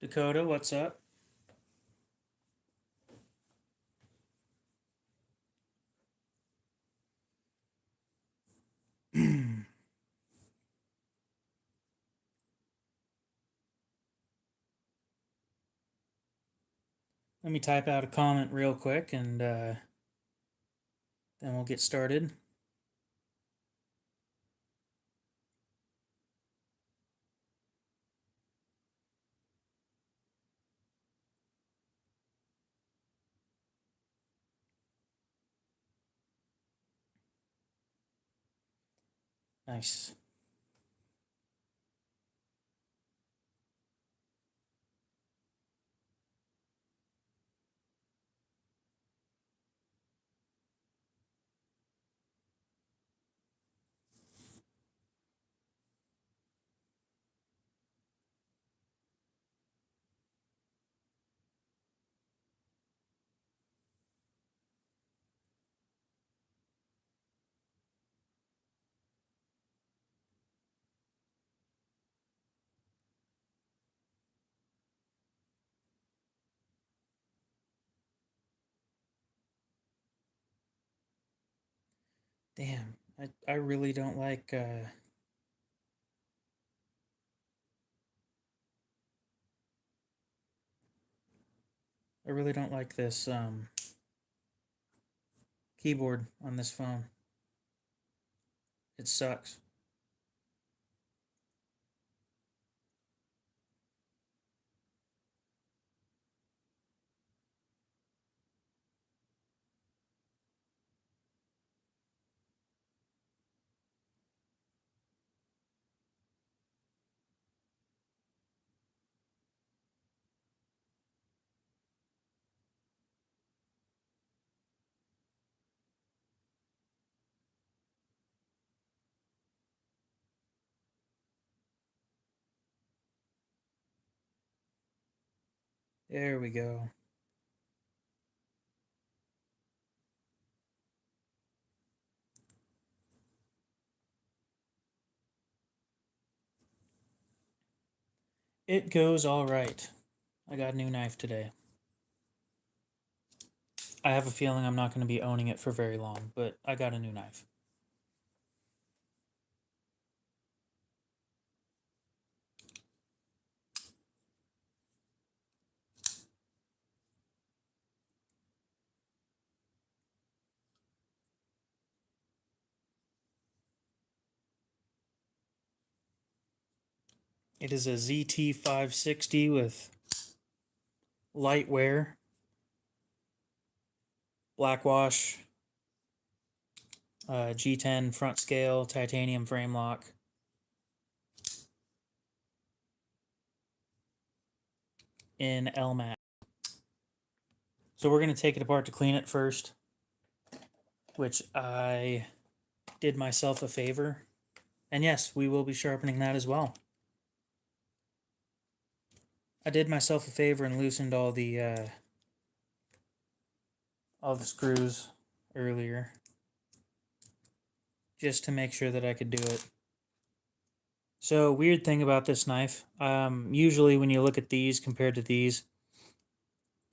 Dakota, what's up? Let me type out a comment real quick and then we'll get started. Nice. Damn, I really don't like I really don't like this keyboard on this phone. It sucks. There we go. It goes all right. I got a new knife today. I have a feeling I'm not going to be owning it for very long, but I got a new knife. It is a ZT560 with light wear, black wash, G10 front scale, titanium frame lock. In LMAT. So we're going to take it apart to clean it first, which I did myself a favor. And yes, we will be sharpening that as well. I did myself a favor and loosened all the screws earlier, just to make sure that I could do it. So, weird thing about this knife, usually when you look at these compared to these,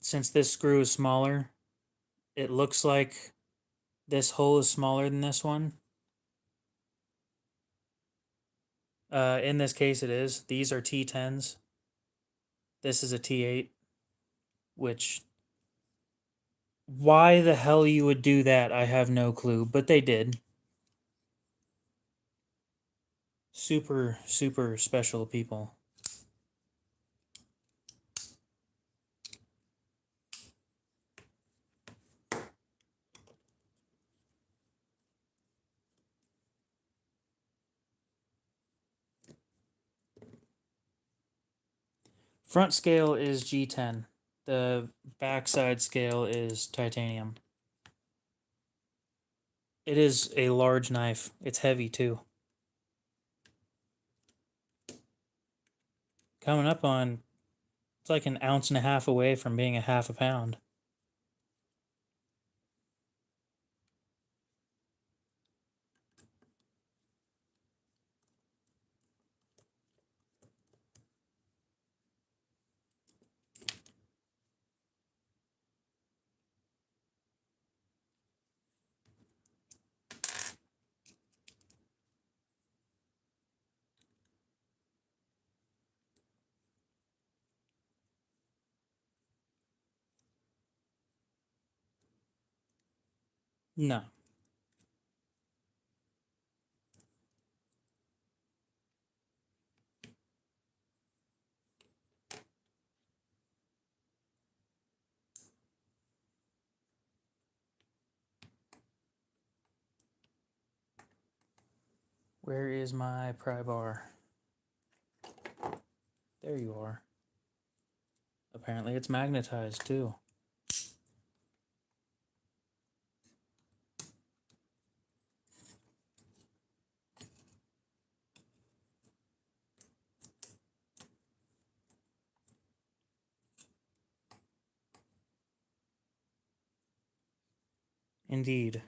since this screw is smaller, it looks like this hole is smaller than this one. In this case it is. These are T10s. This is a T8, which, why the hell you would do that, I have no clue, but they did. Super, super special people. Front scale is G10. The backside scale is titanium. It is a large knife. It's heavy too. Coming up on, it's like an ounce and a half away from being a half a pound. No. Where is my pry bar? There you are. Apparently it's magnetized too. Indeed.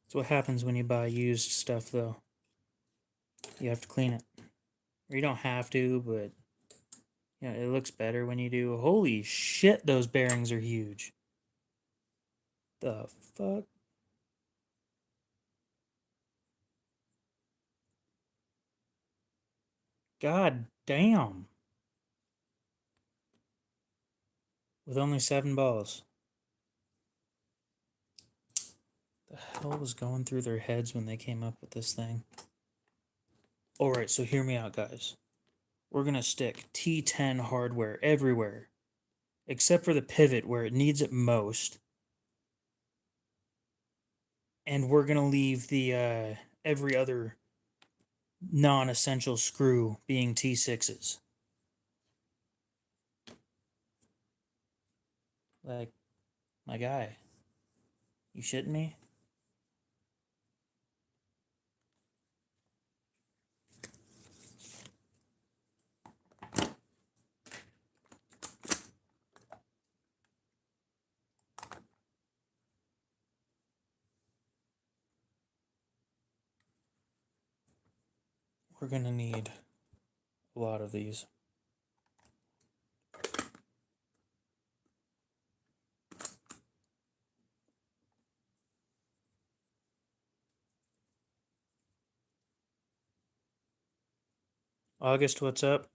That's what happens when you buy used stuff, though. You have to clean it. Or you don't have to, but you know, it looks better when you do. Holy shit, those bearings are huge. The fuck? God damn. With only 7 balls. The hell was going through their heads when they came up with this thing? Alright, so hear me out, guys. We're gonna stick T10 hardware everywhere, except for the pivot where it needs it most. And we're gonna leave the every other non-essential screw being T6s. Like, my guy, you shitting me? We're gonna need a lot of these. August, what's up?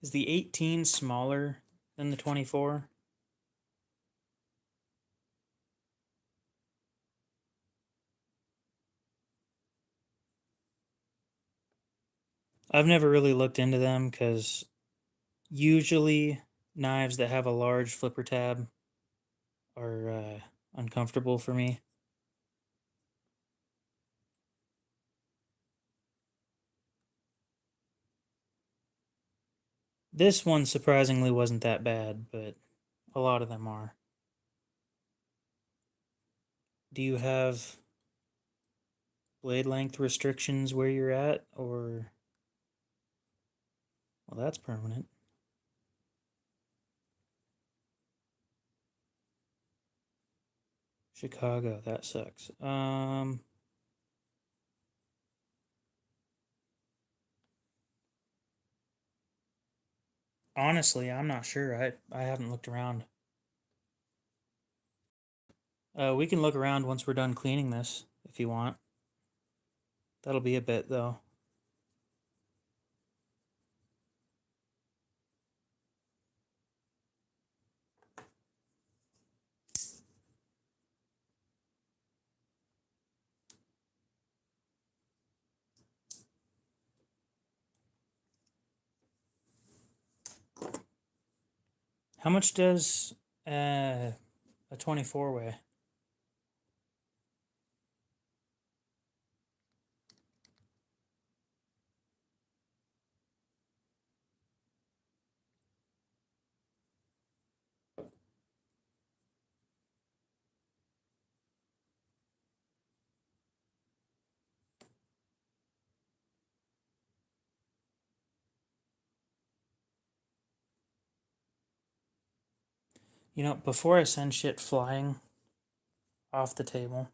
Is the 18 smaller than the 24? I've never really looked into them because usually knives that have a large flipper tab are uncomfortable for me. This one surprisingly wasn't that bad, but a lot of them are. Do you have blade length restrictions where you're at, or... Well, that's permanent. Chicago, that sucks. Honestly, I'm not sure. I haven't looked around. We can look around once we're done cleaning this, if you want. That'll be a bit, though. How much does a 24 weigh? You know, before I send shit flying off the table,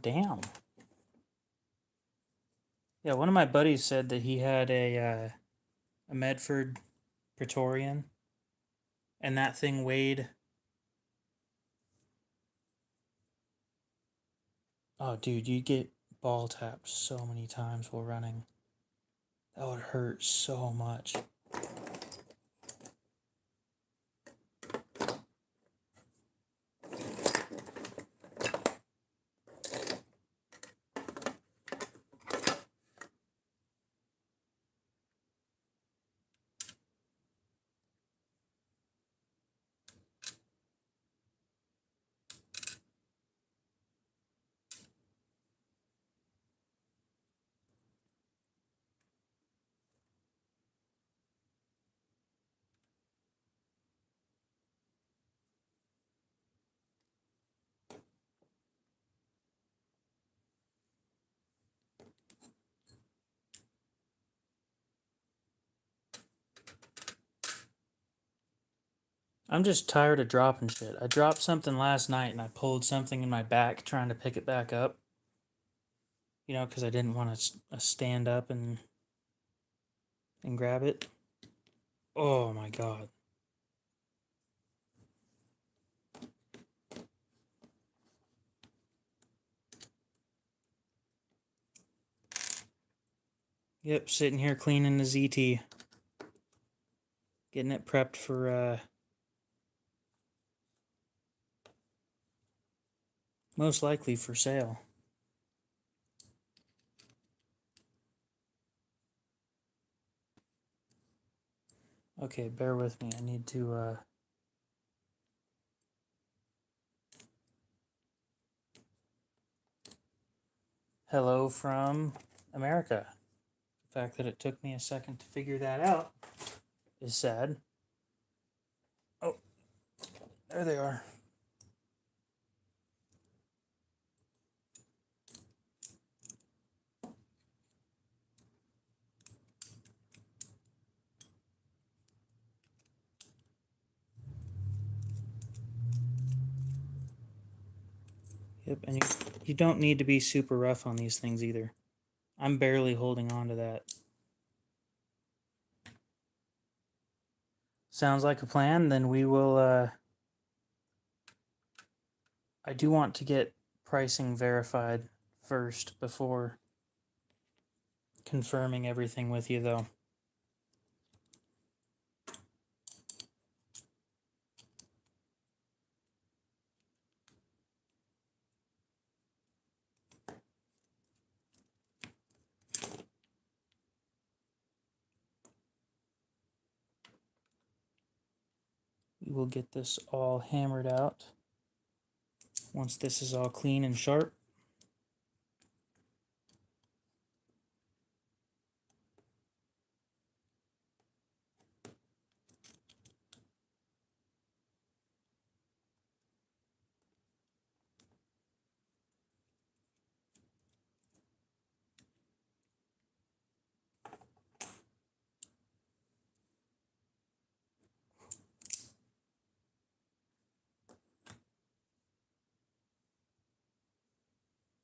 damn. Yeah, one of my buddies said that he had a Medford Praetorian, and that thing weighed. Oh, dude, you get ball tapped so many times while running. That would hurt so much. I'm just tired of dropping shit. I dropped something last night and I pulled something in my back trying to pick it back up. You know, because I didn't want to stand up and grab it. Oh my god. Yep, sitting here cleaning the ZT. Getting it prepped for, most likely for sale. Okay, bear with me. I need to, hello from America. The fact that it took me a second to figure that out is sad. Oh, there they are. Yep, and you don't need to be super rough on these things either. I'm barely holding on to that. Sounds like a plan. Then we will, I do want to get pricing verified first before confirming everything with you, though. We will get this all hammered out once this is all clean and sharp.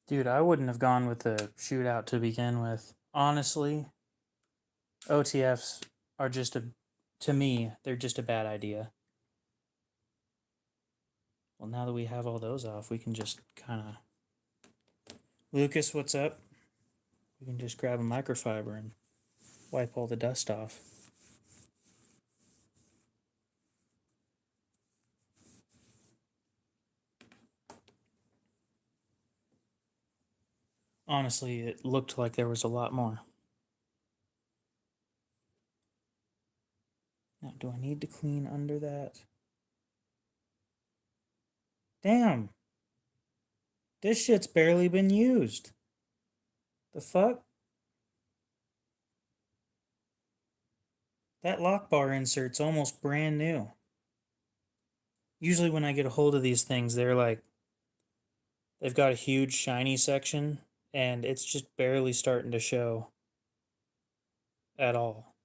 Dude, I wouldn't have gone with the shootout to begin with. Honestly, OTFs are just to me, they're just a bad idea. Well, now that we have all those off, we can just kind of... Lucas, what's up? We can just grab a microfiber and wipe all the dust off. Honestly, it looked like there was a lot more. Now, do I need to clean under that? Damn! This shit's barely been used. The fuck? That lock bar insert's almost brand new. Usually when I get a hold of these things, they're like They've got a huge shiny section, and it's just barely starting to show at all.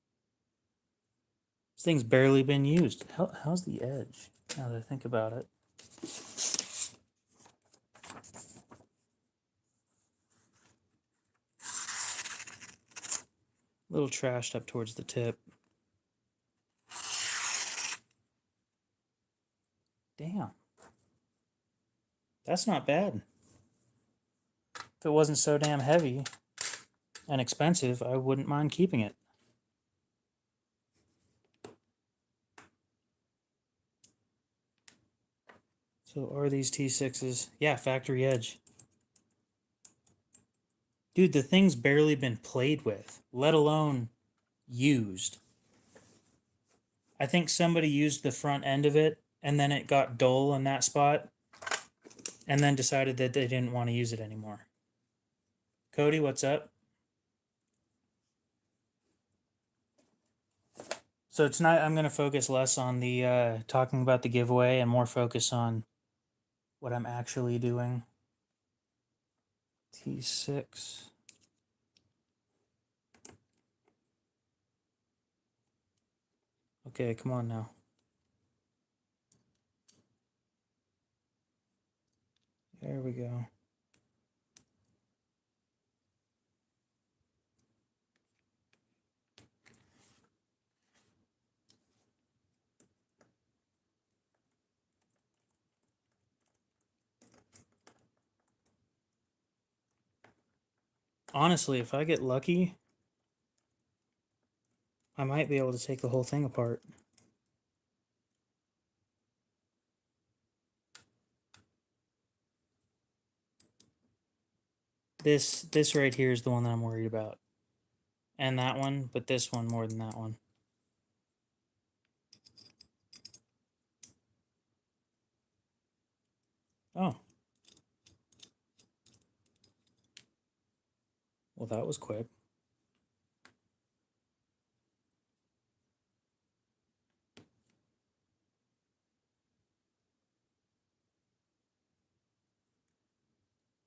This thing's barely been used. How's the edge, now that I think about it? A little trashed up towards the tip. Damn. That's not bad. If it wasn't so damn heavy and expensive, I wouldn't mind keeping it. So are these T6s? Yeah, factory edge. Dude, the thing's barely been played with, let alone used. I think somebody used the front end of it, and then it got dull in that spot, and then decided that they didn't want to use it anymore. Cody, what's up? So tonight I'm going to focus less on the talking about the giveaway and more focus on what I'm actually doing. T6. Okay, come on now. There we go. Honestly, if I get lucky, I might be able to take the whole thing apart. This right here is the one that I'm worried about. And that one, but this one more than that one. Oh. Well, that was quick.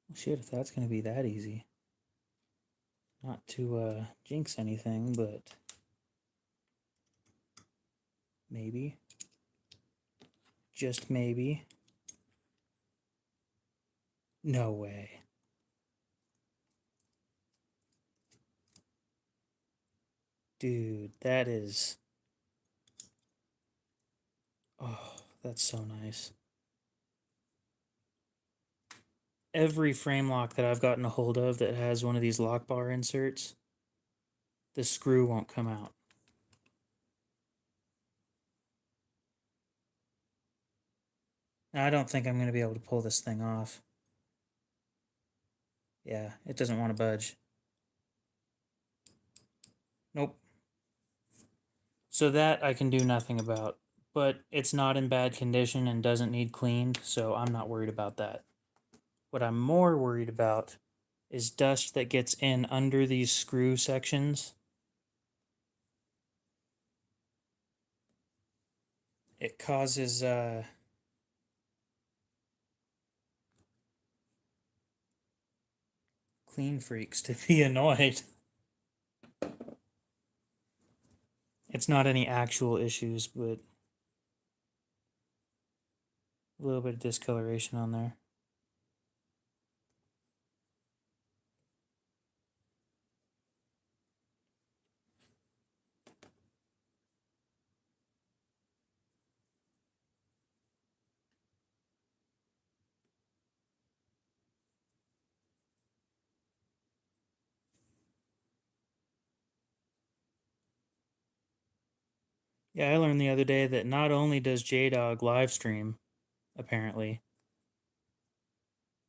Well, shit, if that's going to be that easy. Not to jinx anything, but maybe. Just maybe. No way. Dude, that is... Oh, that's so nice. Every frame lock that I've gotten a hold of that has one of these lock bar inserts, the screw won't come out. Now, I don't think I'm going to be able to pull this thing off. Yeah, it doesn't want to budge. Nope. So that I can do nothing about, but it's not in bad condition and doesn't need cleaned, so I'm not worried about that. What I'm more worried about is dust that gets in under these screw sections. It causes clean freaks to be annoyed. It's not any actual issues, but a little bit of discoloration on there. Yeah, I learned the other day that not only does JDog live stream, apparently,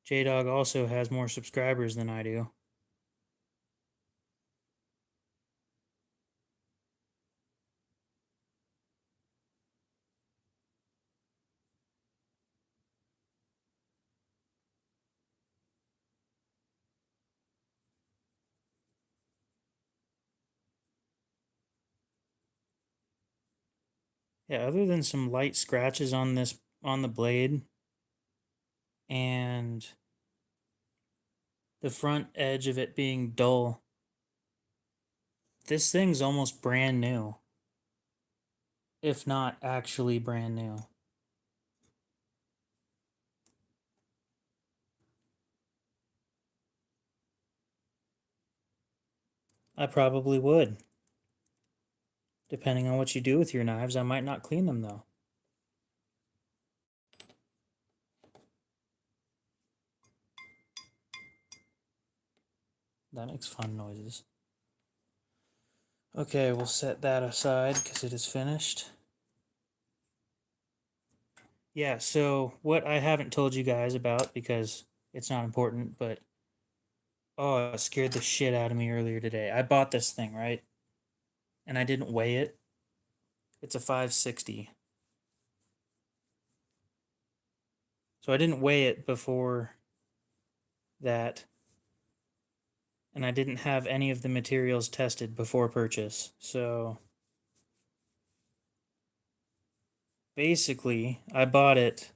JDog also has more subscribers than I do. Yeah, other than some light scratches on the blade and the front edge of it being dull. This thing's almost brand new, if not actually brand new. I probably would. Depending on what you do with your knives, I might not clean them though. That makes fun noises. Okay, we'll set that aside because it is finished. Yeah, so what I haven't told you guys about because it's not important, but oh, it scared the shit out of me earlier today. I bought this thing, right? And I didn't weigh it. It's a 560. So I didn't weigh it before that. And I didn't have any of the materials tested before purchase. So basically, I bought it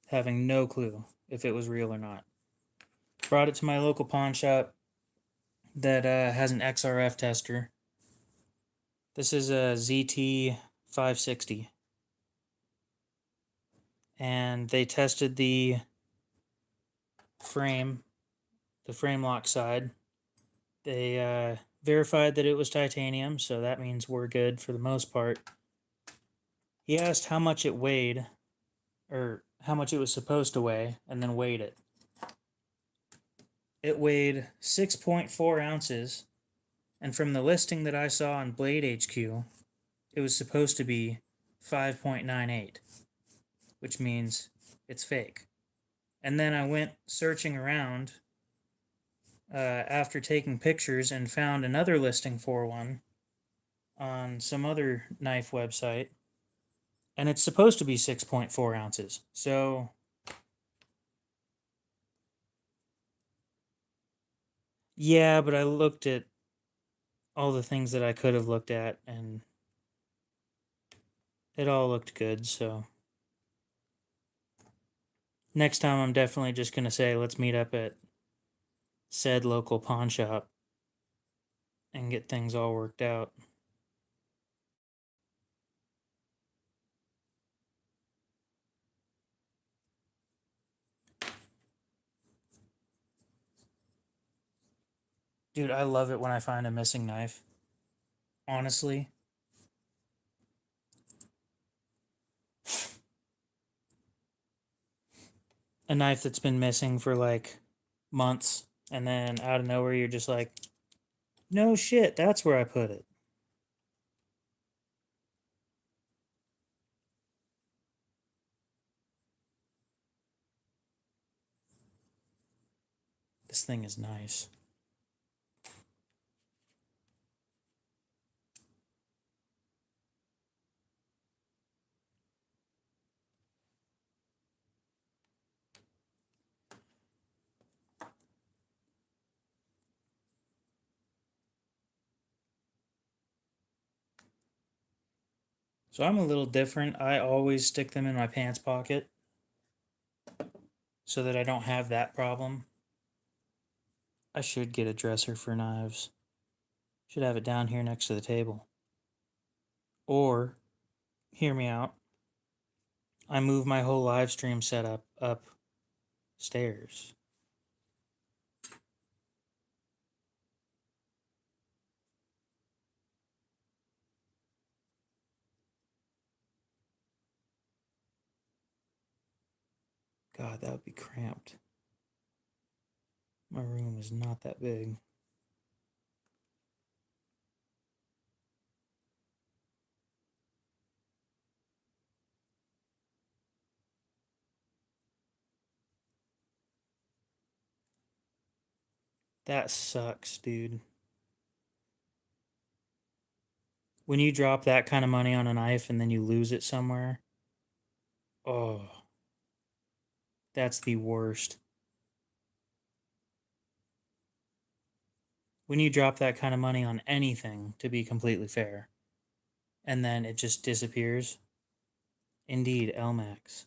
having no clue if it was real or not. Brought it to my local pawn shop that has an XRF tester. This is a ZT560. And they tested the frame lock side. They verified that it was titanium, so that means we're good for the most part. He asked how much it weighed, or how much it was supposed to weigh, and then weighed it. It weighed 6.4 ounces, and from the listing that I saw on Blade HQ, it was supposed to be 5.98, which means it's fake. And then I went searching around after taking pictures and found another listing for one on some other knife website, and it's supposed to be 6.4 ounces. So yeah, but I looked at all the things that I could have looked at, and it all looked good. So next time I'm definitely just going to say, let's meet up at said local pawn shop and get things all worked out. Dude, I love it when I find a missing knife. Honestly. A knife that's been missing for like months, and then out of nowhere you're just like, no shit, that's where I put it. This thing is nice. So I'm a little different. I always stick them in my pants pocket so that I don't have that problem. I should get a dresser for knives. Should have it down here next to the table. Or, hear me out, I move my whole live stream setup upstairs. God, that would be cramped. My room is not that big. That sucks, dude. When you drop that kind of money on a knife and then you lose it somewhere, oh, that's the worst. When you drop that kind of money on anything, to be completely fair, and then it just disappears. Indeed, LMAX.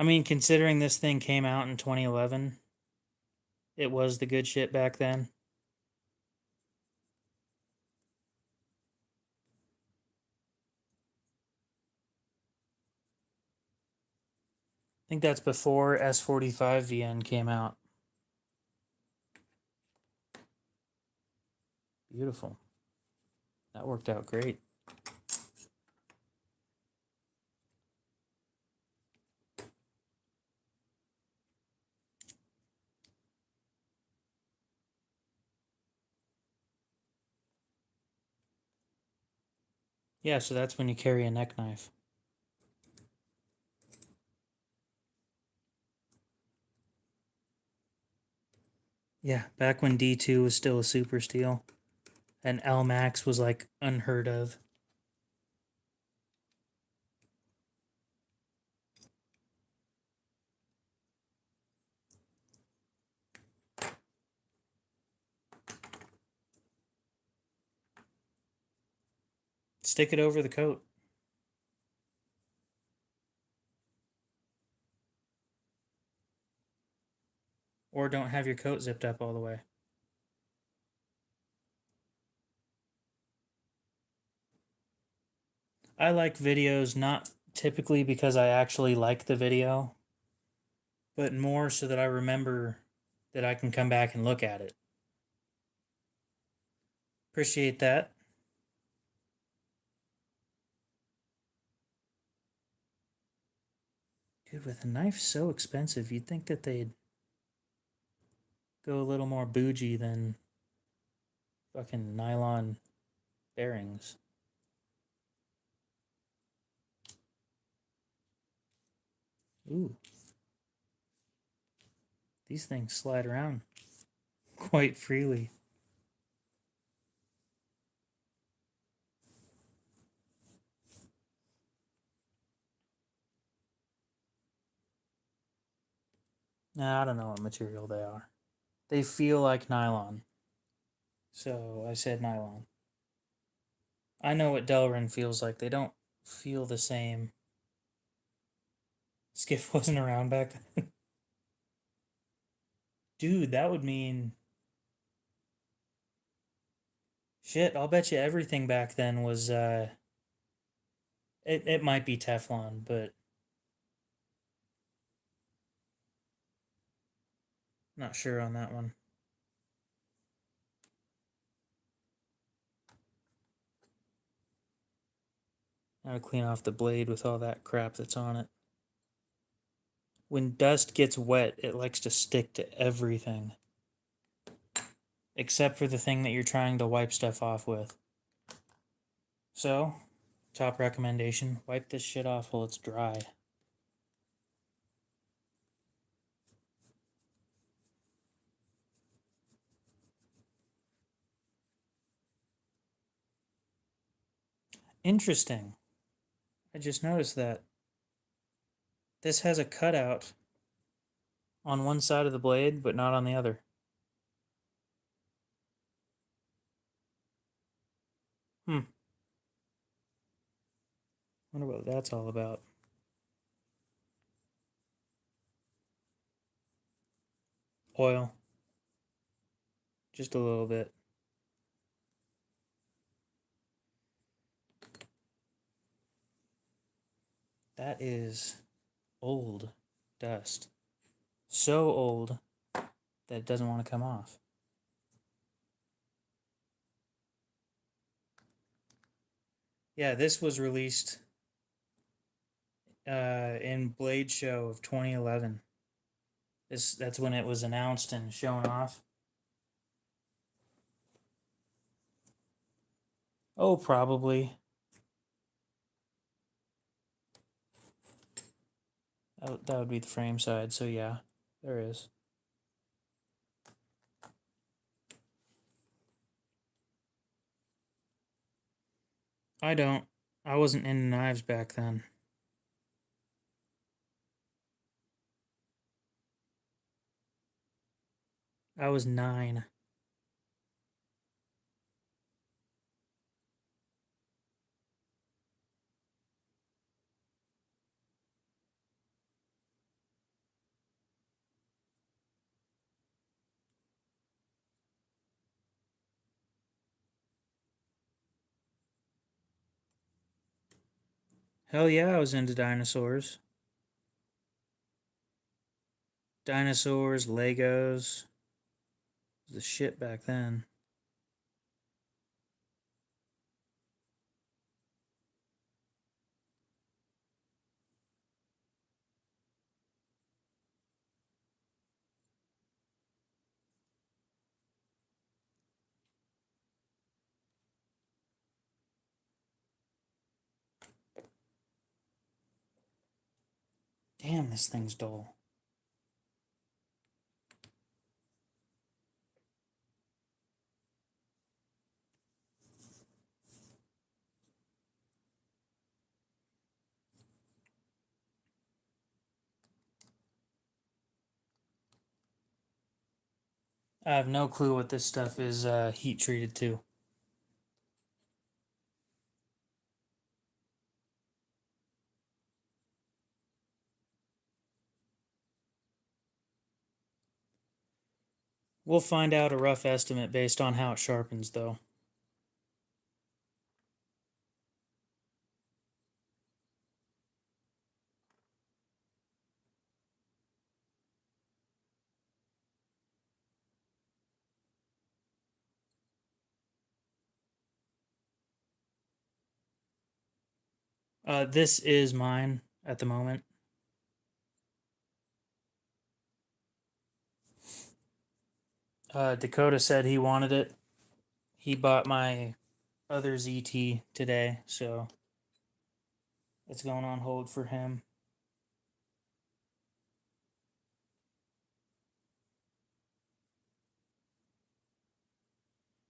I mean, considering this thing came out in 2011, it was the good shit back then. I think that's before S45VN came out. Beautiful. That worked out great. Yeah, so that's when you carry a neck knife. Yeah, back when D2 was still a super steel and L Max was like unheard of. Stick it over the coat. Or don't have your coat zipped up all the way. I like videos not typically because I actually like the video, but more so that I remember that I can come back and look at it. Appreciate that. Dude, with a knife so expensive, you'd think that they'd go a little more bougie than fucking nylon bearings. Ooh. These things slide around quite freely. Nah, I don't know what material they are. They feel like nylon. So I said nylon. I know what Delrin feels like. They don't feel the same. Skiff wasn't around back then. Dude, that would mean shit. I'll bet you everything back then was it might be Teflon, but not sure on that one. I'll clean off the blade with all that crap that's on it. When dust gets wet, it likes to stick to everything. Except for the thing that you're trying to wipe stuff off with. So, top recommendation, wipe this shit off while it's dry. Interesting. I just noticed that. This has a cutout on one side of the blade, but not on the other. Hmm. Wonder what that's all about. Oil. Just a little bit. That is old dust. So old that it doesn't want to come off. Yeah, this was released in Blade Show of 2011. That's when it was announced and shown off. Oh, probably. That would be the frame side, so yeah, there is. I don't. I wasn't into knives back then. I was 9. Hell yeah, I was into dinosaurs. Dinosaurs, Legos, the shit back then. Damn, this thing's dull. I have no clue what this stuff is heat treated to. We'll find out a rough estimate based on how it sharpens, though. This is mine at the moment. Dakota said he wanted it. He bought my other ZT today, so it's going on hold for him.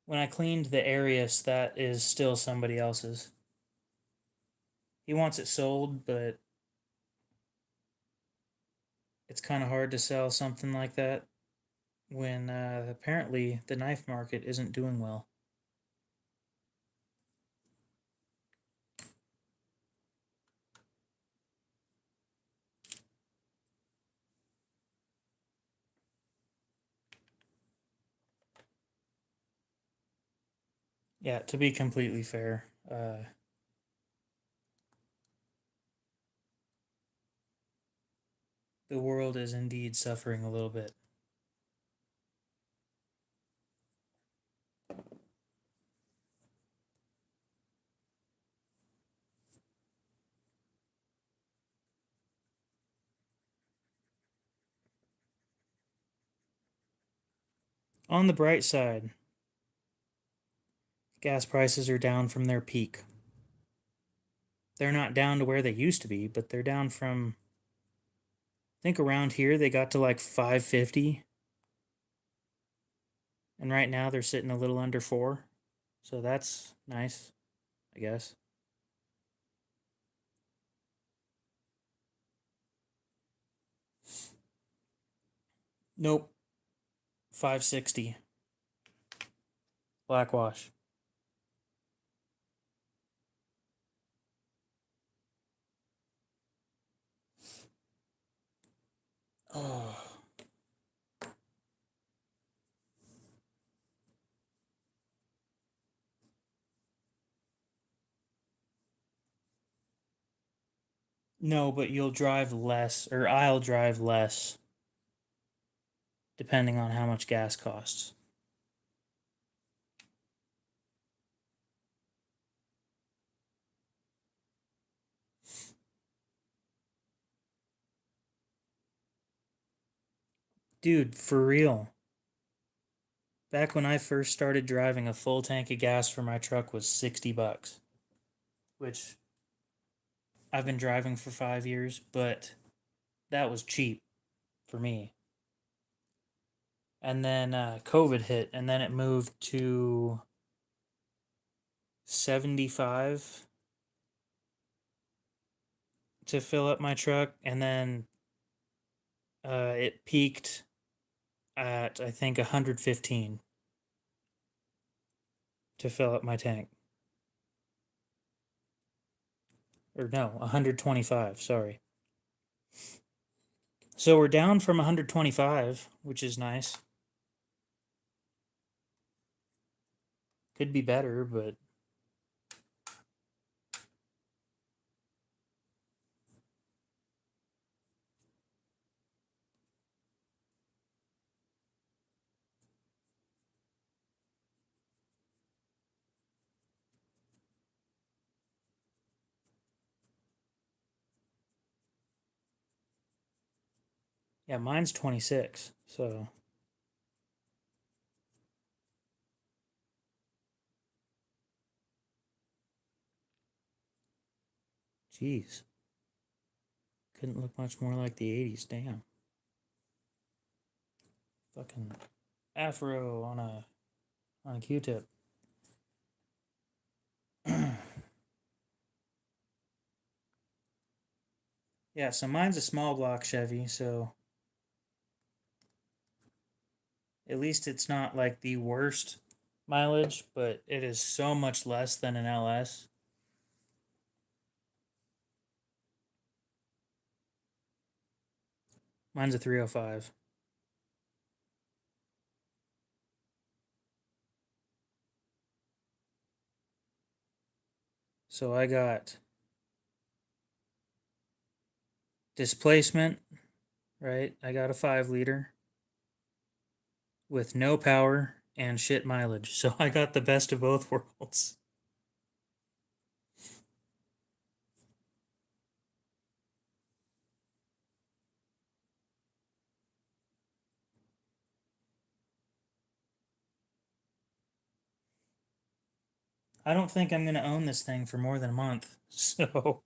When I cleaned the Arius, that is still somebody else's. He wants it sold, but it's kind of hard to sell something like that when apparently the knife market isn't doing well. Yeah, to be completely fair, the world is indeed suffering a little bit. On the bright side, gas prices are down from their peak. They're not down to where they used to be, but they're down from, I think around here they got to like 550, and right now they're sitting a little under 4. So that's nice, I guess. Nope, 560 blackwash. Oh. No, but you'll drive less, or I'll drive less, depending on how much gas costs. Dude, for real. Back when I first started driving, a full tank of gas for my truck was $60, which I've been driving for 5 years, but that was cheap for me. And then COVID hit, and then it moved to 75 to fill up my truck, and then it peaked at I think 115 to fill up my tank. Or no, 125, sorry. So we're down from 125, which is nice. Could be better, but Yeah, mine's 26, so. Jeez. Couldn't look much more like the 80s, damn. Fucking afro on a Q-tip. Yeah, so mine's a small block Chevy, so at least it's not like the worst mileage, but it is so much less than an LS. Mine's a 305. So I got displacement, right? I got a 5 liter with no power and shit mileage. So I got the best of both worlds. I don't think I'm going to own this thing for more than a month. So,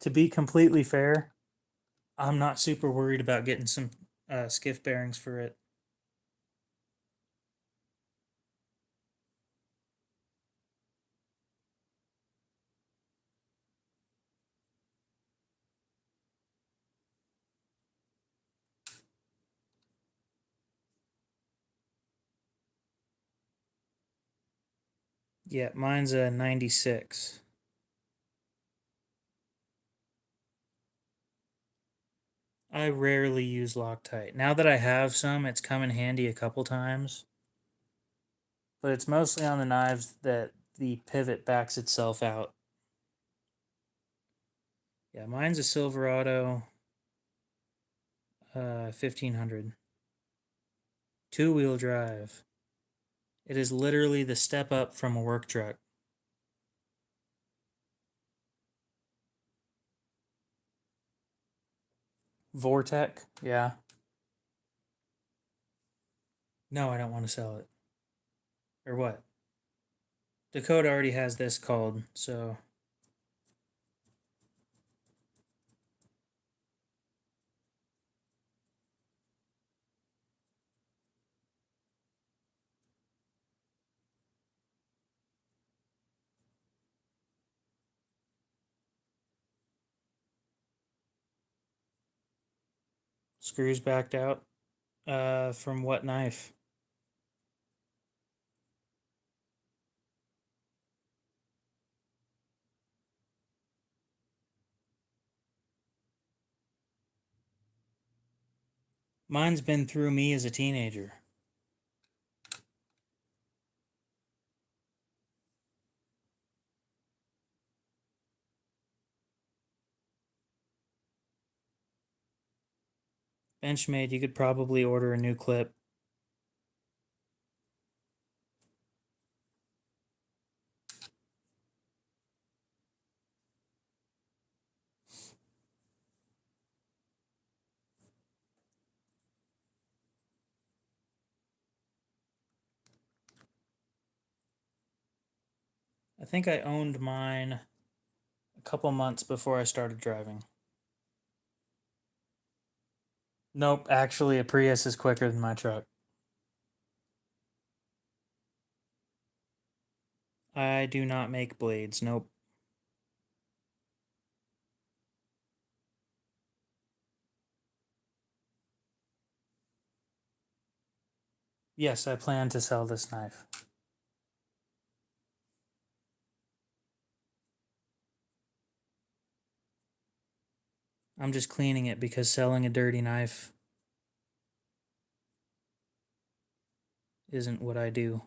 to be completely fair, I'm not super worried about getting some skiff bearings for it. Yeah, mine's a 96. I rarely use Loctite. Now that I have some, it's come in handy a couple times. But it's mostly on the knives that the pivot backs itself out. Yeah, mine's a Silverado 1500. 2-wheel drive. It is literally the step up from a work truck. Vortec, yeah. No, I don't want to sell it. Or what? Dakota already has this called, so. Screws backed out. From what knife? Mine's been through me as a teenager. Benchmade, you could probably order a new clip. I think I owned mine a couple months before I started driving. Nope, actually, a Prius is quicker than my truck. I do not make blades, nope. Yes, I plan to sell this knife. I'm just cleaning it because selling a dirty knife isn't what I do.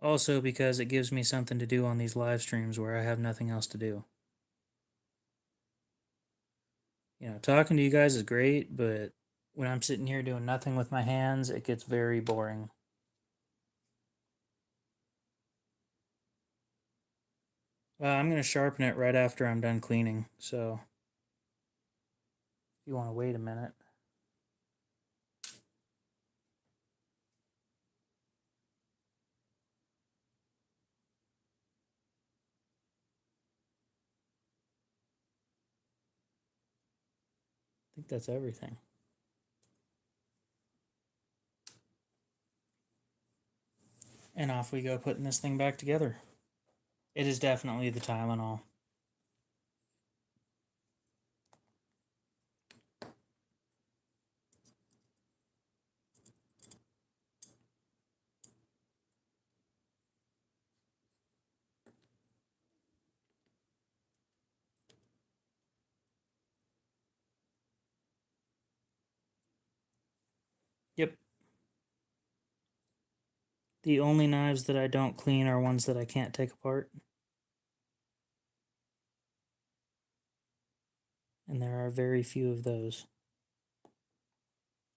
Also, because it gives me something to do on these live streams where I have nothing else to do. Talking to you guys is great, but when I'm sitting here doing nothing with my hands, it gets very boring. I'm going to sharpen it right after I'm done cleaning, so you want to wait a minute. I think that's everything. And off we go putting this thing back together. It is definitely the Tylenol. Yep. The only knives that I don't clean are ones that I can't take apart. And there are very few of those.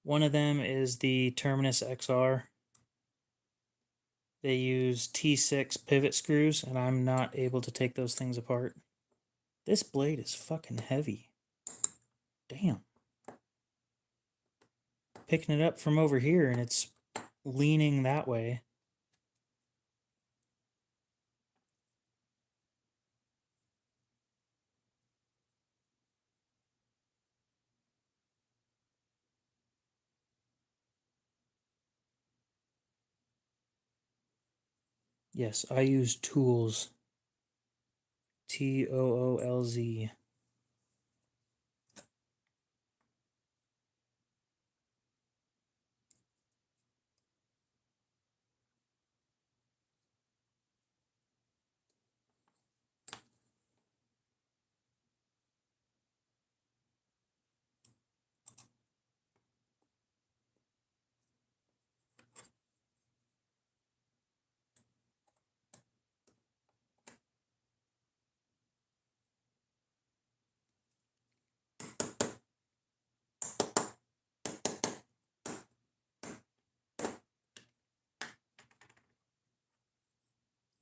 One of them is the Terminus XR. They use T6 pivot screws, and I'm not able to take those things apart. This blade is fucking heavy. Damn. Picking it up from over here, and it's leaning that way. Yes, I use tools. Toolz.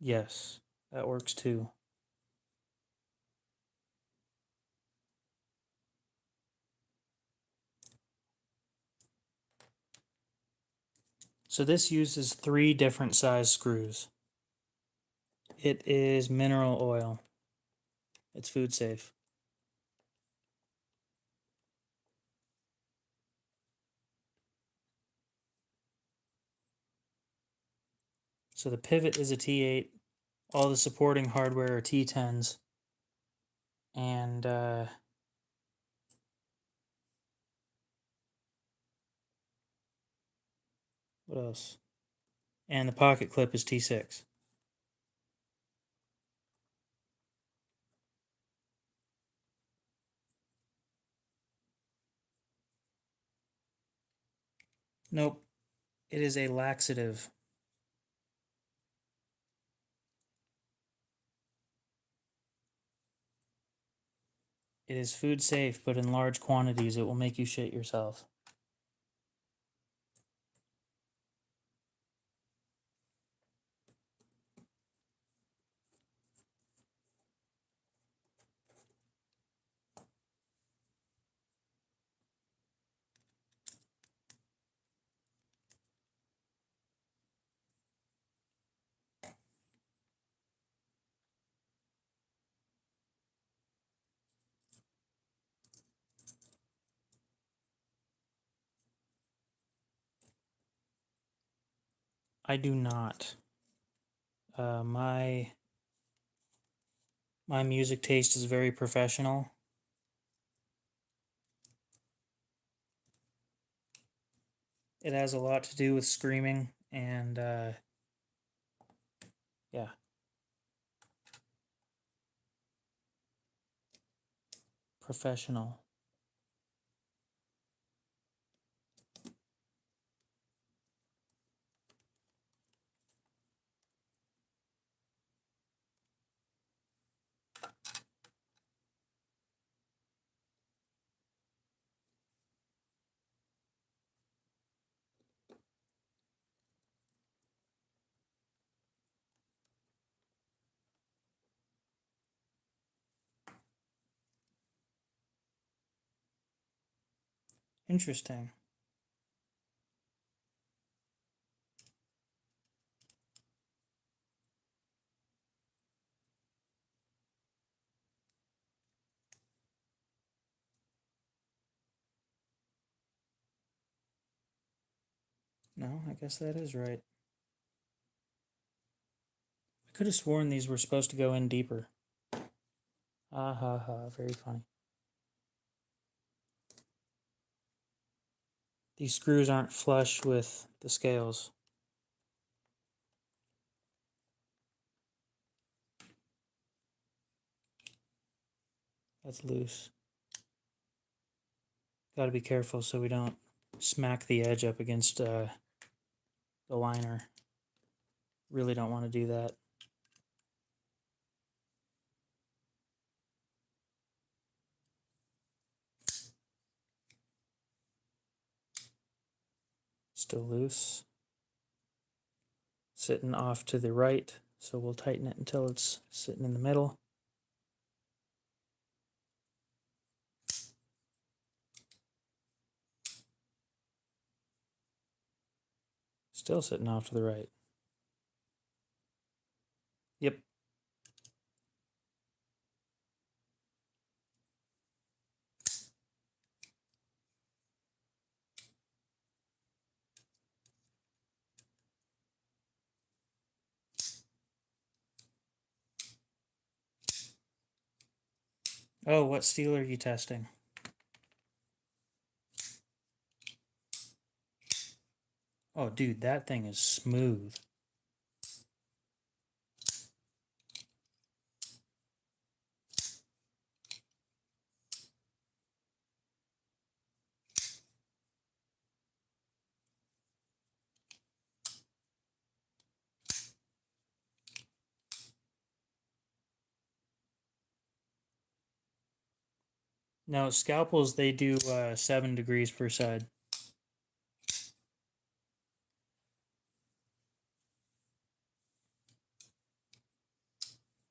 Yes, that works too. So this uses 3 different size screws. It is mineral oil. It's food safe. So the pivot is a T8. All the supporting hardware are T10s. And what else? And the pocket clip is T6. Nope. It is a laxative. It is food safe, but in large quantities it will make you shit yourself. I do not. My music taste is very professional. It has a lot to do with screaming and yeah. Professional. Interesting. No, I guess that is right. I could have sworn these were supposed to go in deeper. Ah ha ha, very funny. These screws aren't flush with the scales. That's loose. Got to be careful so we don't smack the edge up against the liner. Really don't want to do that. Still loose. Sitting off to the right, so we'll tighten it until it's sitting in the middle. Still sitting off to the right. Yep. Oh, what steel are you testing? Oh, dude, that thing is smooth. No, scalpels, they do 7 degrees per side.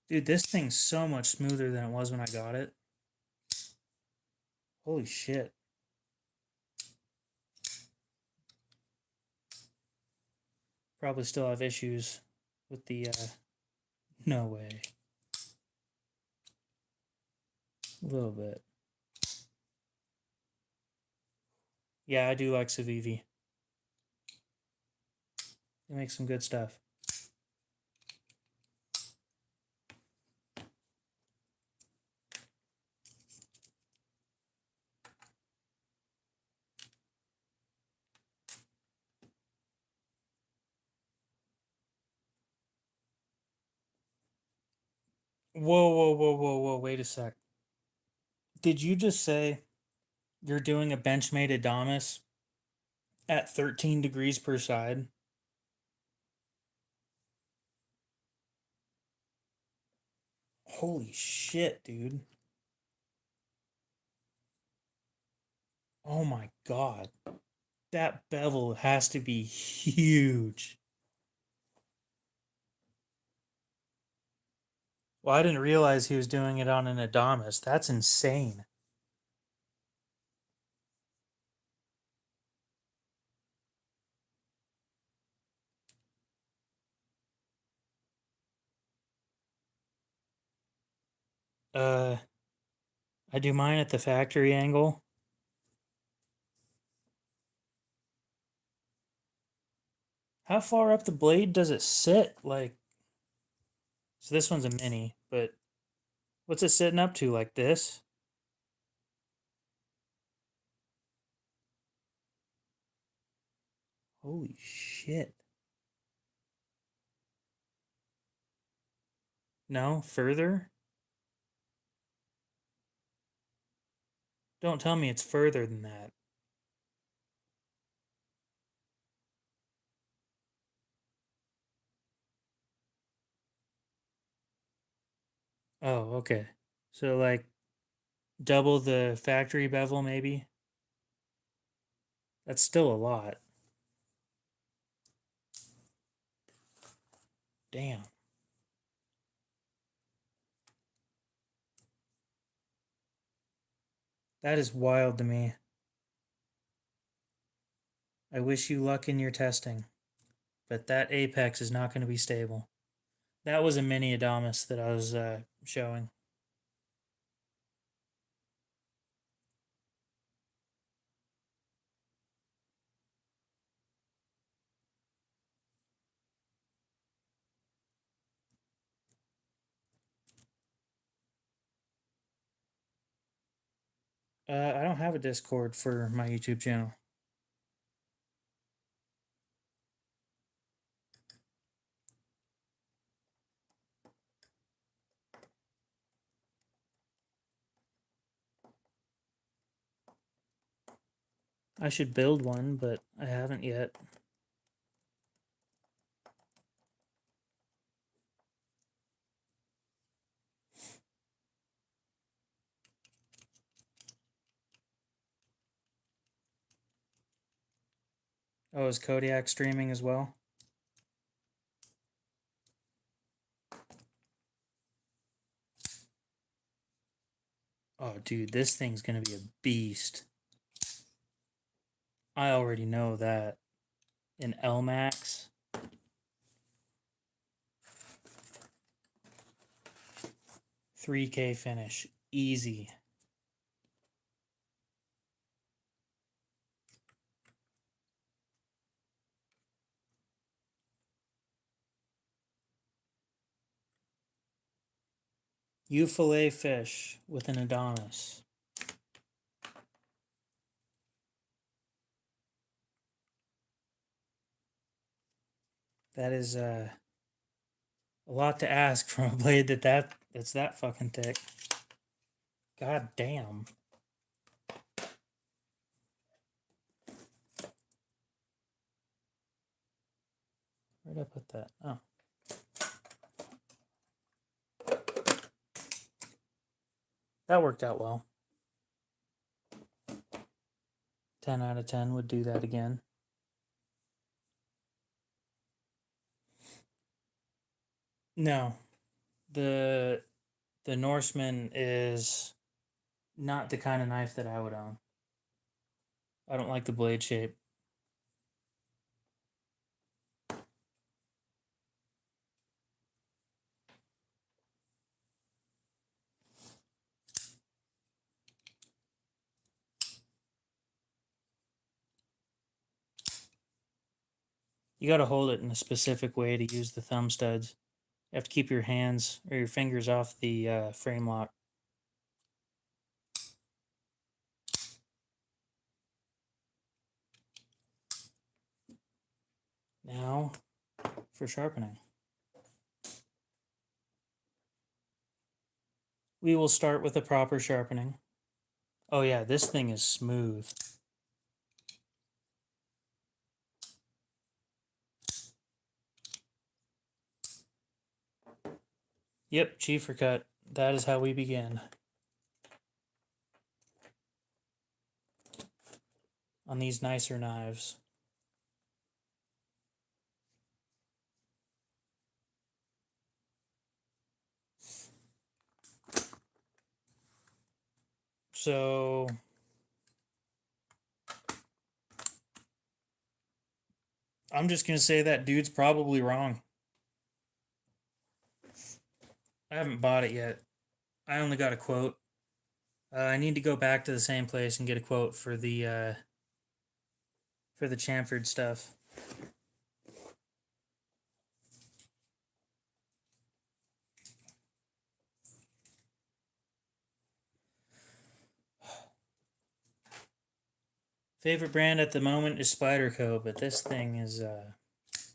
Dude, this thing's so much smoother than it was when I got it. Holy shit. Probably still have issues with the, no way. A little bit. Yeah, I do like Civivi. They make some good stuff. Whoa, whoa, whoa, whoa, whoa, wait a sec. Did you just say you're doing a Benchmade Adamas at 13 degrees per side? Holy shit, dude. Oh my god. That bevel has to be huge. Well, I didn't realize he was doing it on an Adamas. That's insane. Uh, I do mine at the factory angle. How far up the blade does it sit? Like, so this one's a mini, but what's it sitting up to? Like this? Holy shit. No, further? Don't tell me it's further than that. Oh, okay. So, like, double the factory bevel, maybe? That's still a lot. Damn. That is wild to me. I wish you luck in your testing, but that apex is not going to be stable. That was a mini Adamas that I was showing. I don't have a Discord for my YouTube channel. I should build one, but I haven't yet. Oh, is Kodiak streaming as well? Oh, dude, this thing's gonna be a beast. I already know that. In LMAX. 3K finish. Easy. You fillet fish with an Adonis. That is a lot to ask from a blade that's that fucking thick. God damn. Where'd I put that? Oh. That worked out well. 10 out of 10 would do that again. No. The Norseman is not the kind of knife that I would own. I don't like the blade shape. You got to hold it in a specific way to use the thumb studs. You have to keep your hands or your fingers off the frame lock. Now for sharpening. We will start with a proper sharpening. Oh yeah, this thing is smooth. Yep, chiefer cut. That is how we begin. On these nicer knives. So I'm just gonna say that dude's probably wrong. I haven't bought it yet. I only got a quote. I need to go back to the same place and get a quote for the chamfered stuff. Favorite brand at the moment is Spyderco, but this thing is it's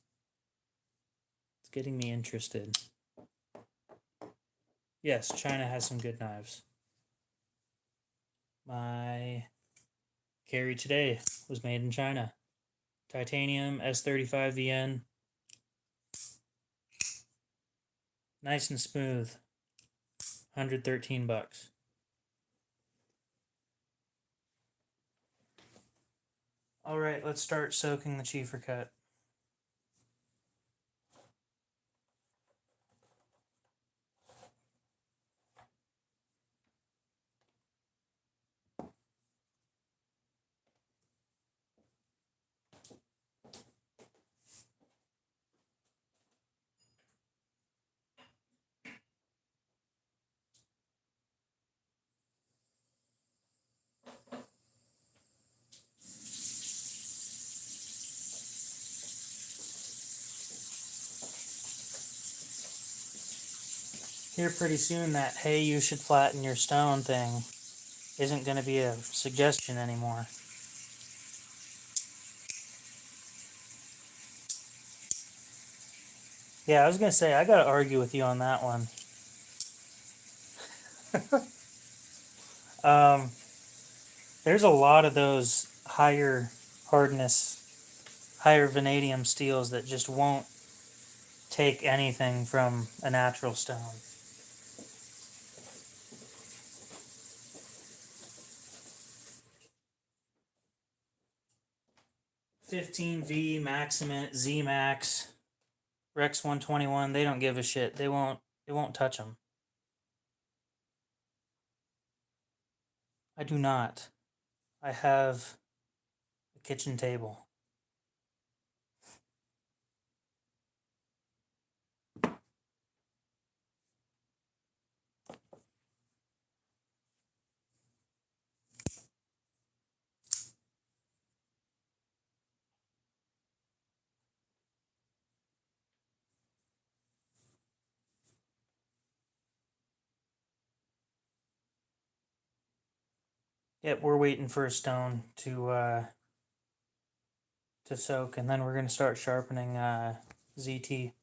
getting me interested. Yes, China has some good knives. My carry today was made in China. Titanium S35VN. Nice and smooth. 113 bucks. All right, let's start soaking the chiefer cut. here pretty soon that, hey, you should flatten your stone thing isn't going to be a suggestion anymore. Yeah, I was going to say, I got to argue with you on that one. There's a lot of those higher hardness, higher vanadium steels that just won't take anything from a natural stone. $15V, Maximate, Z Max, Rex 121, they don't give a shit. It won't touch them. I do not. I have a kitchen table. Yep, we're waiting for a stone to soak, and then we're gonna start sharpening ZT.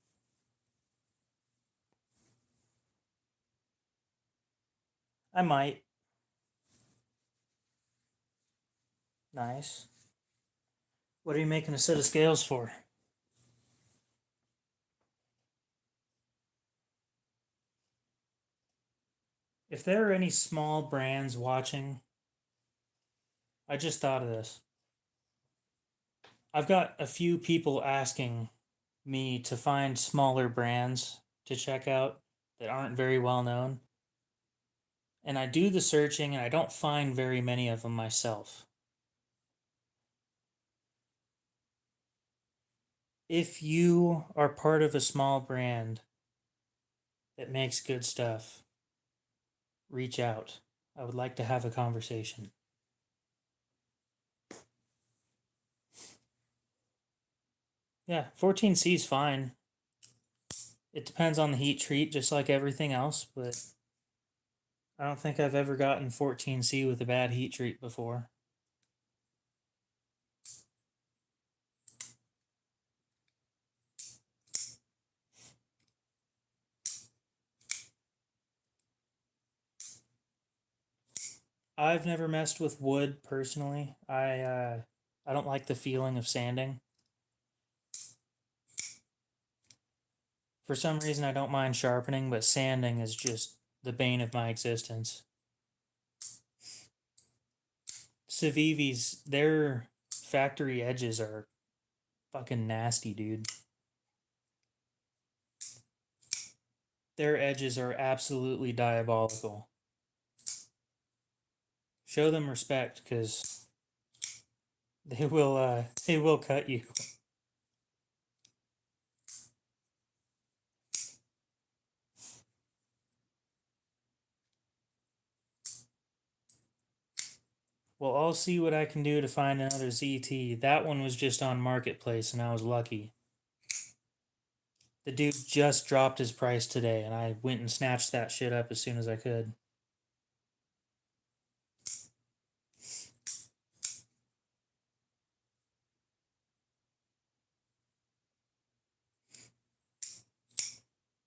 I might. Nice. What are you making a set of scales for? If there are any small brands watching, I just thought of this. I've got a few people asking me to find smaller brands to check out that aren't very well known. And I do the searching and I don't find very many of them myself. If you are part of a small brand that makes good stuff, reach out. I would like to have a conversation. Yeah, 14C is fine. It depends on the heat treat, just like everything else, but I don't think I've ever gotten 14C with a bad heat treat before. I've never messed with wood personally. I don't like the feeling of sanding. For some reason, I don't mind sharpening, but sanding is just the bane of my existence. Civivi's, their factory edges are fucking nasty, dude. Their edges are absolutely diabolical. Show them respect, because they will cut you. Well, I'll see what I can do to find another ZT. That one was just on Marketplace, and I was lucky. The dude just dropped his price today, and I went and snatched that shit up as soon as I could.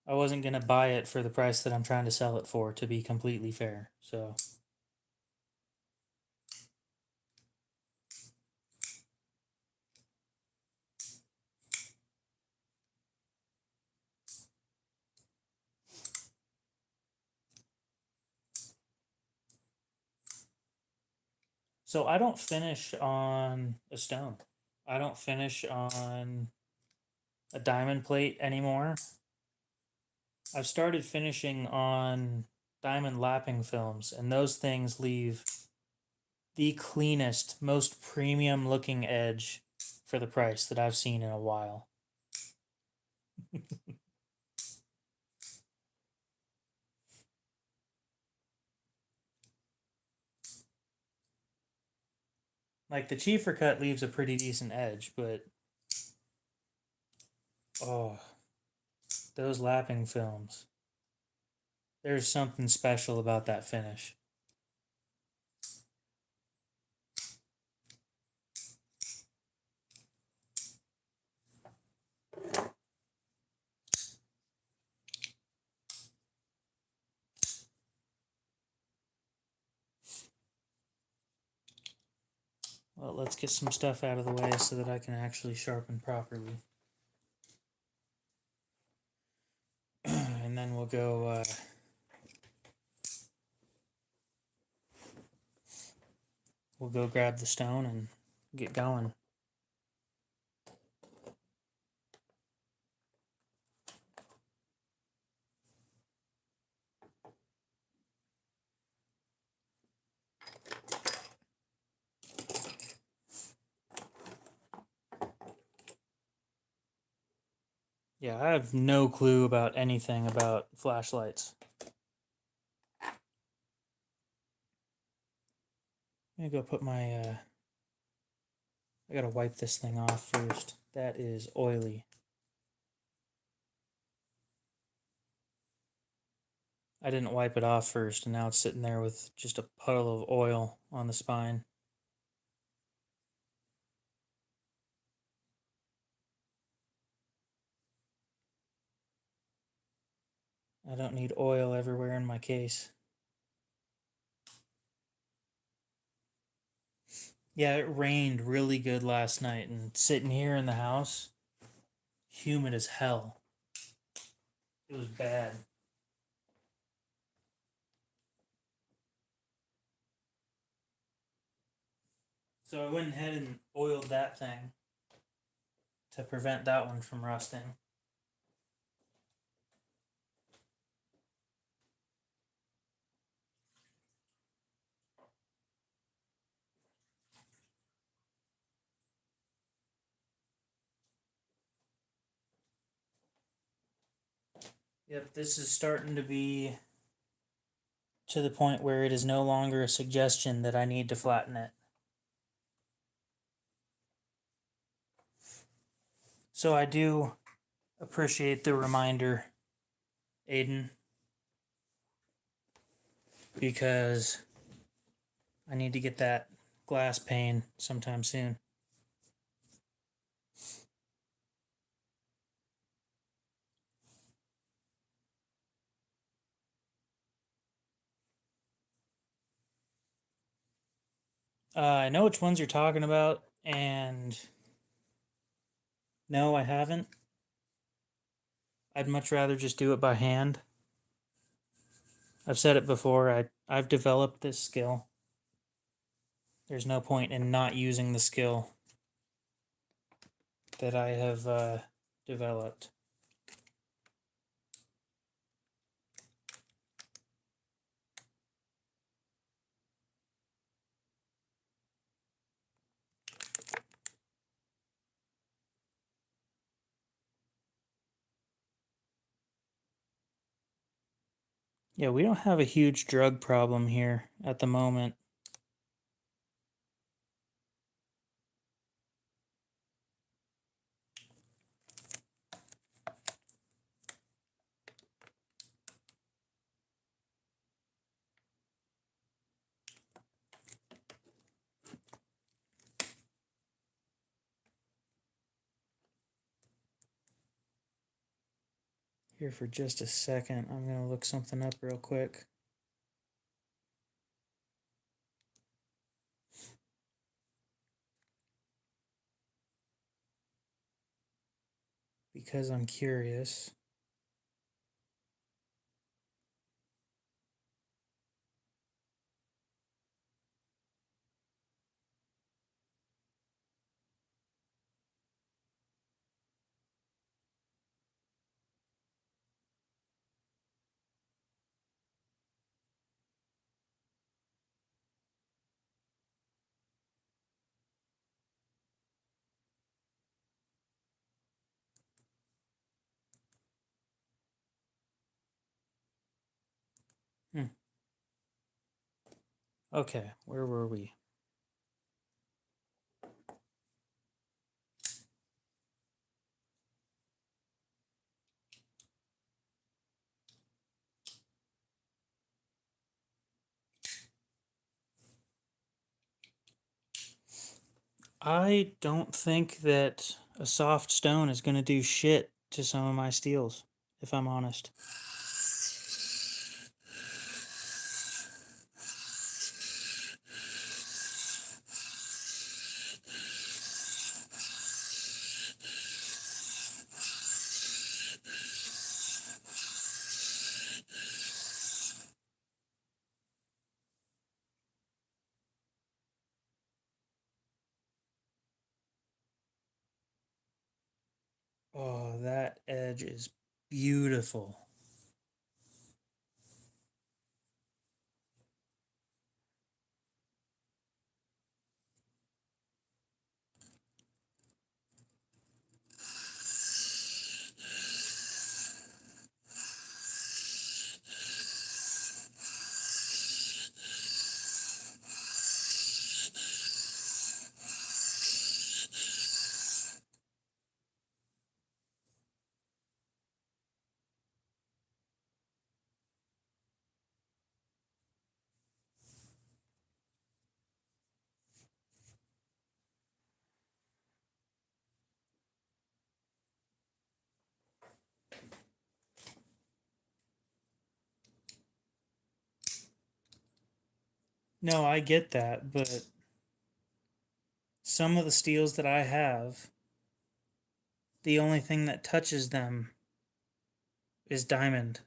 I wasn't going to buy it for the price that I'm trying to sell it for, to be completely fair, so... So I don't finish on a stone. I don't finish on a diamond plate anymore. I've started finishing on diamond lapping films, and those things leave the cleanest, most premium looking edge for the price that I've seen in a while. Like the Chiefer cut leaves a pretty decent edge, but oh, those lapping films. There's something special about that finish. Well, let's get some stuff out of the way so that I can actually sharpen properly. And then we'll go grab the stone and get going. Yeah, I have no clue about anything about flashlights. I'm gonna go put my, I gotta wipe this thing off first. That is oily. I didn't wipe it off first, and now it's sitting there with just a puddle of oil on the spine. I don't need oil everywhere in my case. Yeah, it rained really good last night, and sitting here in the house, humid as hell. It was bad. So I went ahead and oiled that thing to prevent that one from rusting. Yep, this is starting to be to the point where it is no longer a suggestion that I need to flatten it. So I do appreciate the reminder, Aiden, because I need to get that glass pane sometime soon. I know which ones you're talking about, and no, I haven't. I'd much rather just do it by hand. I've said it before, I've developed this skill. There's no point in not using the skill that I have developed. Yeah, we don't have a huge drug problem here at the moment. Here for just a second, I'm going to look something up real quick. Because I'm curious. Okay, where were we? I don't think that a soft stone is going to do shit to some of my steels, if I'm honest. Oh, that edge is beautiful. No, I get that, but some of the steels that I have, the only thing that touches them is diamond.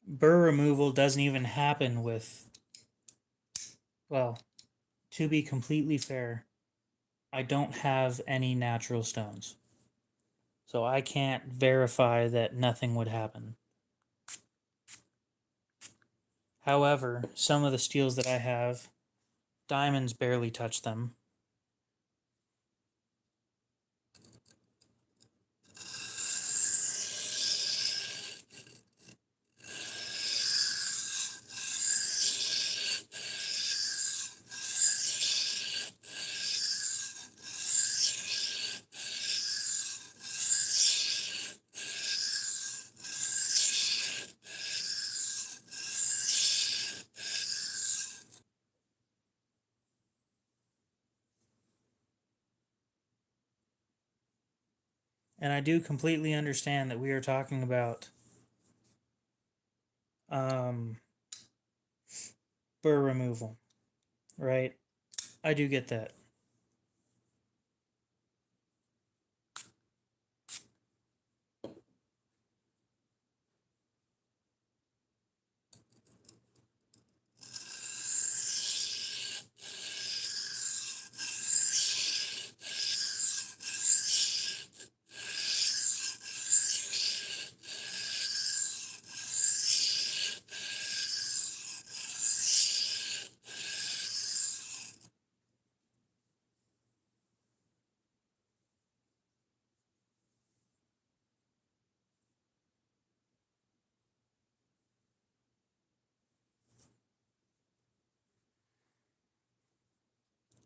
Burr removal doesn't even happen with, well, to be completely fair, I don't have any natural stones. So I can't verify that nothing would happen. However, some of the steels that I have, diamonds barely touch them. And I do completely understand that we are talking about burr removal, right? I do get that.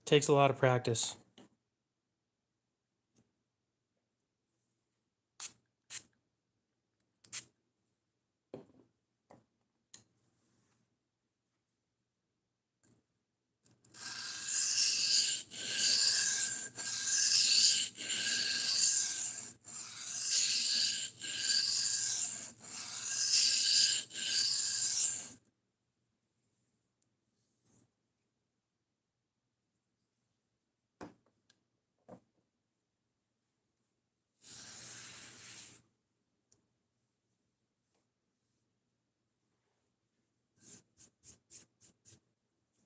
Takes a lot of practice.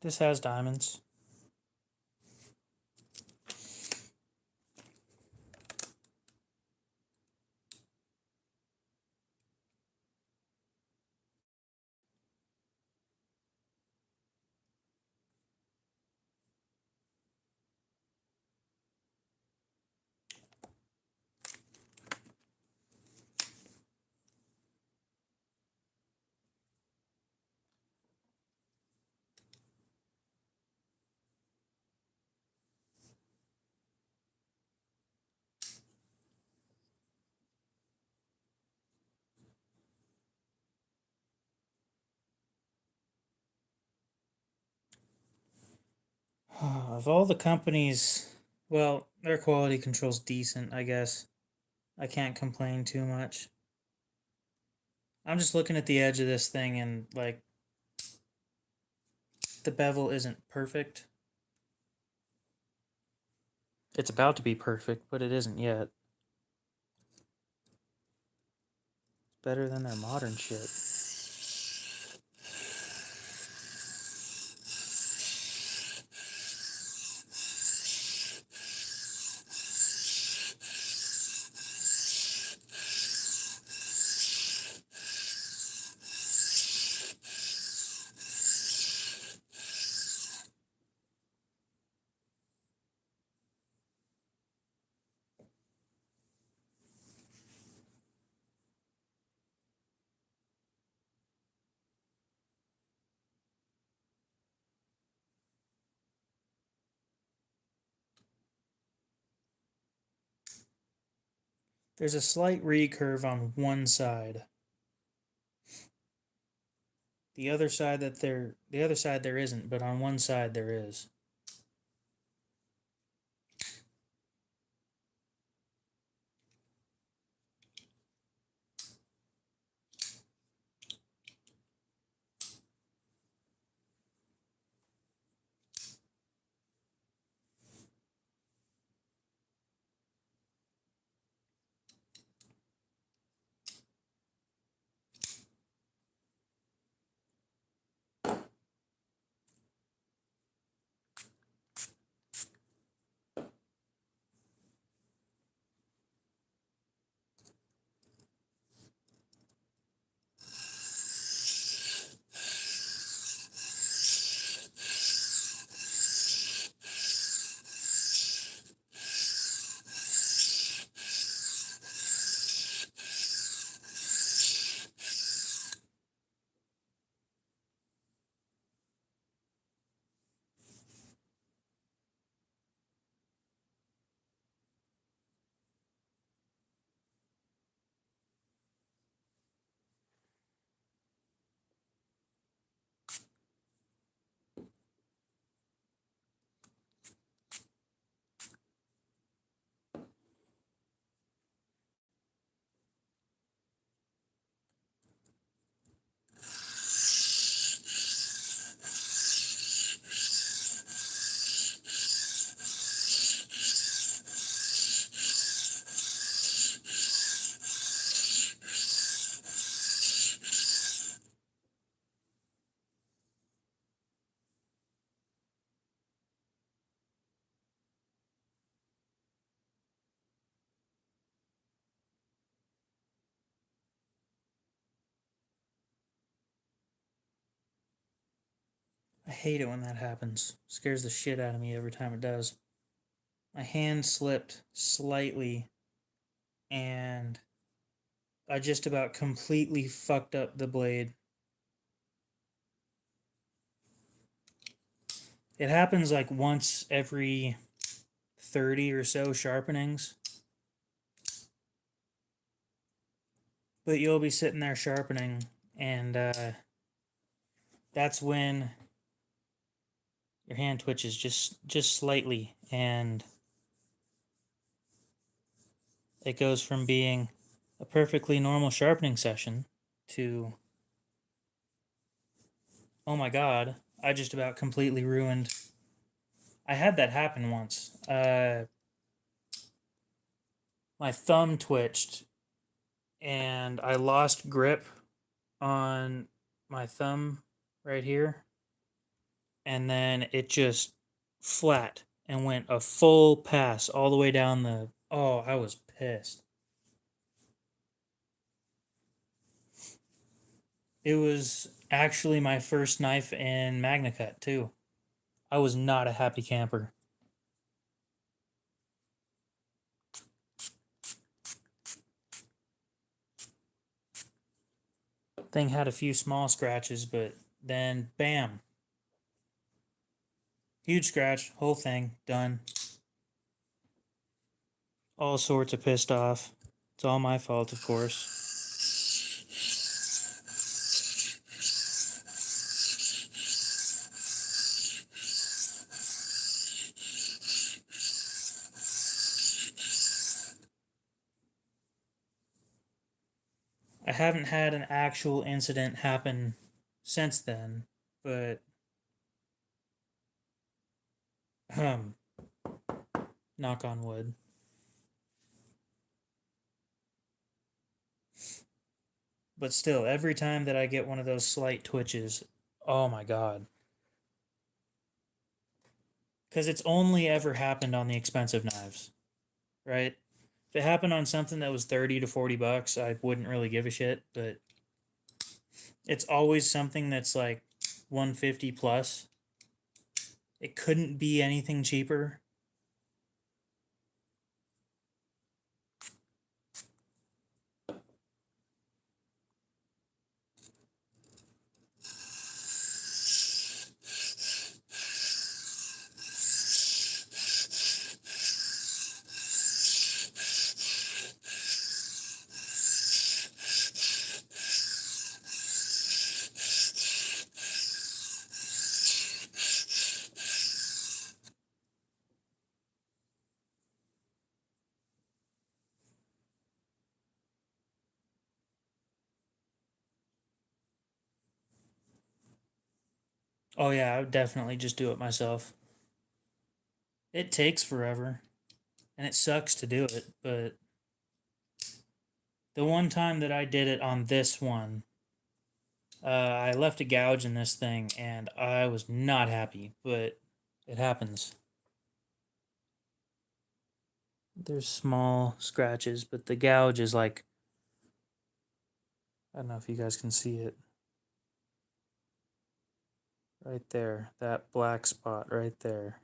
This has diamonds. Of all the companies, well, their quality control's decent, I guess. I can't complain too much. I'm just looking at the edge of this thing and, like, the bevel isn't perfect. It's about to be perfect, but it isn't yet. It's better than their modern shit. There's a slight recurve on one side. The other side there isn't, but on one side there is. I hate it when that happens. It scares the shit out of me every time it does. My hand slipped slightly and I just about completely fucked up the blade. It happens like once every 30 or so sharpenings. But you'll be sitting there sharpening, and that's when your hand twitches just slightly, and it goes from being a perfectly normal sharpening session to, oh my god, I just about completely ruined. I had that happen once. My thumb twitched, and I lost grip on my thumb right here, and then it just flat and went a full pass all the way down the. Oh, I was pissed. It was actually my first knife in Magna Cut, too. I was not a happy camper. Thing had a few small scratches, but then bam. Huge scratch, whole thing, done. All sorts of pissed off. It's all my fault, of course. I haven't had an actual incident happen since then, but knock on wood. But still, every time that I get one of those slight twitches, oh my god. Because it's only ever happened on the expensive knives, right? If it happened on something that was 30 to 40 bucks, I wouldn't really give a shit, but it's always something that's like 150 plus. It couldn't be anything cheaper. Oh yeah, I would definitely just do it myself. It takes forever, and it sucks to do it, but the one time that I did it on this one, I left a gouge in this thing, and I was not happy, but it happens. There's small scratches, but the gouge is like, I don't know if you guys can see it. Right there, that black spot right there.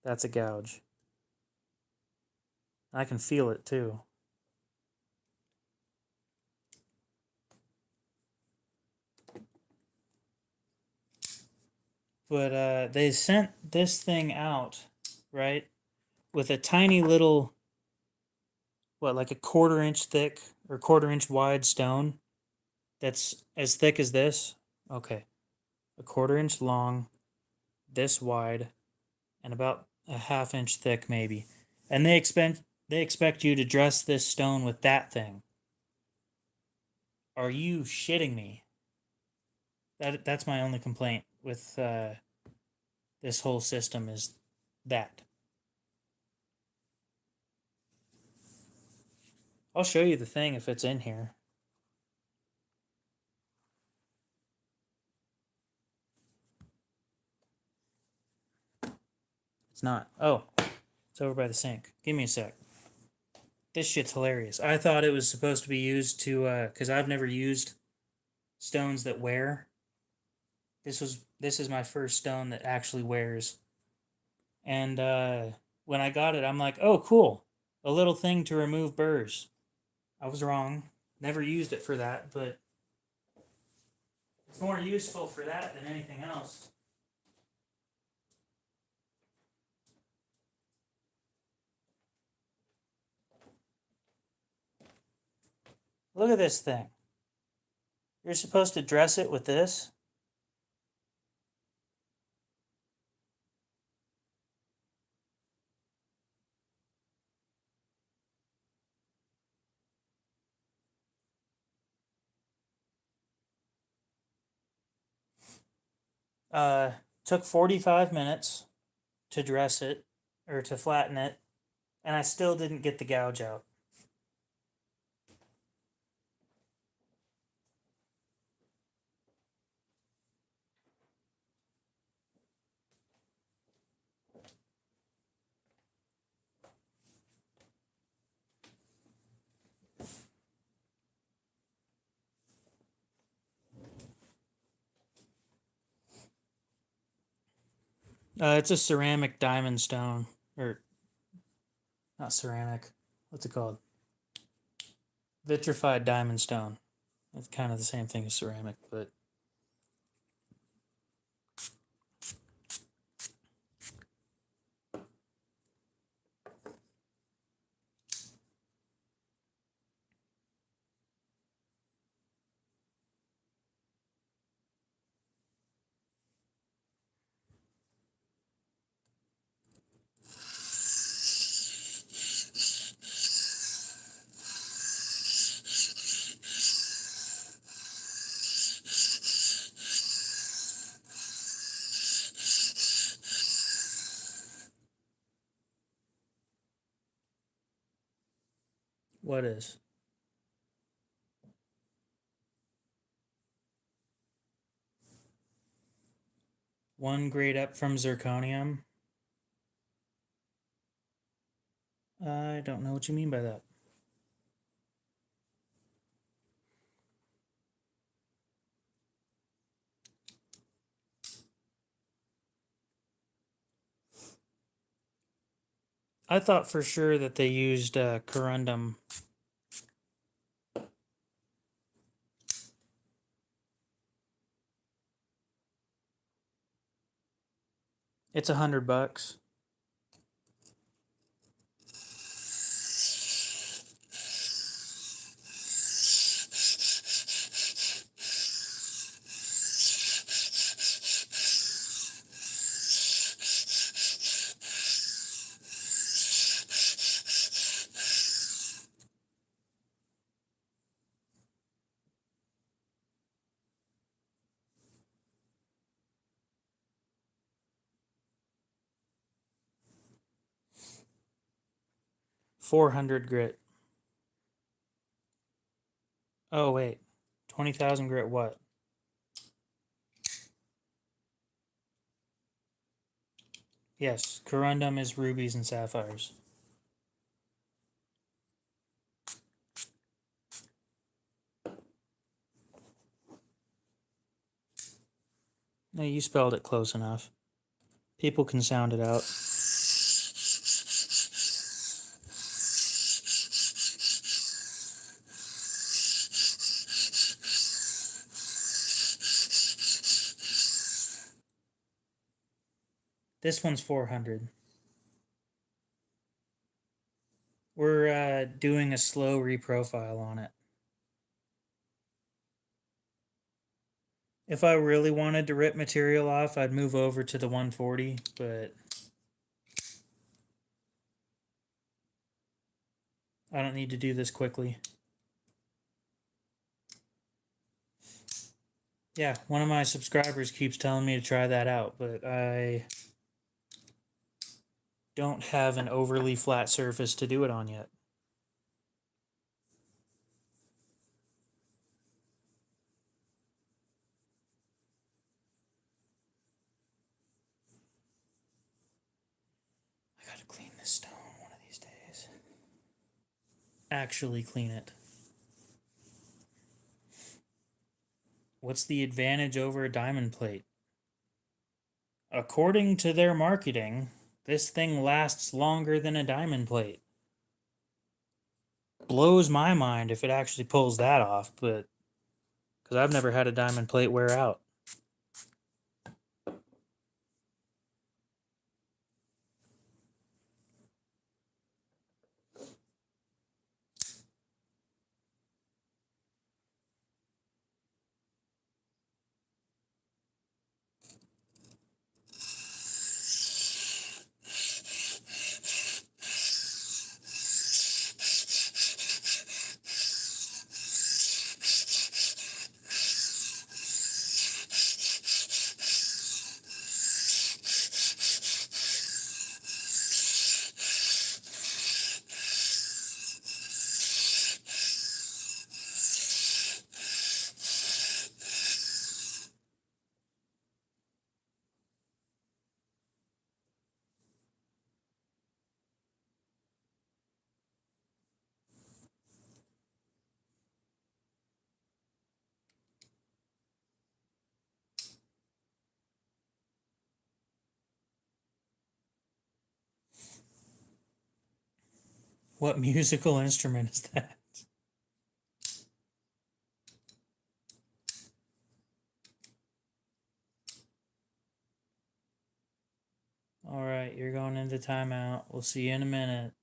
That's a gouge. I can feel it too. But they sent this thing out, right, with a tiny little, what, like a quarter-inch thick or quarter-inch wide stone that's as thick as this. Okay, a quarter-inch long, this wide, and about a half-inch thick maybe. And they expect you to dress this stone with that thing. Are you shitting me? That's my only complaint with this whole system is that. I'll show you the thing if it's in here. It's not. Oh, it's over by the sink. Give me a sec. This shit's hilarious. I thought it was supposed to be used to, because I've never used stones that wear. This is my first stone that actually wears. And when I got it, I'm like, oh, cool. A little thing to remove burrs. I was wrong. Never used it for that, but it's more useful for that than anything else. Look at this thing. You're supposed to dress it with this. Took 45 minutes to dress it or to flatten it, and I still didn't get the gouge out. It's a ceramic diamond stone, or not ceramic. What's it called? Vitrified diamond stone. It's kind of the same thing as ceramic, but What is? One grade up from zirconium? I don't know what you mean by that. I thought for sure that they used corundum. It's $100. $400 grit. Oh wait, 20,000 grit what? Yes, corundum is rubies and sapphires. No, you spelled it close enough. People can sound it out. This one's 400. We're doing a slow reprofile on it. If I really wanted to rip material off, I'd move over to the 140, but I don't need to do this quickly. Yeah, one of my subscribers keeps telling me to try that out, but I don't have an overly flat surface to do it on yet. I gotta clean this stone one of these days. Actually clean it. What's the advantage over a diamond plate? According to their marketing, this thing lasts longer than a diamond plate. Blows my mind if it actually pulls that off, but because I've never had a diamond plate wear out. What musical instrument is that? All right, you're going into timeout. We'll see you in a minute.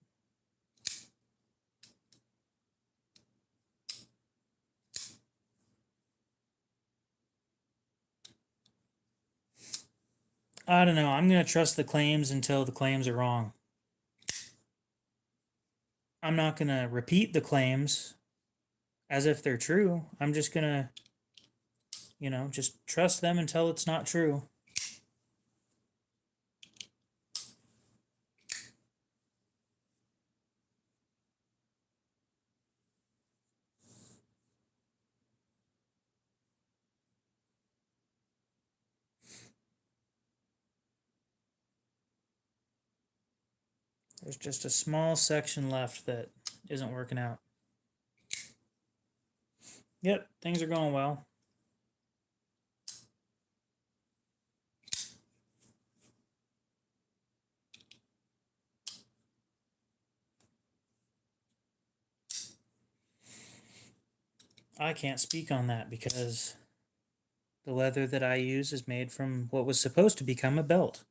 I don't know. I'm going to trust the claims until the claims are wrong. I'm not going to repeat the claims as if they're true. I'm just going to, just trust them until it's not true. There's just a small section left that isn't working out. Yep, things are going well. I can't speak on that because the leather that I use is made from what was supposed to become a belt.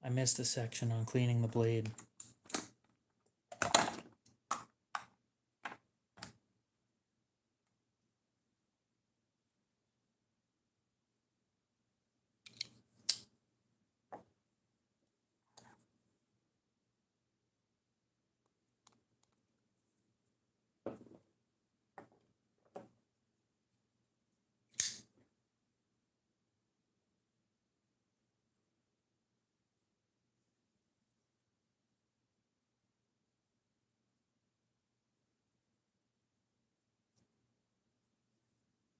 I missed a section on cleaning the blade.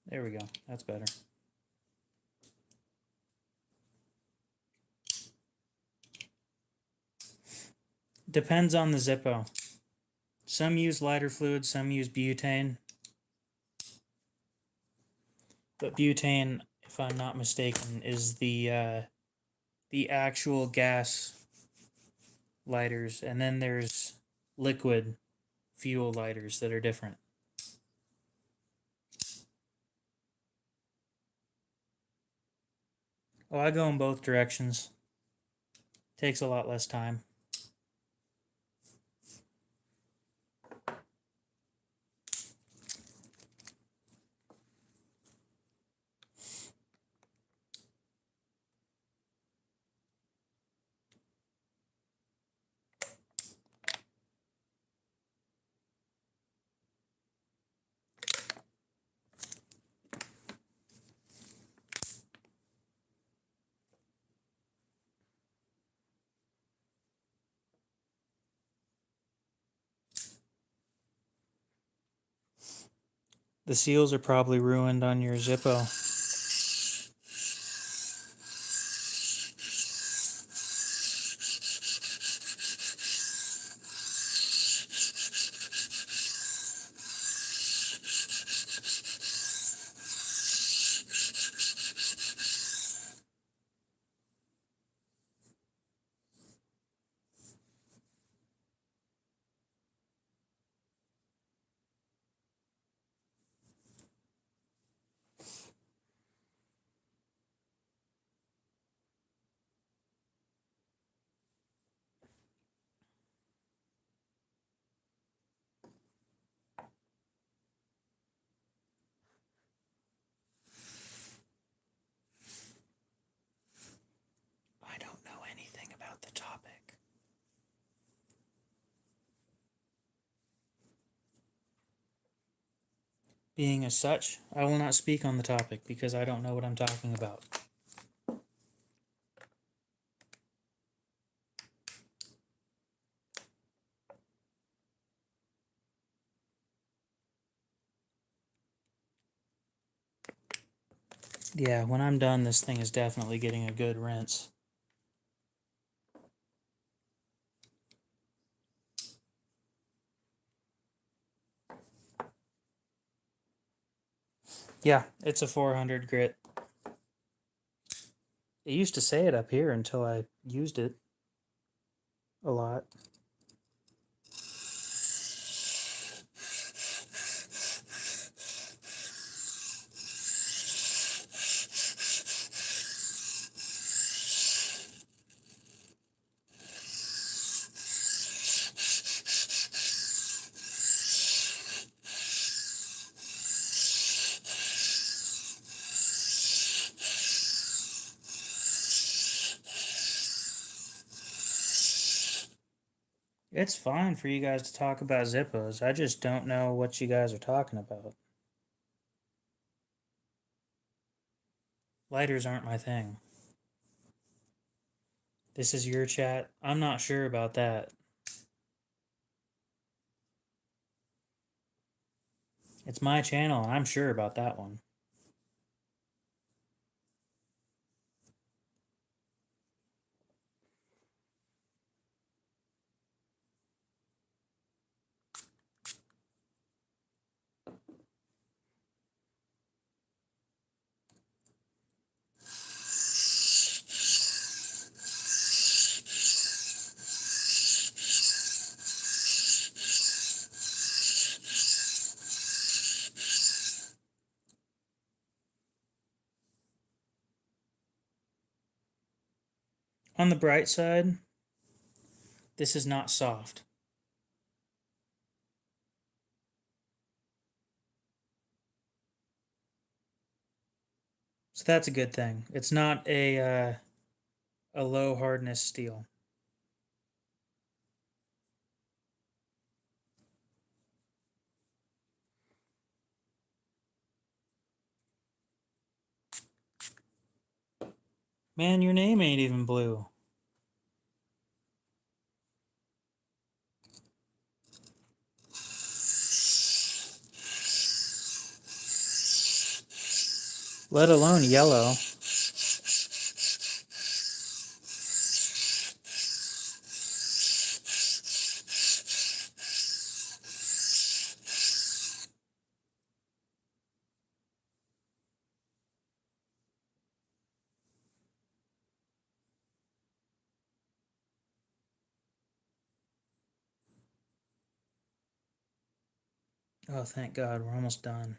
There we go. That's better. Depends on the Zippo. Some use lighter fluid, some use butane. But butane, if I'm not mistaken, is the actual gas lighters, and then there's liquid fuel lighters that are different. Oh, I go in both directions. Takes a lot less time. The seals are probably ruined on your Zippo. I don't know anything about the topic. Being as such, I will not speak on the topic because I don't know what I'm talking about. Yeah, when I'm done, this thing is definitely getting a good rinse. Yeah, it's a 400 grit. It used to say it up here until I used it a lot. It's fine for you guys to talk about Zippos. I just don't know what you guys are talking about. Lighters aren't my thing. This is your chat. I'm not sure about that. It's my channel, and I'm sure about that one. On the bright side, this is not soft. So that's a good thing. It's not a low hardness steel. Man, your name ain't even blue. Let alone yellow. Oh, thank God, we're almost done.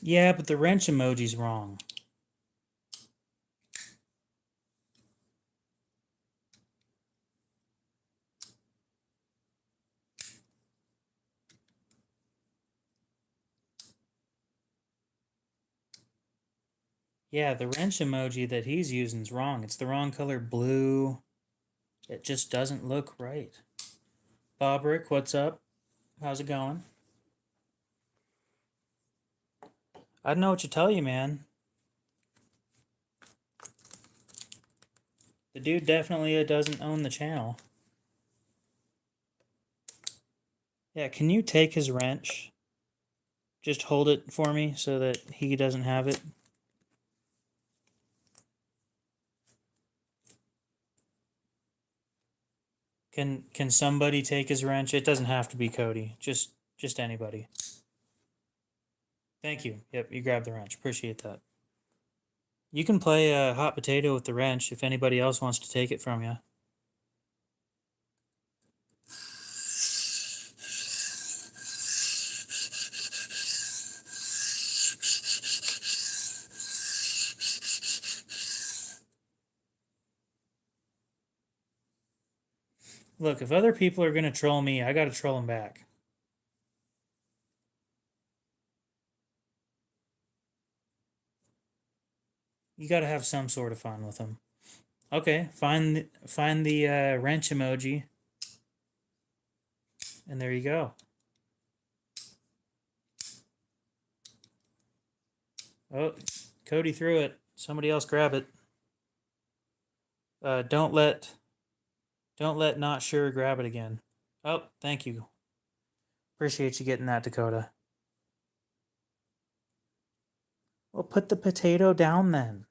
Yeah, but the wrench emoji's wrong. Yeah, the wrench emoji that he's using is wrong. It's the wrong color blue. It just doesn't look right. Bobrick, what's up? How's it going? I don't know what to tell you, man. The dude definitely doesn't own the channel. Yeah, can you take his wrench? Just hold it for me so that he doesn't have it. Can somebody take his wrench? It doesn't have to be Cody. Just anybody. Thank you. Yep, you grabbed the wrench. Appreciate that. You can play a hot potato with the wrench if anybody else wants to take it from you. Look, if other people are going to troll me, I got to troll them back. You got to have some sort of fun with them. Okay, find the wrench emoji, and there you go. Oh, Cody threw it. Somebody else grab it. Don't let not sure grab it again. Oh, thank you. Appreciate you getting that, Dakota. Well, put the potato down then.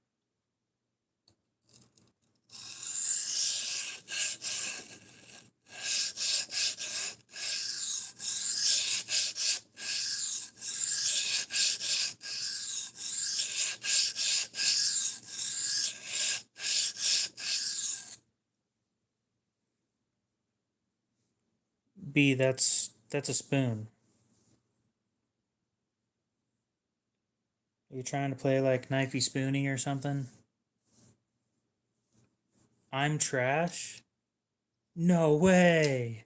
B, that's a spoon. Are you trying to play like knifey spoony or something? I'm trash? No way.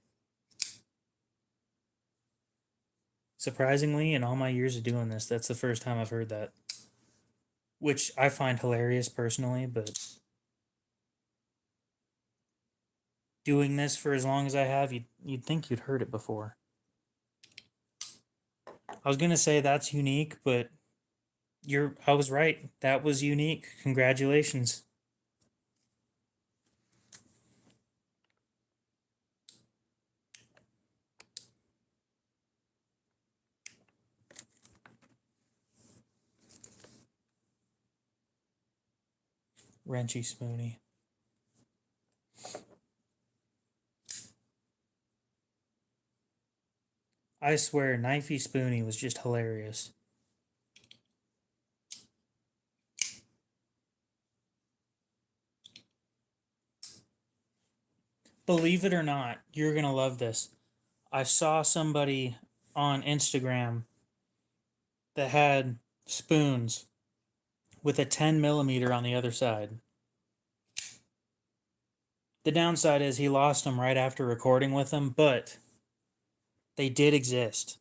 Surprisingly, in all my years of doing this, that's the first time I've heard that. Which I find hilarious personally, but doing this for as long as I have, you'd think you'd heard it before. I was gonna say that's unique, but I was right. That was unique. Congratulations. Wrenchy Spoonie. I swear, Knifey Spoonie was just hilarious. Believe it or not, you're gonna love this. I saw somebody on Instagram that had spoons with a 10 millimeter on the other side. The downside is he lost them right after recording with them, but they did exist.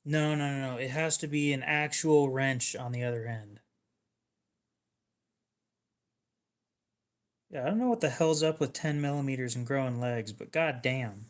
No, no, no, no. It has to be an actual wrench on the other end. Yeah, I don't know what the hell's up with 10 millimeters and growing legs, but goddamn.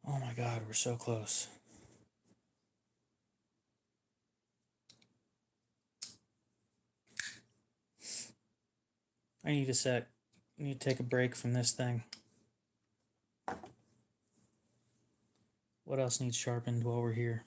Oh my god, we're so close. I need a sec. I need to take a break from this thing. What else needs sharpened while we're here?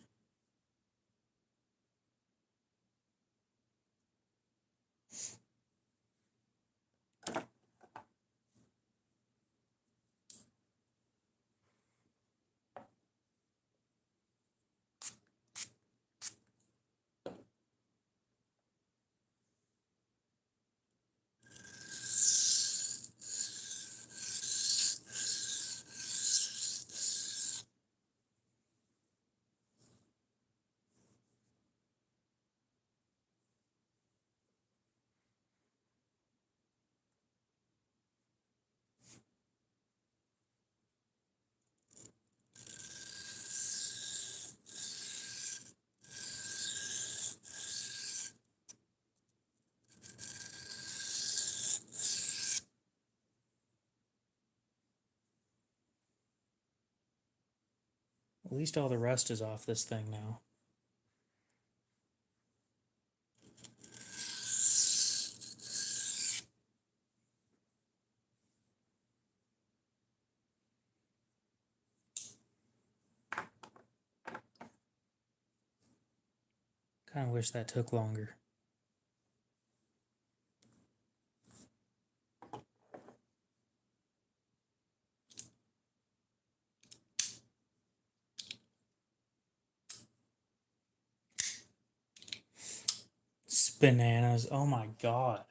At least all the rust is off this thing now. Kind of wish that took longer. It's bananas. Oh my god.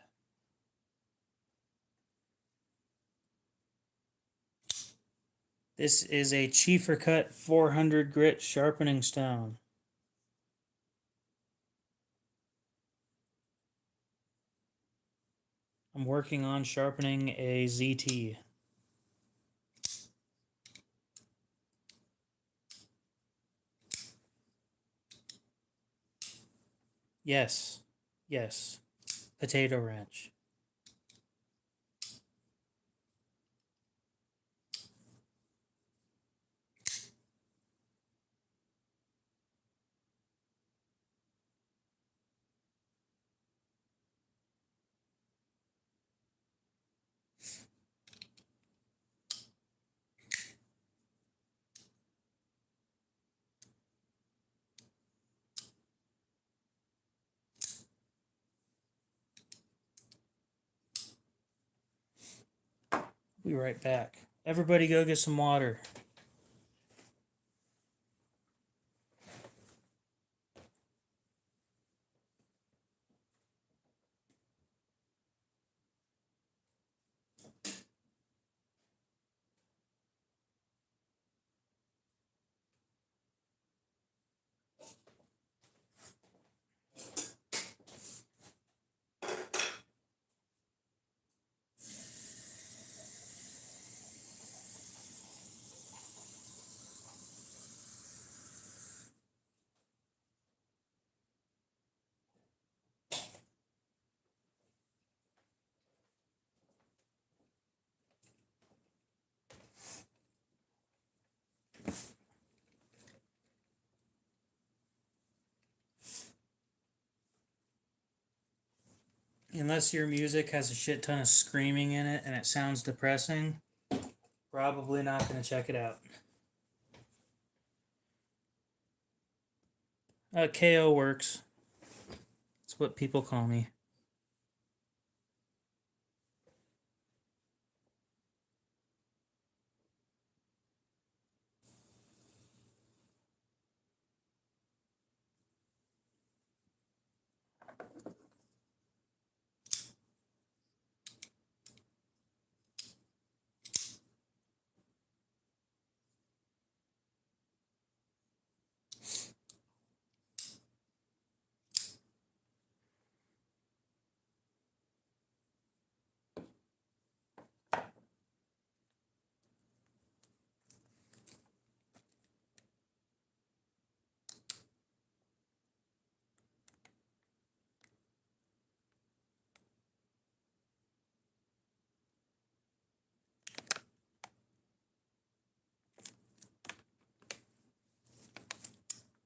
This is a Chiefer Cut 400 grit sharpening stone. I'm working on sharpening a ZT. Yes. Yes. Potato wrench. Be right back. Everybody go get some water. Unless your music has a shit ton of screaming in it and it sounds depressing, probably not going to check it out. KO works. That's what people call me.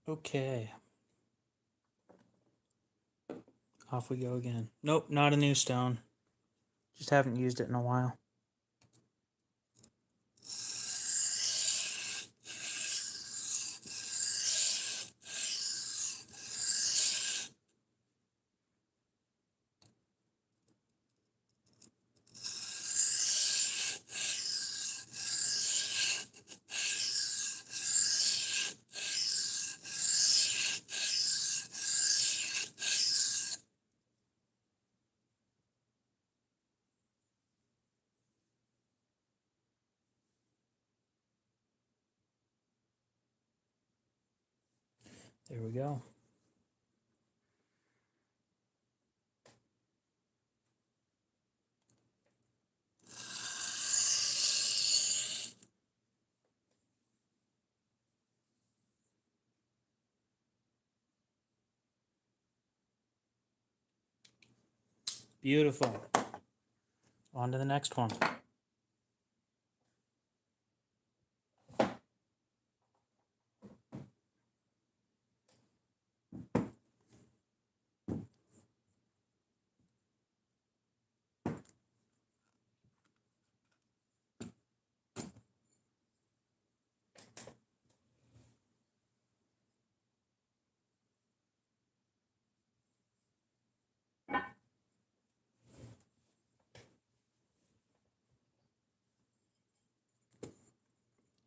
Okay. Off we go again. Nope, not a new stone. Just haven't used it in a while. There we go. Beautiful. On to the next one.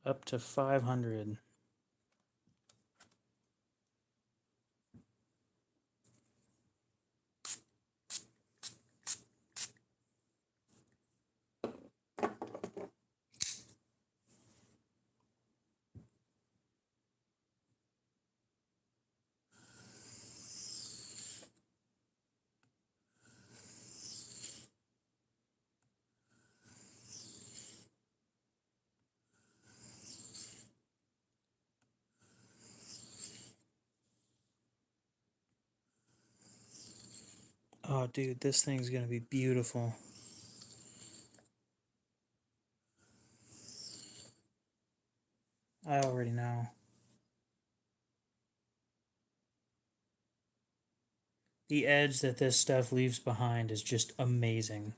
Up to 500. Oh, dude, this thing's gonna be beautiful. I already know. The edge that this stuff leaves behind is just amazing.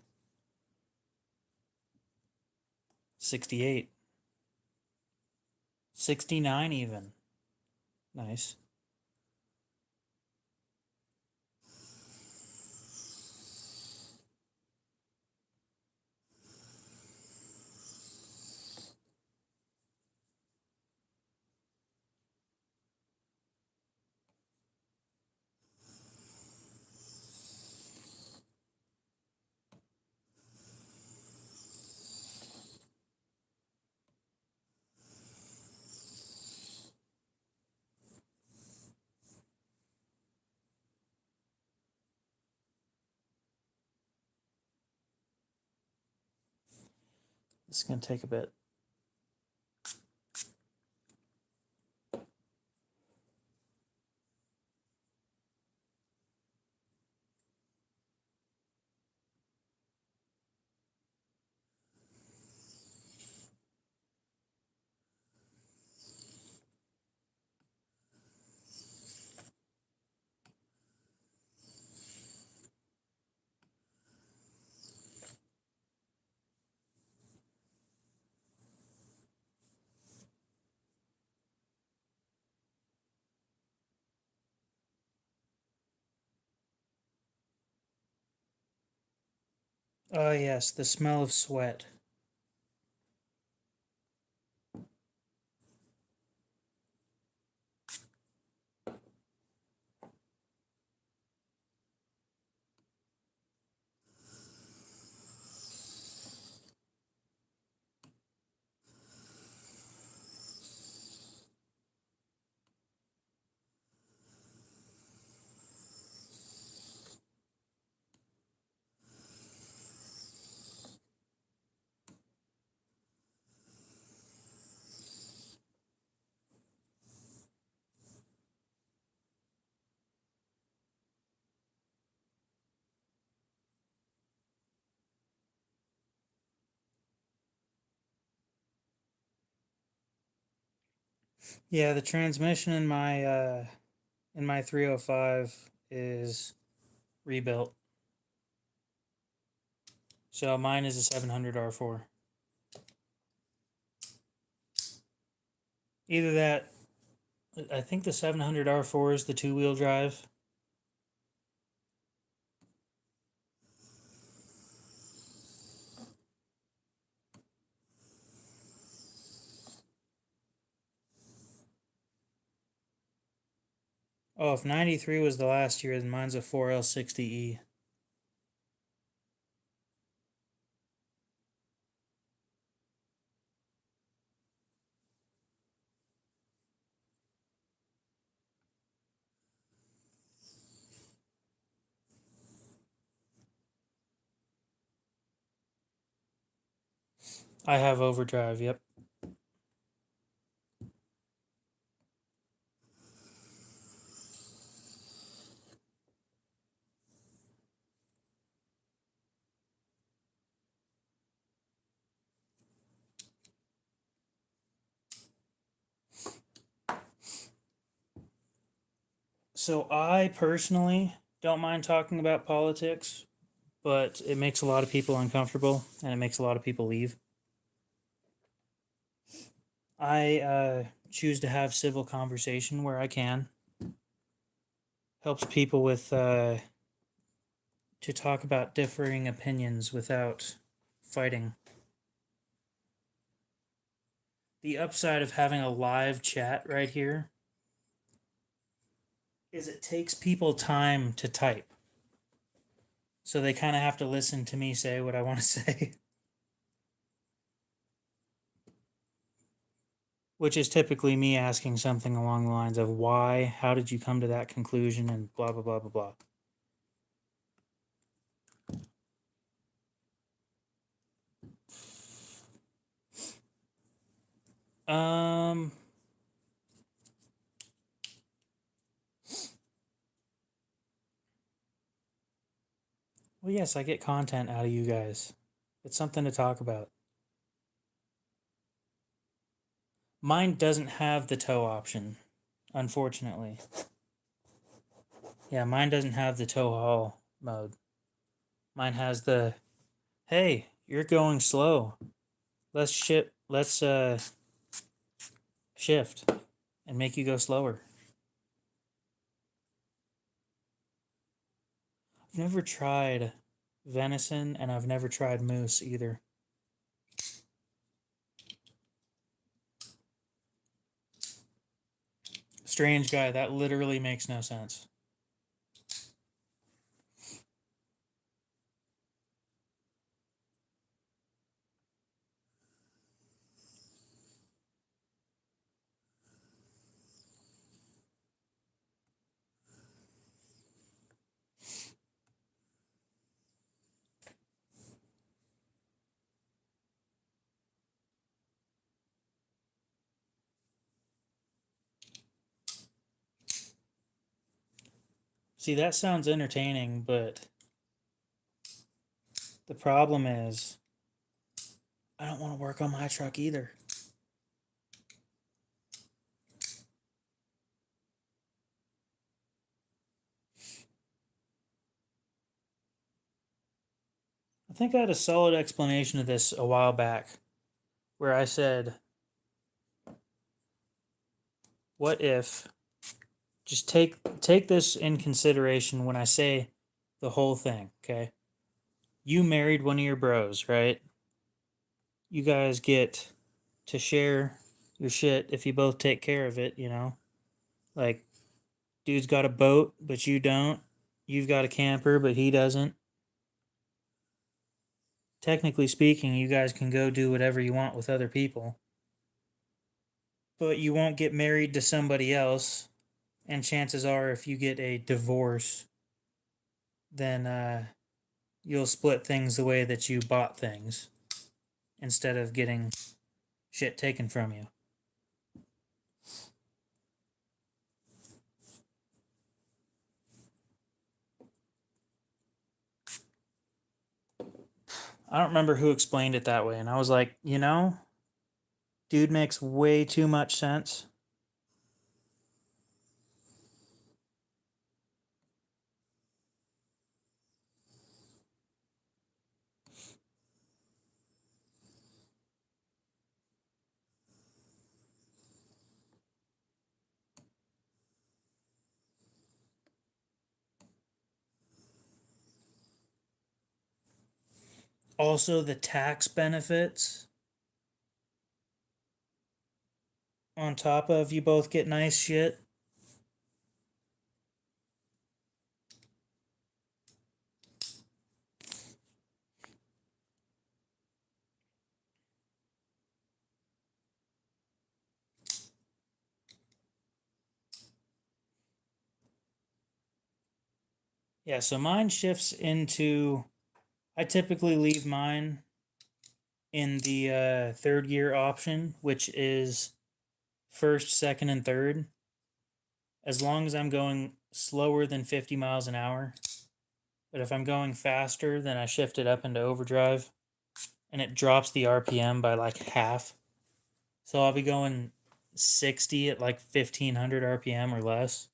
68. 69 even. Nice. This is going to take a bit. Oh, yes, the smell of sweat. Yeah, the transmission in my 305 is rebuilt. So mine is a 700 R4. Either that, I think the 700 R4 is the two-wheel drive. Oh, if 93 was the last year, then mine's a 4L60E. I have overdrive, yep. So I personally don't mind talking about politics, but it makes a lot of people uncomfortable and it makes a lot of people leave. I choose to have civil conversation where I can. Helps people with to talk about differing opinions without fighting. The upside of having a live chat right here is it takes people time to type. So they kind of have to listen to me say what I want to say. Which is typically me asking something along the lines of why, how did you come to that conclusion, and blah, blah, blah, blah, blah. Well, yes, I get content out of you guys. It's something to talk about. Mine doesn't have the tow option, unfortunately. Yeah, mine doesn't have the tow haul mode. Mine has the, hey, you're going slow. Let's shift and make you go slower. I've never tried venison and I've never tried moose either. Strange guy, that literally makes no sense. See, that sounds entertaining, but the problem is I don't want to work on my truck either. I think I had a solid explanation of this a while back where I said, what if just take this in consideration when I say the whole thing, okay? You married one of your bros, right? You guys get to share your shit if you both take care of it, you know? Like, dude's got a boat, but you don't. You've got a camper, but he doesn't. Technically speaking, you guys can go do whatever you want with other people, but you won't get married to somebody else. And chances are, if you get a divorce, then you'll split things the way that you bought things instead of getting shit taken from you. I don't remember who explained it that way, and I was like, dude makes way too much sense. Also, the tax benefits on top of you both get nice shit. Yeah, so mine shifts into. I typically leave mine in the third gear option, which is first, second, and third. As long as I'm going slower than 50 miles an hour. But if I'm going faster, then I shift it up into overdrive and it drops the RPM by like half. So I'll be going 60 at like 1500 RPM or less.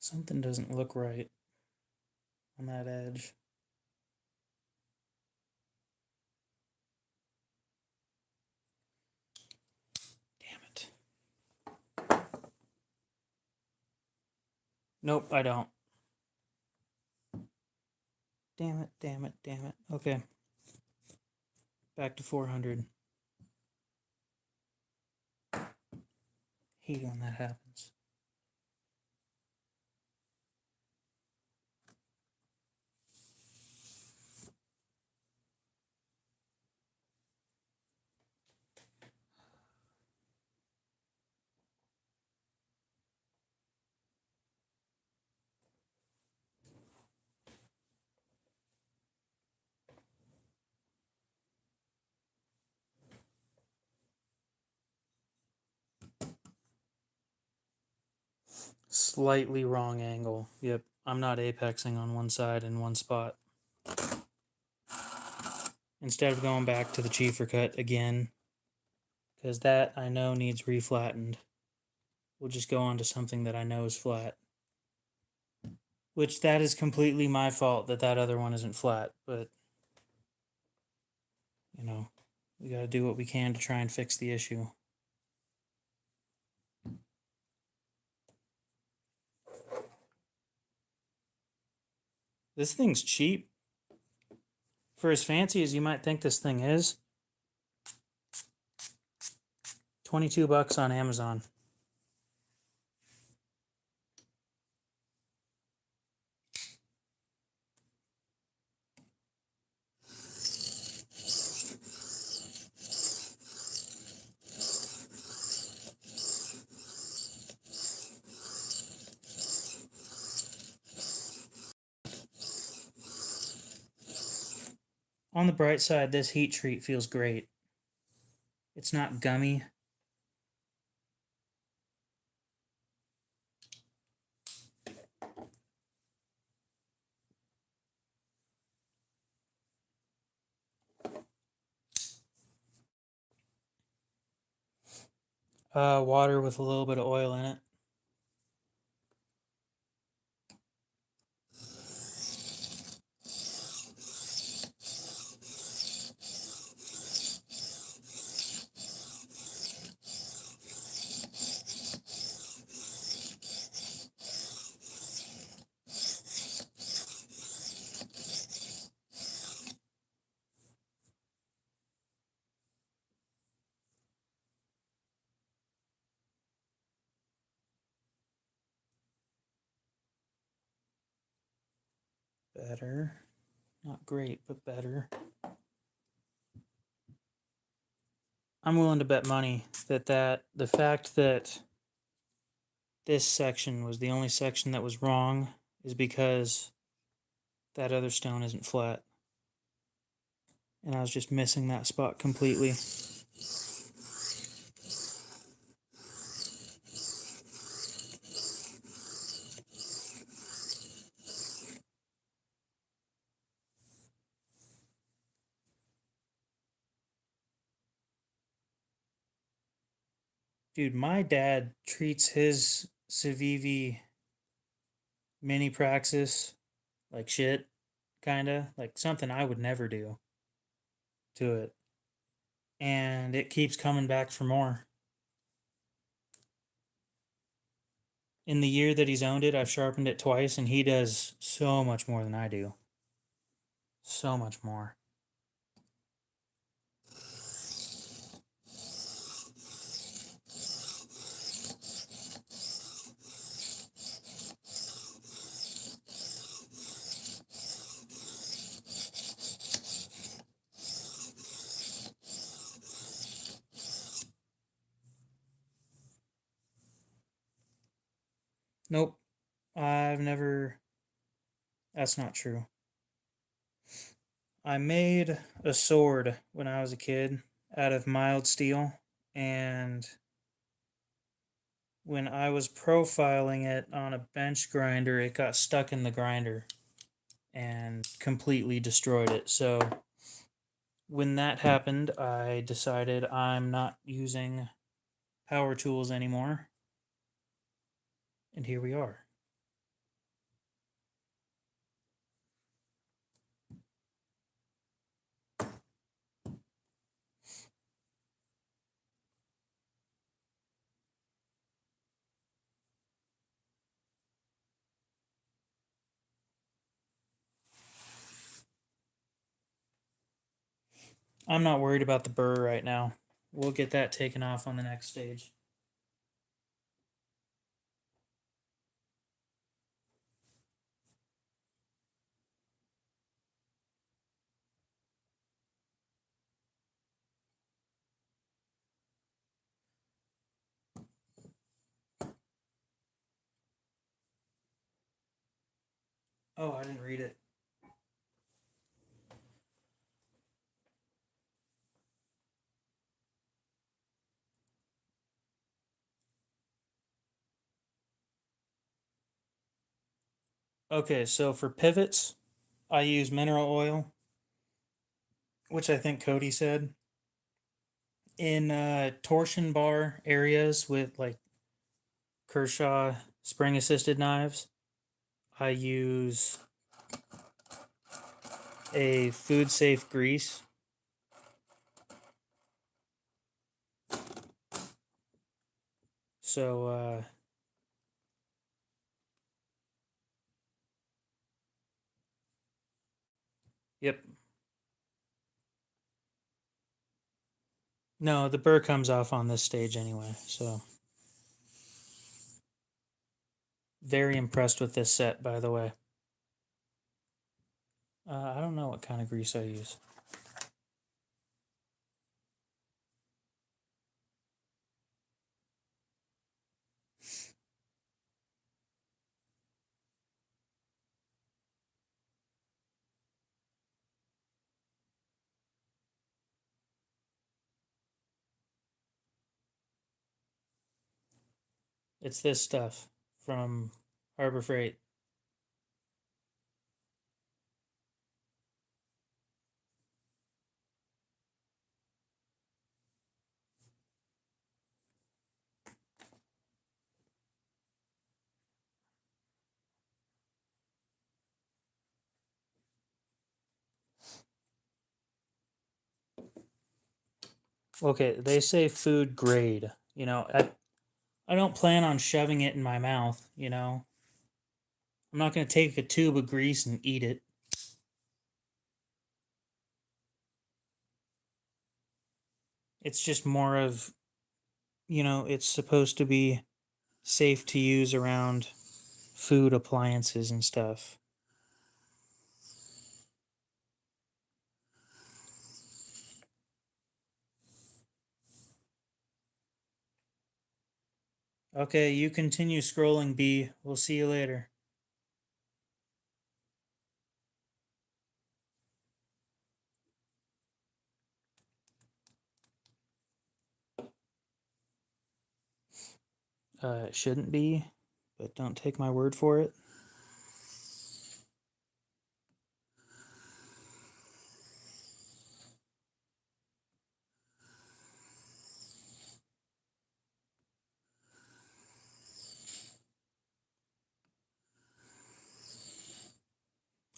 Something doesn't look right on that edge. Damn it. Nope, I don't. Damn it, damn it, damn it. Okay. Back to 400. Hate when that happens. Slightly wrong angle. Yep, I'm not apexing on one side in one spot. Instead of going back to the chiefer cut again, because that I know needs reflattened, we'll just go on to something that I know is flat. Which that is completely my fault that that other one isn't flat, but you know, we gotta do what we can to try and fix the issue. This thing's cheap. For as fancy as you might think this thing is, $22 on Amazon. On the bright side, this heat treat feels great. It's not gummy. Water with a little bit of oil in it. Better. Not great, but better. I'm willing to bet money that the fact that this section was the only section that was wrong is because that other stone isn't flat. And I was just missing that spot completely. Dude, my dad treats his Civivi mini Praxis like shit, kinda. Like something I would never do to it. And it keeps coming back for more. In the year that he's owned it, I've sharpened it twice, and he does so much more than I do. So much more. Nope. I've never. That's not true. I made a sword when I was a kid out of mild steel, and when I was profiling it on a bench grinder, it got stuck in the grinder and completely destroyed it. So when that happened, I decided I'm not using power tools anymore. And here we are. I'm not worried about the burr right now. We'll get that taken off on the next stage. Oh, I didn't read it. Okay, so for pivots, I use mineral oil, which I think Cody said. In torsion bar areas with like Kershaw spring assisted knives, I use a food safe grease. So, yep. No, the burr comes off on this stage anyway, so. Very impressed with this set, by the way. I don't know what kind of grease I use. It's this stuff from Harbor Freight. Okay, they say food grade. I don't plan on shoving it in my mouth, I'm not going to take a tube of grease and eat it. It's just more of, it's supposed to be safe to use around food appliances and stuff. Okay, you continue scrolling, B. We'll see you later. It shouldn't be, but don't take my word for it.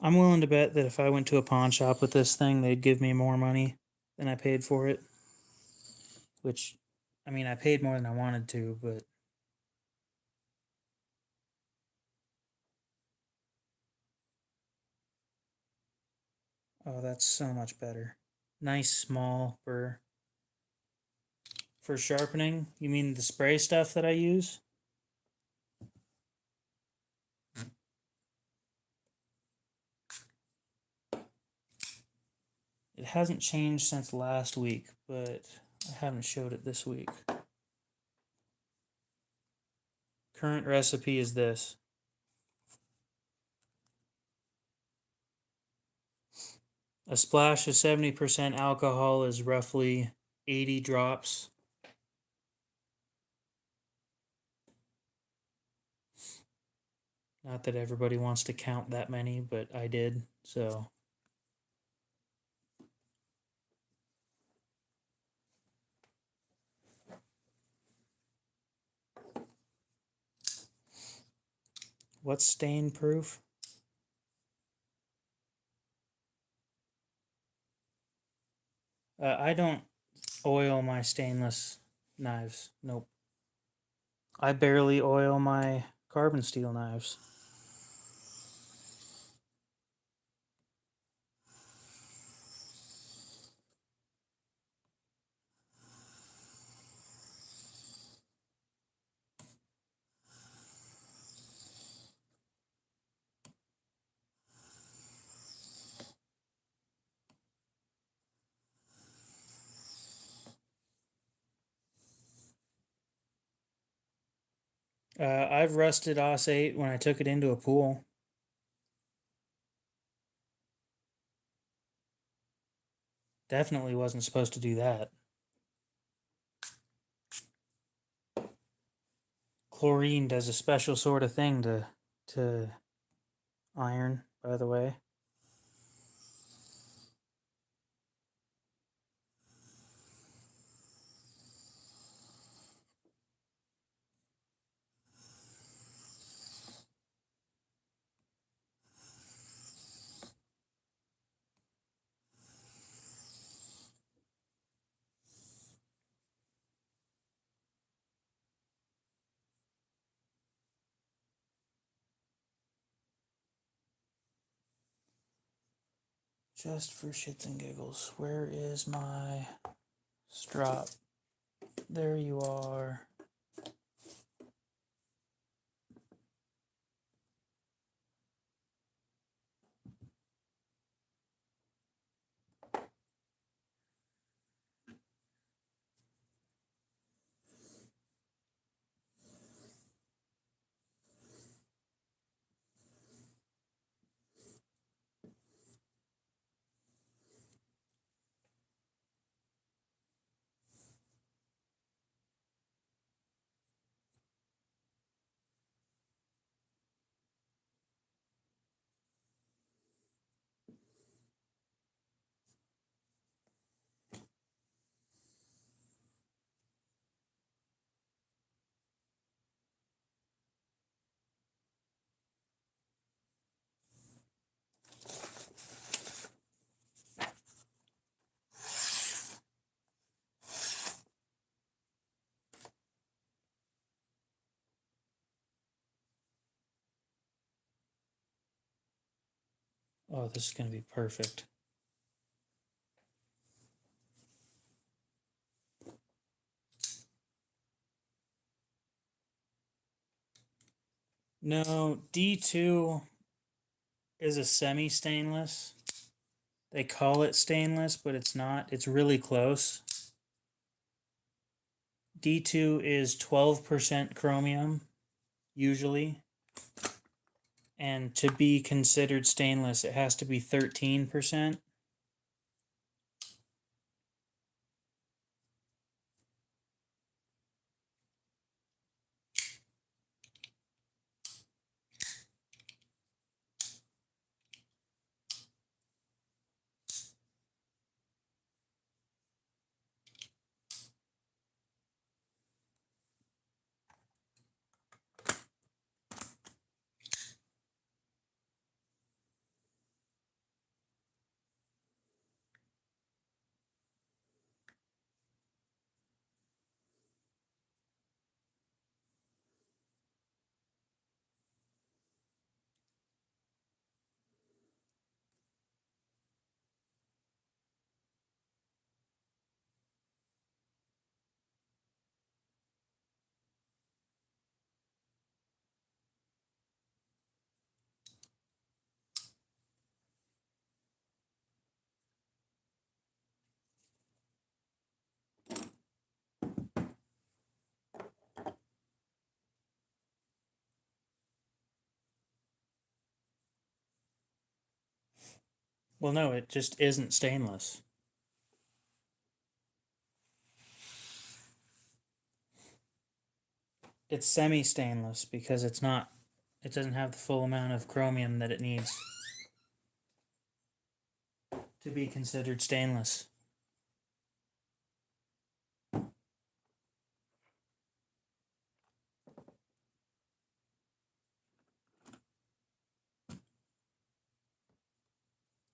I'm willing to bet that if I went to a pawn shop with this thing, they'd give me more money than I paid for it. Which, I paid more than I wanted to, but. Oh, that's so much better. Nice small burr. For sharpening, you mean the spray stuff that I use? It hasn't changed since last week, but I haven't showed it this week. Current recipe is this. A splash of 70% alcohol is roughly 80 drops. Not that everybody wants to count that many, but I did, so. What's stain proof? I don't oil my stainless knives. Nope. I barely oil my carbon steel knives. I've rusted Os 8 when I took it into a pool. Definitely wasn't supposed to do that. Chlorine does a special sort of thing to iron, by the way. Just for shits and giggles, where is my strop? There you are. Oh, this is going to be perfect. No, D2 is a semi-stainless. They call it stainless, but it's not. It's really close. D2 is 12% chromium, usually. And to be considered stainless, it has to be 13%. Well, no, it just isn't stainless. It's semi-stainless because it doesn't have the full amount of chromium that it needs to be considered stainless.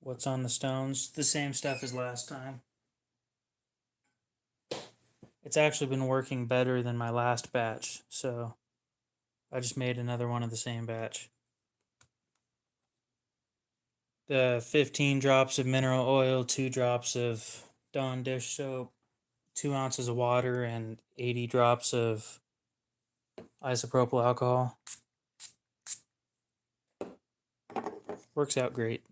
What's on the stones? The same stuff as last time. It's actually been working better than my last batch, so I just made another one of the same batch. The 15 drops of mineral oil, 2 drops of Dawn dish soap, 2 ounces of water, and 80 drops of isopropyl alcohol. Works out great.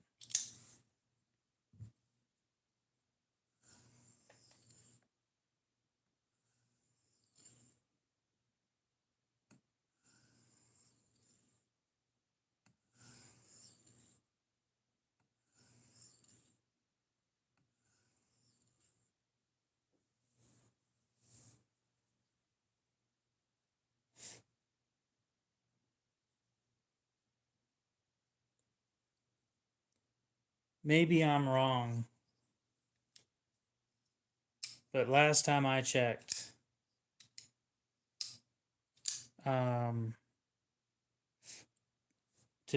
Maybe I'm wrong, but last time I checked, to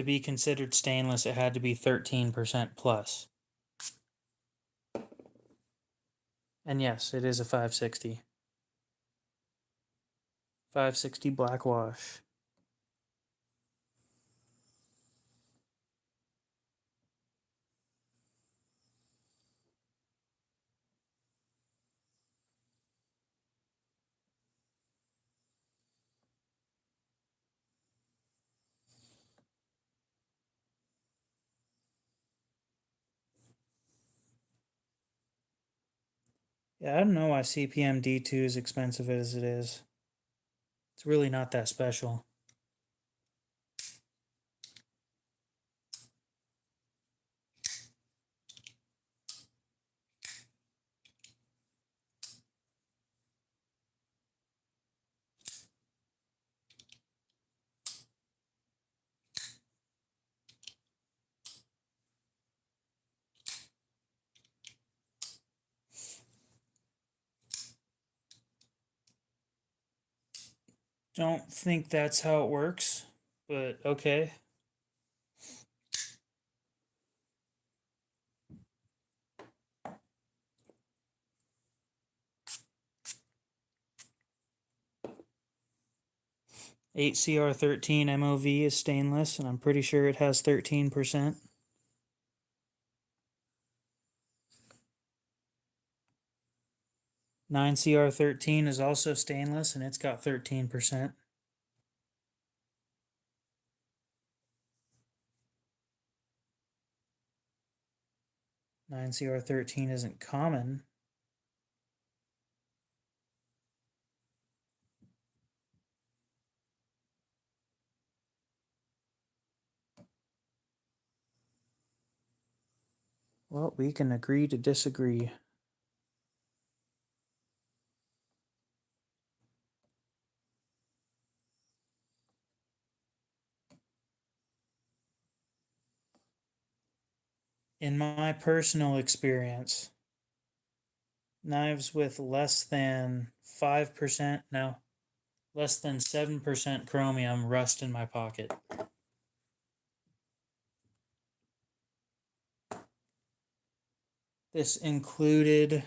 be considered stainless, it had to be 13% plus. And yes, it is a 560. 560 black wash. Yeah, I don't know why CPM D2 is expensive as it is. It's really not that special. Don't think that's how it works, but okay. $8CR13 MOV is stainless, and I'm pretty sure it has 13%. $9CR13 is also stainless, and it's got 13%. $9CR13 isn't common. Well, we can agree to disagree. In my personal experience, knives with less than 5%, no, less than 7% chromium rust in my pocket. This included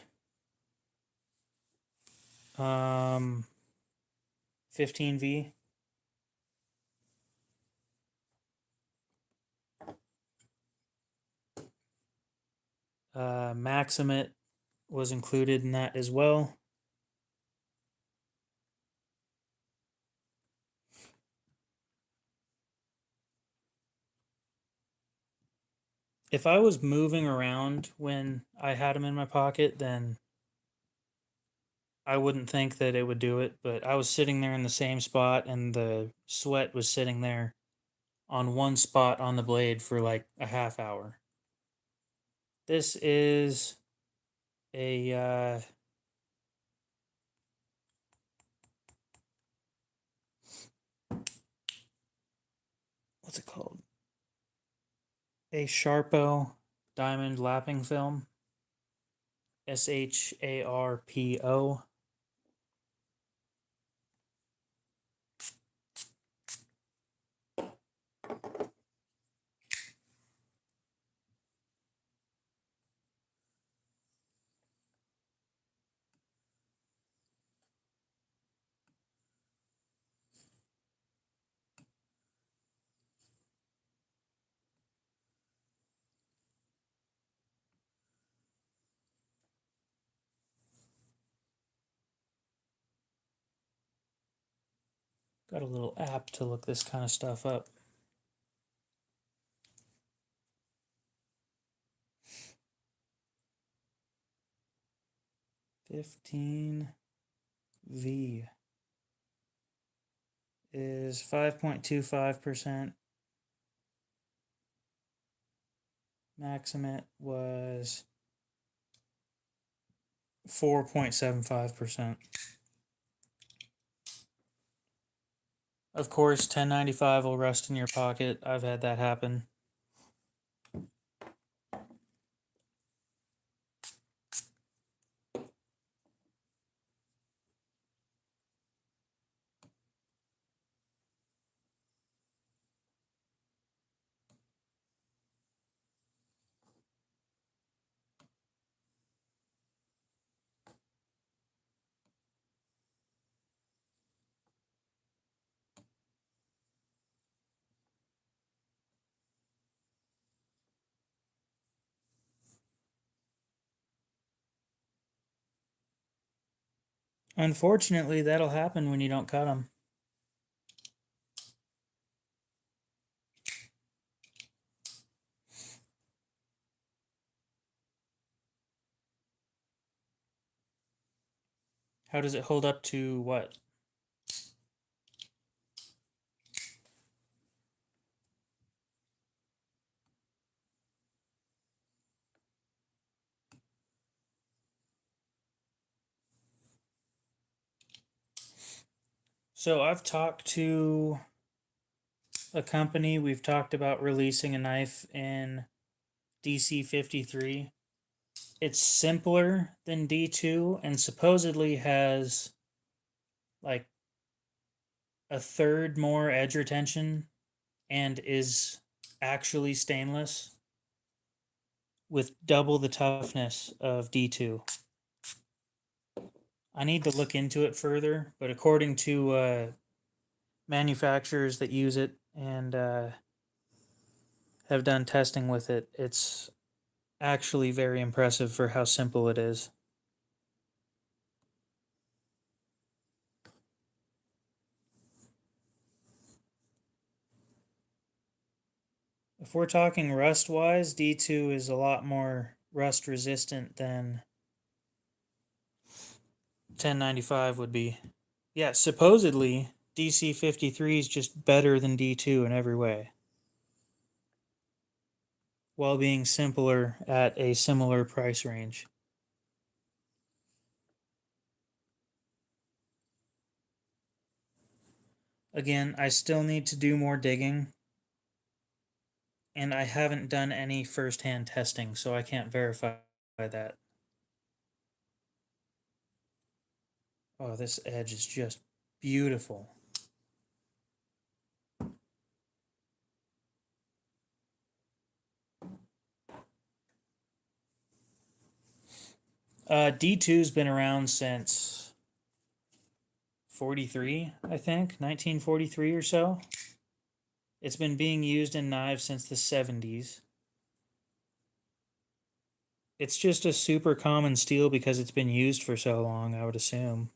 15V. Maximate was included in that as well. If I was moving around when I had them in my pocket, then I wouldn't think that it would do it, but I was sitting there in the same spot and the sweat was sitting there on one spot on the blade for like a half hour. This is a what's it called? A Sharpo diamond lapping film. SHARPO. Got a little app to look this kind of stuff up. $15V is 5.25%. Maximate was 4.75%. Of course, 1095 will rust in your pocket. I've had that happen. Unfortunately, that'll happen when you don't cut them. How does it hold up to what? So I've talked to a company. We've talked about releasing a knife in DC53. It's simpler than D2 and supposedly has like a third more edge retention and is actually stainless with double the toughness of D2. I need to look into it further, but according to manufacturers that use it and have done testing with it, it's actually very impressive for how simple it is. If we're talking rust wise, D2 is a lot more rust resistant than 1095 would be. Yeah, supposedly DC53 is just better than D2 in every way, while being simpler at a similar price range. Again, I still need to do more digging, and I haven't done any first-hand testing, so I can't verify that. Oh, this edge is just beautiful. D2's been around since 43, I think, 1943 or so. It's been being used in knives since the 70s. It's just a super common steel because it's been used for so long, I would assume.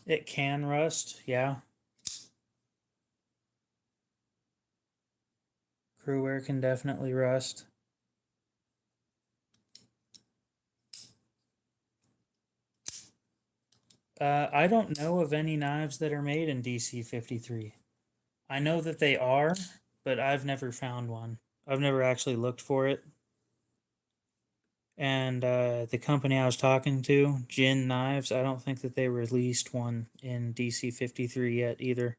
It can rust, yeah. Crewware can definitely rust. I don't know of any knives that are made in DC53. I know that they are, but I've never found one. I've never actually looked for it. And the company I was talking to, Gin Knives, I don't think that they released one in DC53 yet either.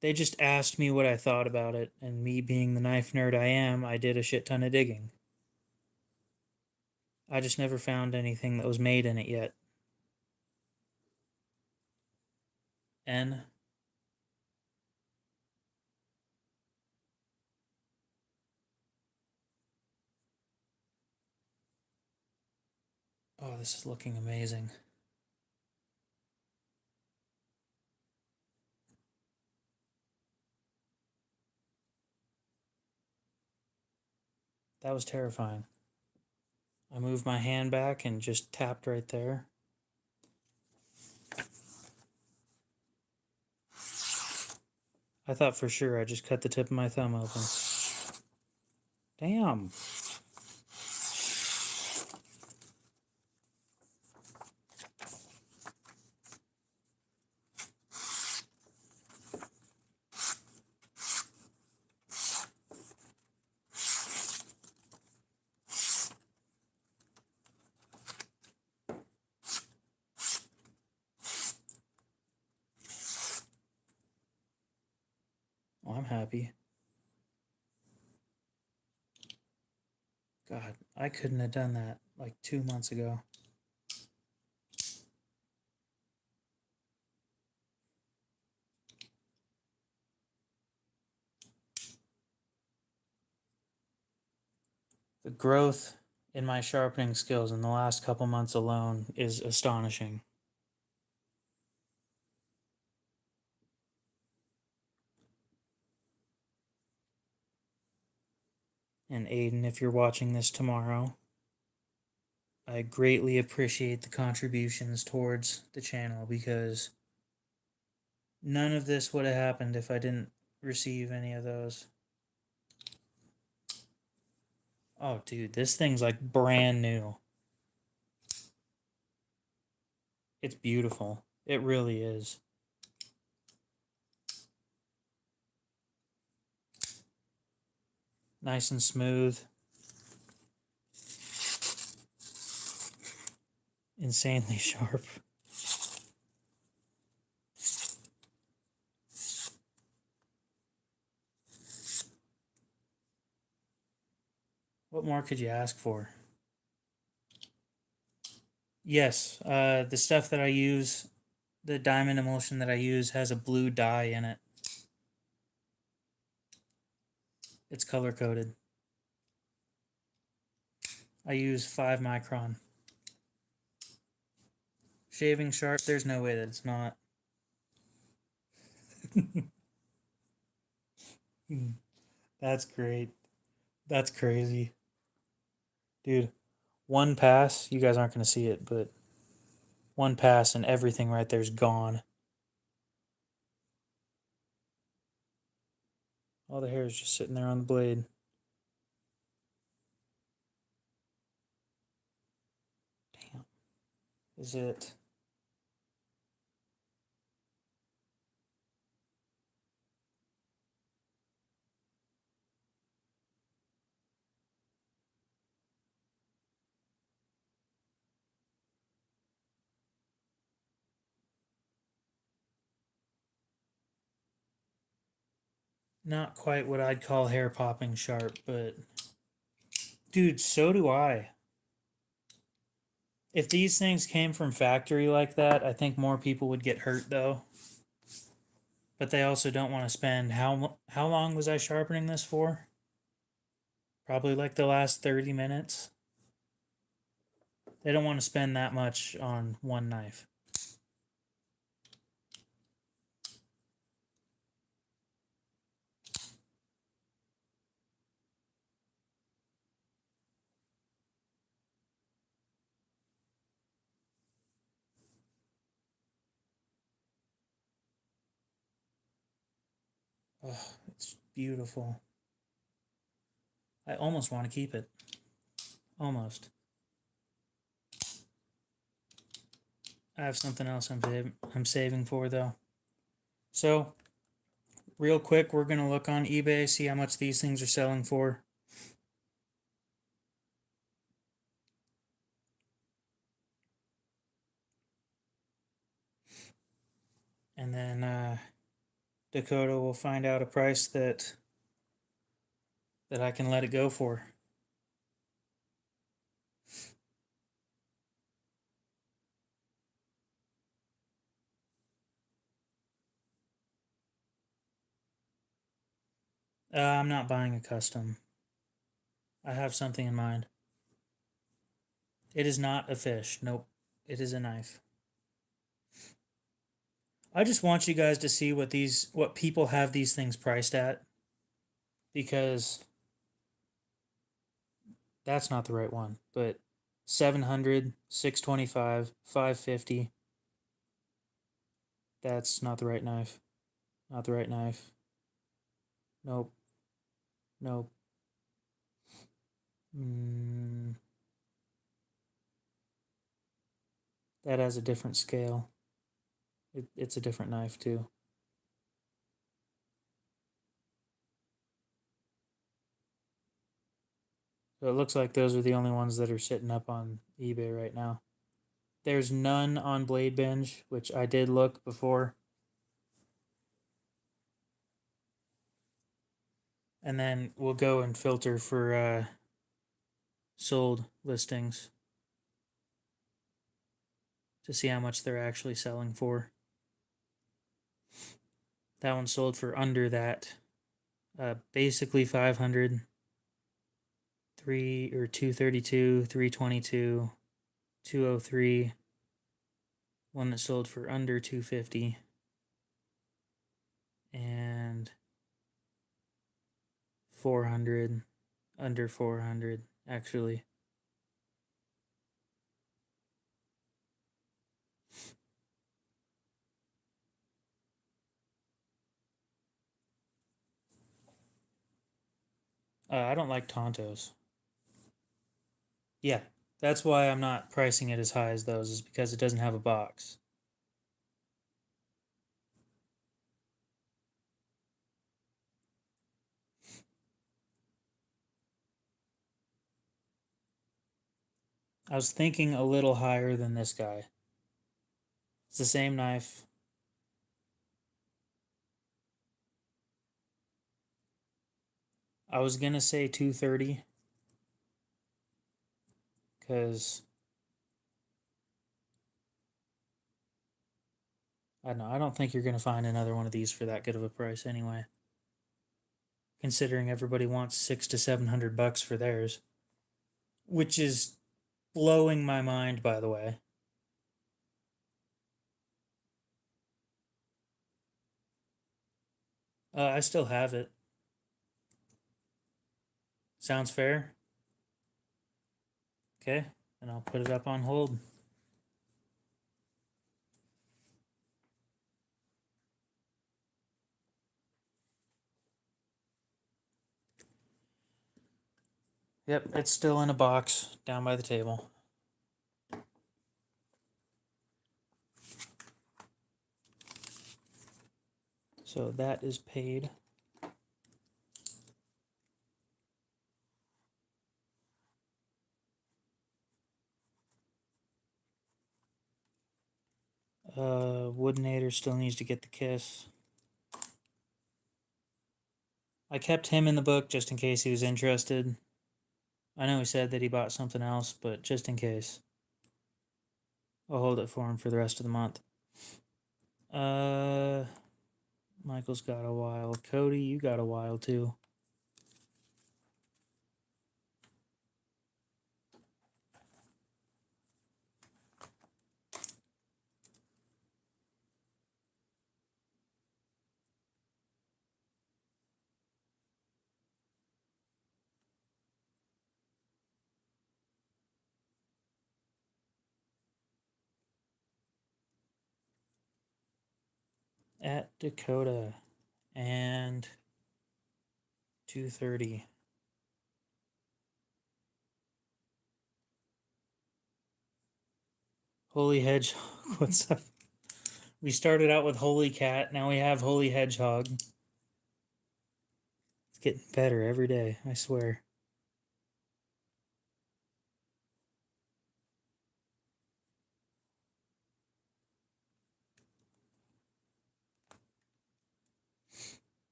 They just asked me what I thought about it, and me being the knife nerd I am, I did a shit ton of digging. I just never found anything that was made in it yet. And oh, this is looking amazing. That was terrifying. I moved my hand back and just tapped right there. I thought for sure I just cut the tip of my thumb open. Damn. Well, I'm happy. God, I couldn't have done that like 2 months ago. The growth in my sharpening skills in the last couple months alone is astonishing. And Aiden, if you're watching this tomorrow, I greatly appreciate the contributions towards the channel because none of this would have happened if I didn't receive any of those. Oh, dude, this thing's like brand new. It's beautiful. It really is. Nice and smooth. Insanely sharp. What more could you ask for? Yes, the stuff that I use, the diamond emulsion that I use has a blue dye in it. It's color coded. I use 5 micron. Shaving sharp, there's no way that it's not. That's great. That's crazy. Dude, one pass, you guys aren't going to see it, but one pass and everything right there's gone. All the hair is just sitting there on the blade. Damn. Is it? Not quite what I'd call hair popping sharp, but dude, so do I. If these things came from factory like that, I think more people would get hurt though. But they also don't want to spend how long was I sharpening this for? Probably like the last 30 minutes. They don't want to spend that much on one knife. Oh, it's beautiful. I almost want to keep it. Almost. I have something else I'm saving for though. So, real quick, we're going to look on eBay, see how much these things are selling for. And then Dakota will find out a price that I can let it go for. I'm not buying a custom. I have something in mind. It is not a fish. Nope. It is a knife. I just want you guys to see what people have these things priced at, because that's not the right one. But 700, 625, 550. That's not the right knife. Not the right knife. Nope. Nope. That has a different scale. It's a different knife too. So it looks like those are the only ones that are sitting up on eBay right now. There's none on Blade Binge, which I did look before. And then we'll go and filter for sold listings to see how much they're actually selling for. That one sold for under that. Basically 500, 232, 322, 203, one that sold for under 250, and 400, under 400 actually. I don't like Tontos. Yeah, that's why I'm not pricing it as high as those, is because it doesn't have a box. I was thinking a little higher than this guy. It's the same knife. I was gonna say 230 because I don't know. I don't think you're gonna find another one of these for that good of a price anyway. Considering everybody wants $600 to $700 for theirs, which is blowing my mind, by the way. I still have it. Sounds fair? Okay, and I'll put it up on hold. Yep, it's still in a box down by the table. So that is paid. Woodinator still needs to get the kiss. I kept him in the book just in case he was interested. I know he said that he bought something else, but just in case. I'll hold it for him for the rest of the month. Michael's got a while. Cody, you got a while too. At Dakota and 230. Holy Hedgehog, what's up? We started out with Holy Cat, now we have Holy Hedgehog. It's getting better every day, I swear.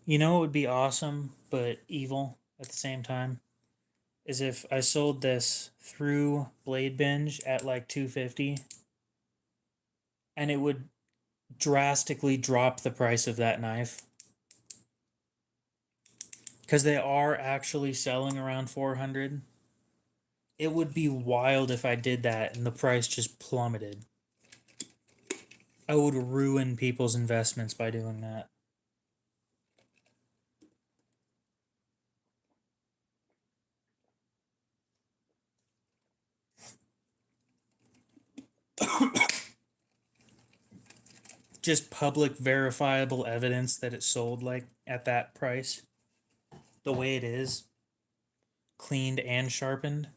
You know what would be awesome, but evil at the same time? Is if I sold this through Blade Binge at like 250 and it would drastically drop the price of that knife. Because they are actually selling around 400. It would be wild if I did that and the price just plummeted. I would ruin people's investments by doing that. Just public verifiable evidence that it sold like at that price, the way it is, cleaned and sharpened.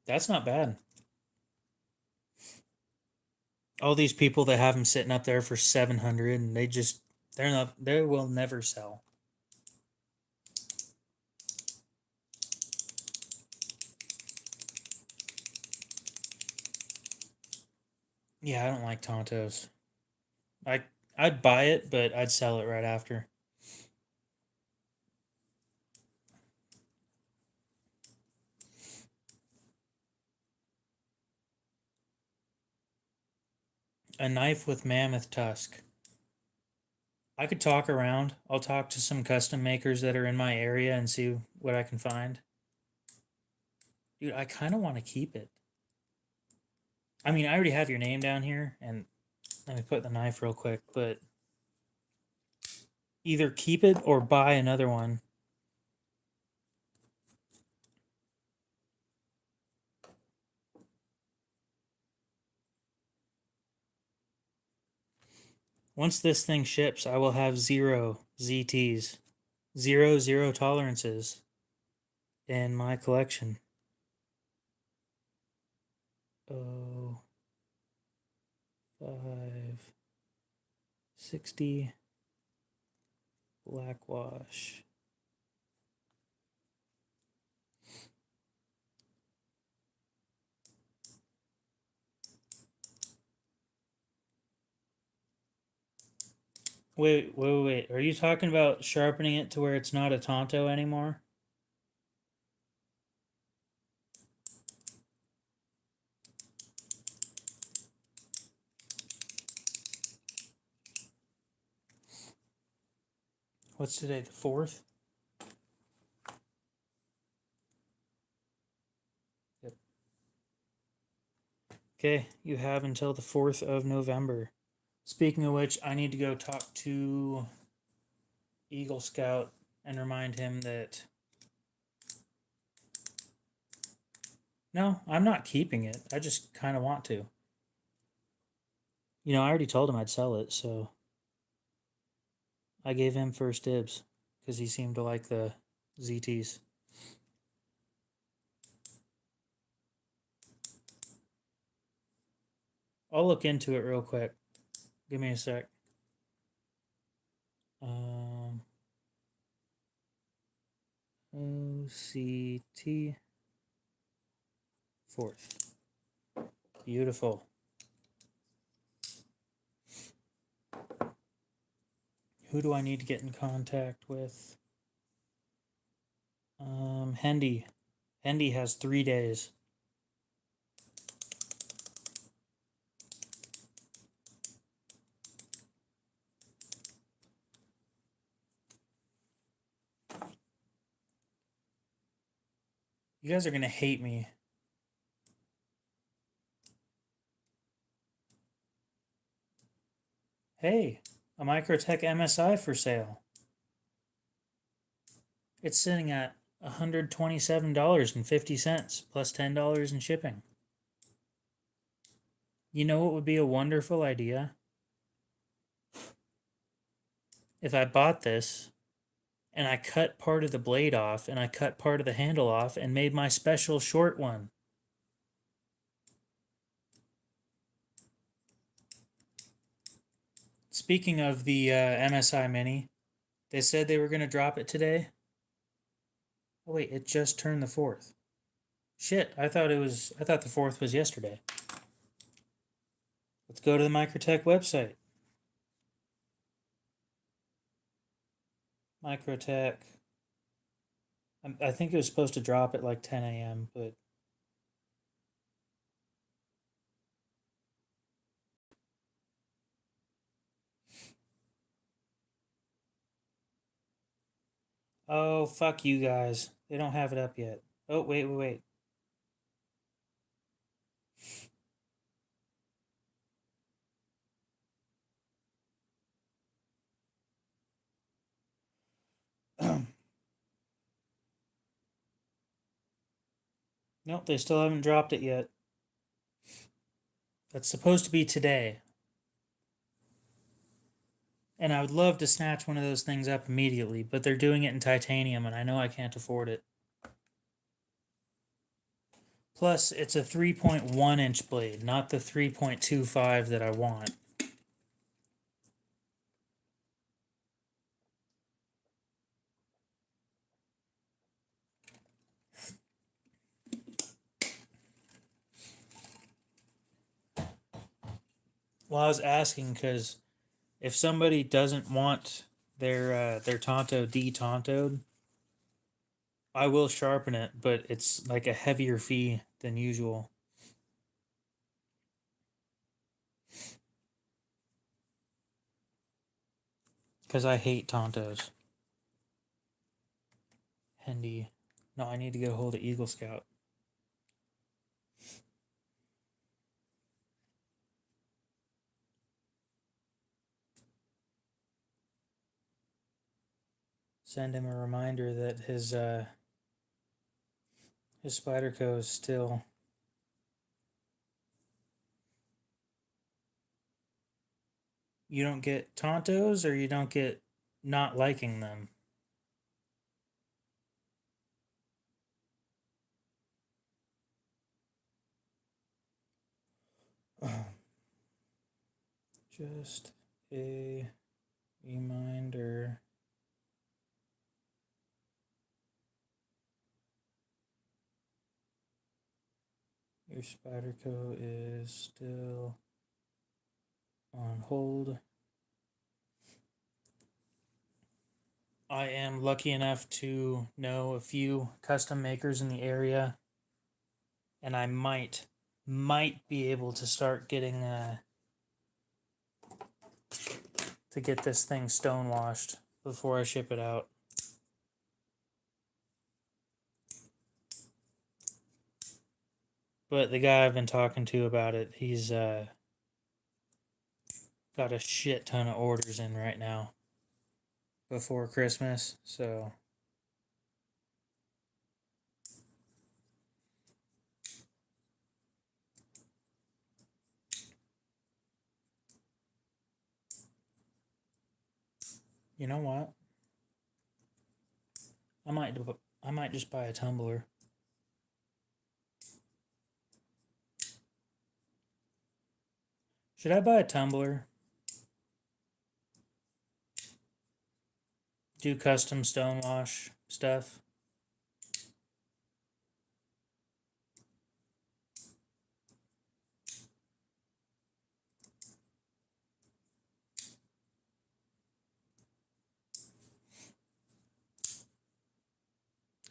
That's not bad. All these people that have them sitting up there for 700 and they will never sell. Yeah, I don't like Tontos. I'd buy it, but I'd sell it right after. A knife with mammoth tusk. I could talk around. I'll talk to some custom makers that are in my area and see what I can find. Dude, I kind of want to keep it. I mean, I already have your name down here, and let me put the knife real quick, but either keep it or buy another one. Once this thing ships, I will have 0 ZTs, zero tolerances in my collection. Oh, 560 black wash. Wait. Are you talking about sharpening it to where it's not a Tonto anymore? What's today, the 4th? Yep. Okay, you have until the 4th of November. Speaking of which, I need to go talk to Eagle Scout and remind him that... No, I'm not keeping it. I just kind of want to. You know, I already told him I'd sell it, so I gave him first dibs because he seemed to like the ZTs. I'll look into it real quick. Give me a sec. OCT 4th. Beautiful. Who do I need to get in contact with? Hendy. Hendy has 3 days. You guys are gonna hate me. Hey, a Microtech MSI for sale. It's sitting at $127.50 plus $10 in shipping. You know what would be a wonderful idea? If I bought this and I cut part of the blade off and I cut part of the handle off and made my special short one. Speaking of the MSI Mini, they said they were going to drop it today. Oh wait, it just turned the 4th. Shit, I thought the 4th was yesterday. Let's go to the Microtech website. Microtech. I think it was supposed to drop at like 10 a.m., but oh, fuck you guys. They don't have it up yet. Oh, wait. Nope, they still haven't dropped it yet. That's supposed to be today. And I would love to snatch one of those things up immediately, but they're doing it in titanium, and I know I can't afford it. Plus, it's a 3.1 inch blade, not the 3.25 that I want. Well, I was asking because if somebody doesn't want their Tonto de-tontoed, I will sharpen it, but it's like a heavier fee than usual. because I hate Tontos. Hendy. No, I need to get a hold of Eagle Scout. Send him a reminder that his Spyderco is still you don't get Tontos or you don't get not liking them. Just a reminder. Your Spyderco is still on hold. I am lucky enough to know a few custom makers in the area, and I might be able to start getting to get this thing stonewashed before I ship it out. But the guy I've been talking to about it, he's got a shit ton of orders in right now before Christmas, so you know what? I might just buy a tumbler. Should I buy a tumbler? Do custom stonewash stuff?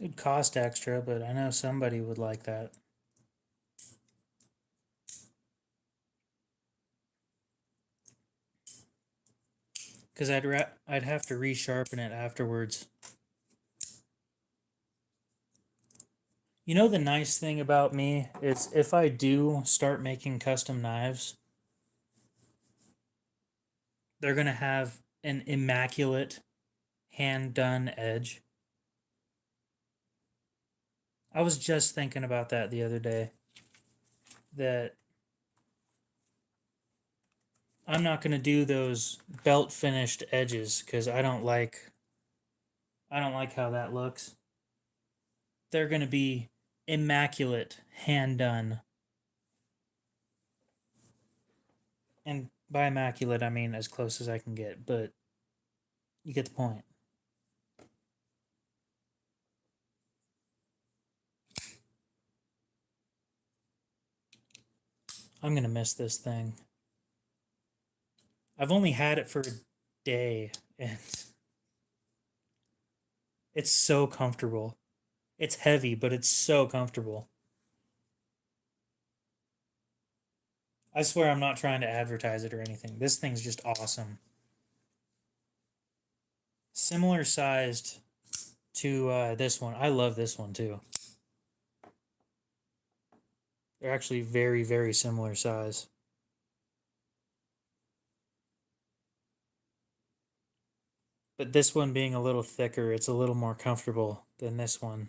It'd cost extra, but I know somebody would like that. Because I'd have to resharpen it afterwards. You know, the nice thing about me is if I do start making custom knives, they're going to have an immaculate hand-done edge. I was just thinking about that the other day. That I'm not going to do those belt finished edges because I don't like how that looks. They're going to be immaculate, hand done. And by immaculate, I mean as close as I can get, but you get the point. I'm going to miss this thing. I've only had it for a day, and it's so comfortable. It's heavy, but it's so comfortable. I swear I'm not trying to advertise it or anything. This thing's just awesome. Similar sized to this one. I love this one too. They're actually very, very similar size. But this one being a little thicker, it's a little more comfortable than this one.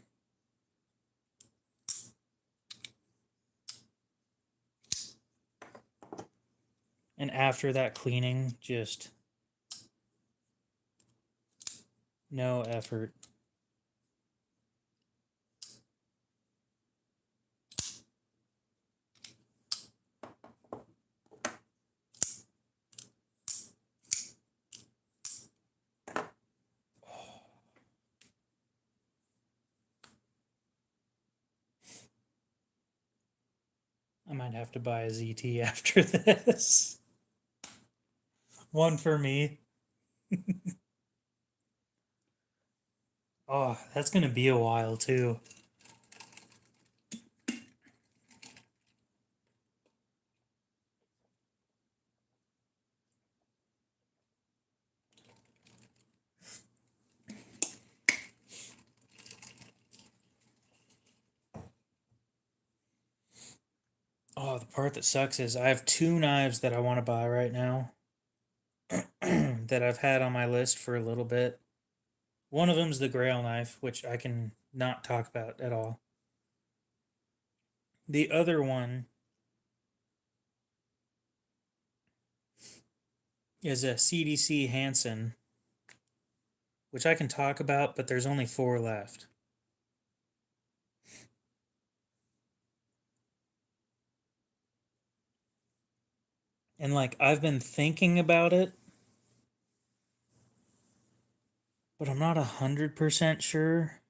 And after that cleaning, just no effort. I might have to buy a ZT after this. One for me. Oh, that's going to be a while too. the part that sucks is I have two knives that I want to buy right now that I've had on my list for a little bit. One of them's the Grail knife, which I can not talk about at all. The other one is a CDC Hansen, which I can talk about, but there's only 4 left. And like I've been thinking about it, but I'm not 100% sure.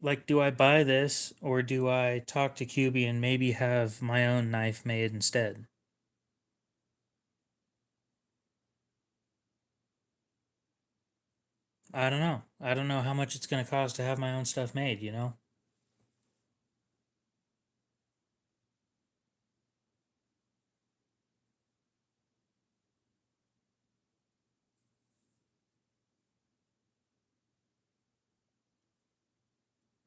Like, do I buy this or do I talk to QB and maybe have my own knife made instead? I don't know. I don't know how much it's going to cost to have my own stuff made, you know?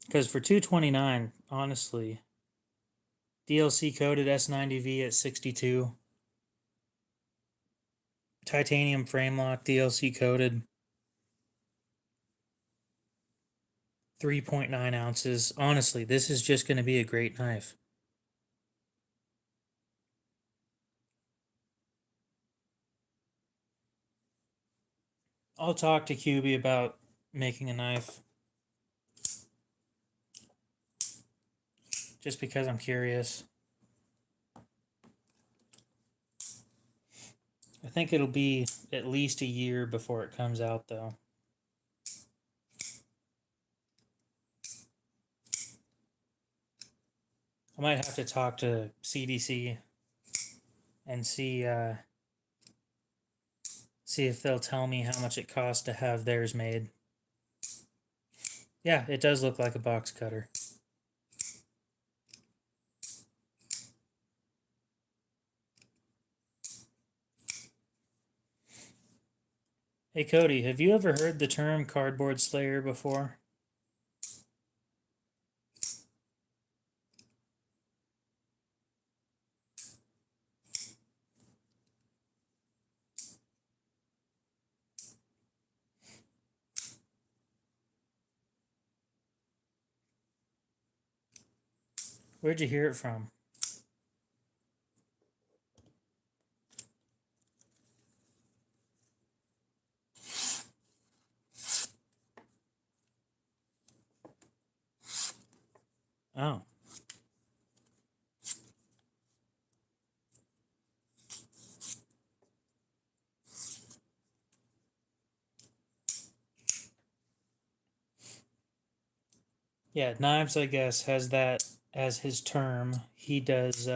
Because for 229, honestly, DLC coated S90V at 62, titanium frame lock DLC coated, 3.9 ounces. Honestly, this is just going to be a great knife. I'll talk to QB about making a knife just because I'm curious. I think it'll be at least a year before it comes out, though. I might have to talk to CDC and see if they'll tell me how much it costs to have theirs made. Yeah, it does look like a box cutter. Hey Cody, have you ever heard the term cardboard slayer before? Where'd you hear it from? Oh. Yeah, Knives, I guess, has that as his term. He does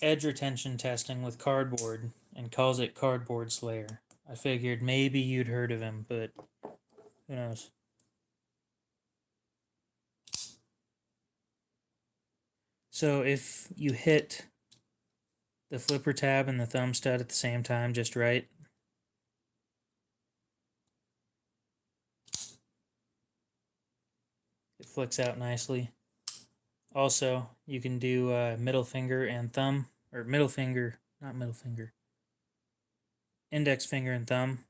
edge retention testing with cardboard and calls it cardboard slayer. I figured maybe you'd heard of him, but who knows? So if you hit the flipper tab and the thumb stud at the same time just right, it flicks out nicely. Also, you can do middle finger and thumb, or middle finger, not middle finger, index finger and thumb.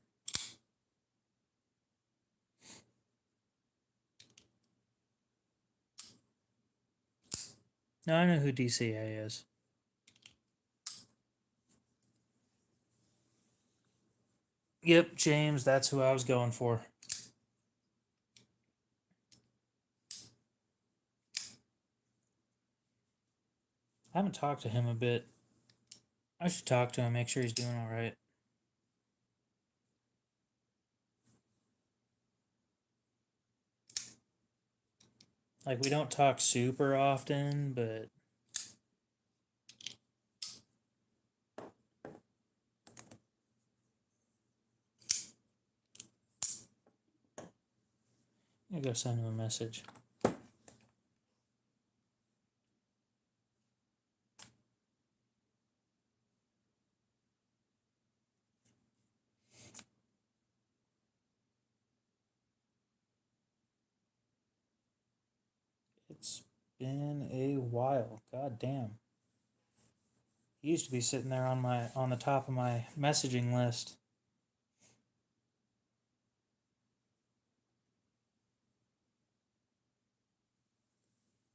Now I know who DCA is. Yep, James, that's who I was going for. I haven't talked to him a bit. I should talk to him, make sure he's doing all right. Like, we don't talk super often, but I'm gonna go send him a message. been a while. God damn. He used to be sitting there on the top of my messaging list.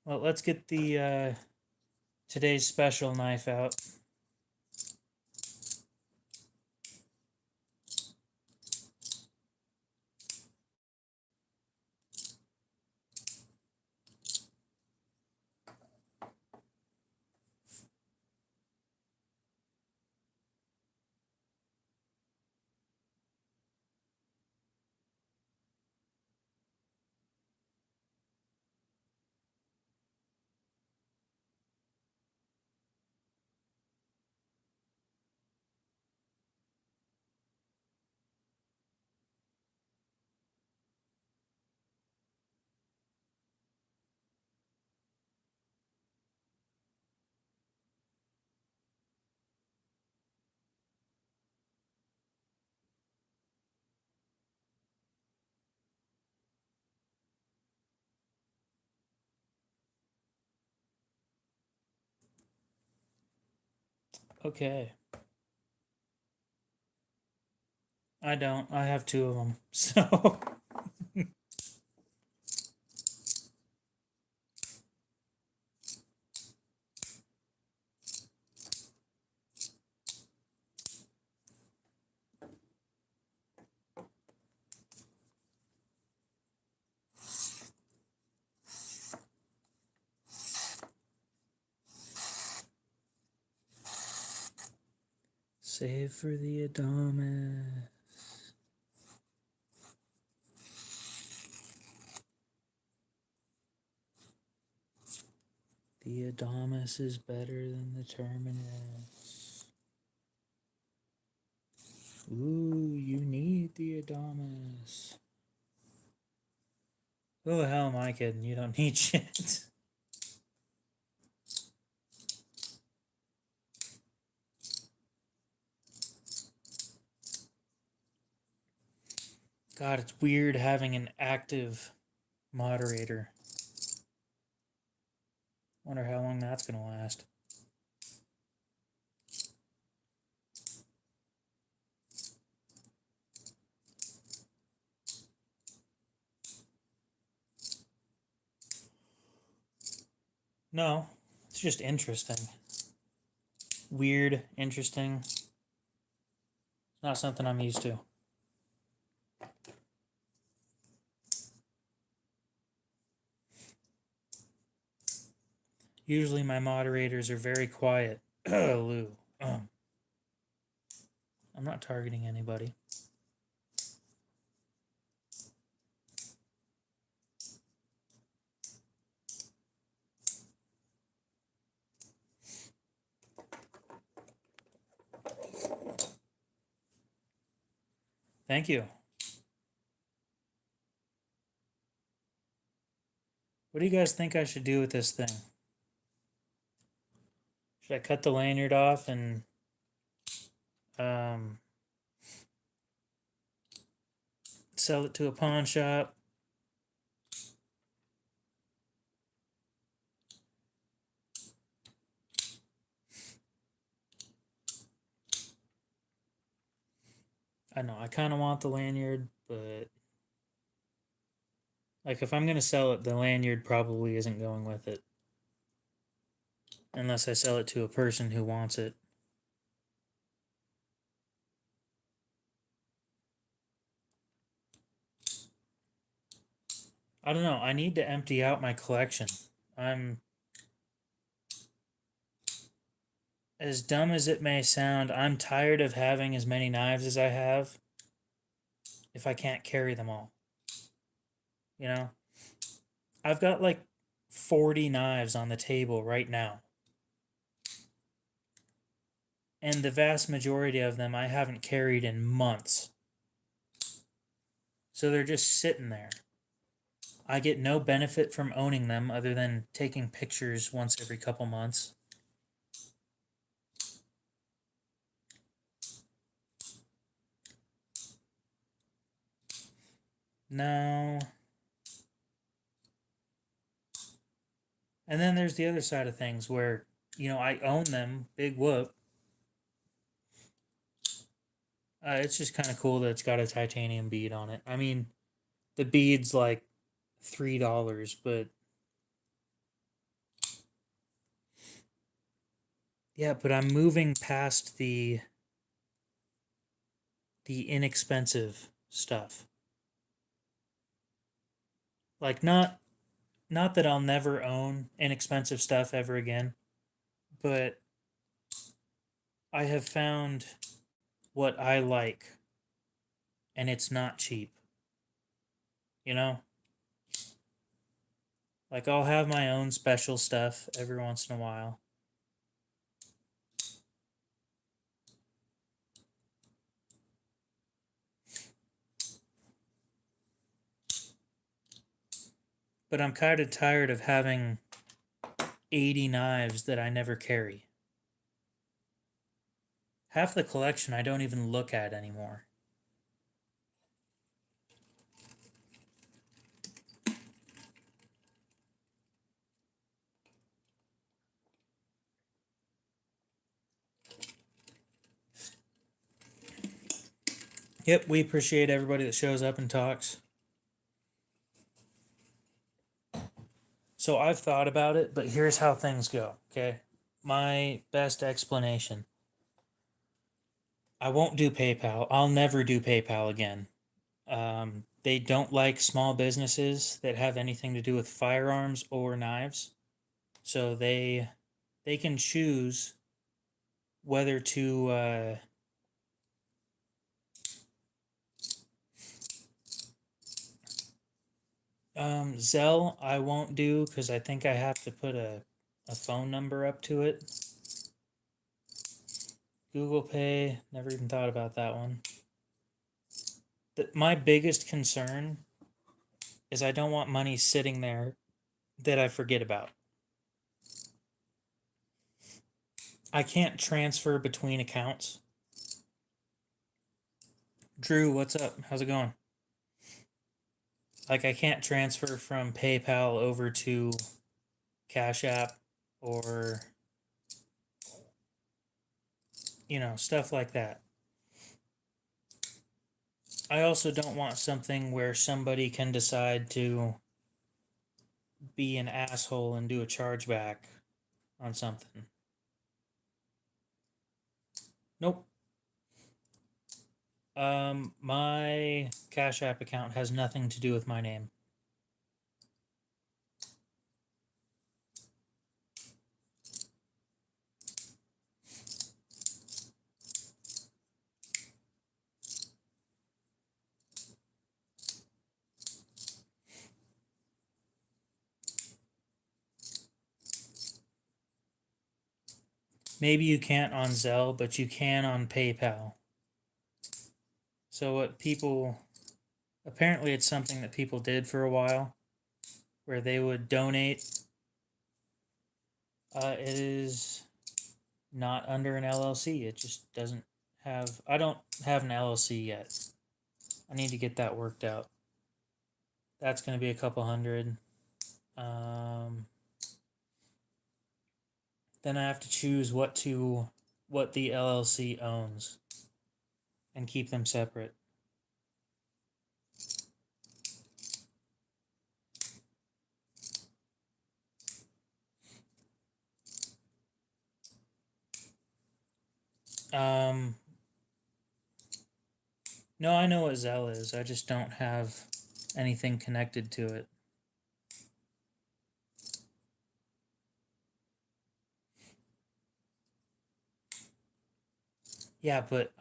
Well, let's get the today's special knife out. Okay. I don't. I have two of them. So save for the Adamas. The Adamas is better than the Terminus. Ooh, you need the Adamas. Who the hell am I kidding? You don't need shit. God, it's weird having an active moderator. Wonder how long that's gonna last. No, it's just interesting. Weird, interesting. Not something I'm used to. Usually my moderators are very quiet. Lou. I'm not targeting anybody. Thank you. What do you guys think I should do with this thing? Should I cut the lanyard off and sell it to a pawn shop? I know, I kind of want the lanyard, but like if I'm going to sell it, the lanyard probably isn't going with it. Unless I sell it to a person who wants it. I don't know. I need to empty out my collection. I'm, as dumb as it may sound, I'm tired of having as many knives as I have if I can't carry them all. You know? I've got like 40 knives on the table right now. And the vast majority of them I haven't carried in months. So they're just sitting there. I get no benefit from owning them other than taking pictures once every couple months. No. And then there's the other side of things where, you know, I own them, big whoop. It's just kind of cool that it's got a titanium bead on it. I mean, the bead's like $3, but yeah, but I'm moving past the inexpensive stuff. Like not that I'll never own inexpensive stuff ever again, but I have found what I like and it's not cheap. You know? Like I'll have my own special stuff every once in a while. But I'm kind of tired of having 80 knives that I never carry. Half the collection I don't even look at anymore. Yep, we appreciate everybody that shows up and talks. So I've thought about it, but here's how things go, okay? My best explanation. I won't do PayPal. I'll never do PayPal again. They don't like small businesses that have anything to do with firearms or knives. So they can choose whether to Zelle I won't do because I think I have to put a phone number up to it. Google Pay, never even thought about that one. My biggest concern is I don't want money sitting there that I forget about. I can't transfer between accounts. Drew, what's up? How's it going? Like I can't transfer from PayPal over to Cash App or you know, stuff like that. I also don't want something where somebody can decide to be an asshole and do a chargeback on something. Nope. My Cash App account has nothing to do with my name. Maybe you can't on Zelle, but you can on PayPal. So what people apparently it's something that people did for a while where they would donate. It is not under an LLC. It just doesn't have I don't have an LLC yet. I need to get that worked out. That's going to be a couple hundred. Then I have to choose what the LLC owns and keep them separate. No, I know what Zelle is. I just don't have anything connected to it. Yeah, but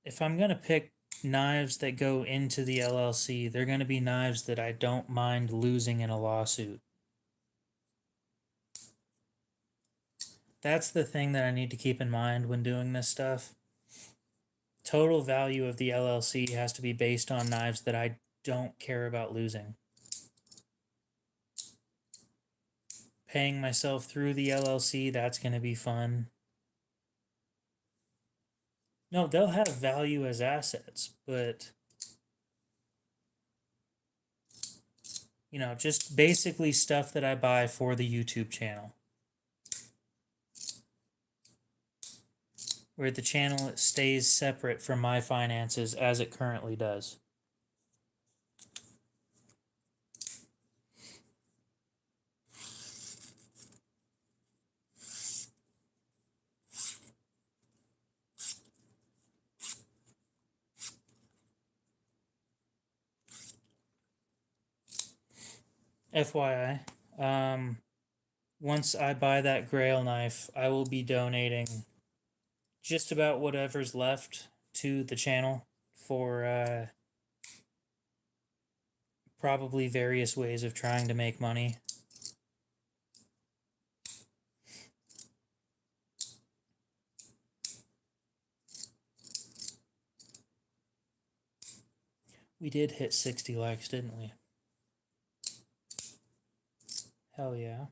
if I'm going to pick knives that go into the LLC, they're going to be knives that I don't mind losing in a lawsuit. That's the thing that I need to keep in mind when doing this stuff. Total value of the LLC has to be based on knives that I don't care about losing. Paying myself through the LLC, that's going to be fun. No, they'll have value as assets, but You know, just basically stuff that I buy for the YouTube channel. Where the channel stays separate from my finances as it currently does. FYI, once I buy that Grail knife, I will be donating just about whatever's left to the channel for probably various ways of trying to make money. We did hit 60 likes, didn't we? Hell yeah.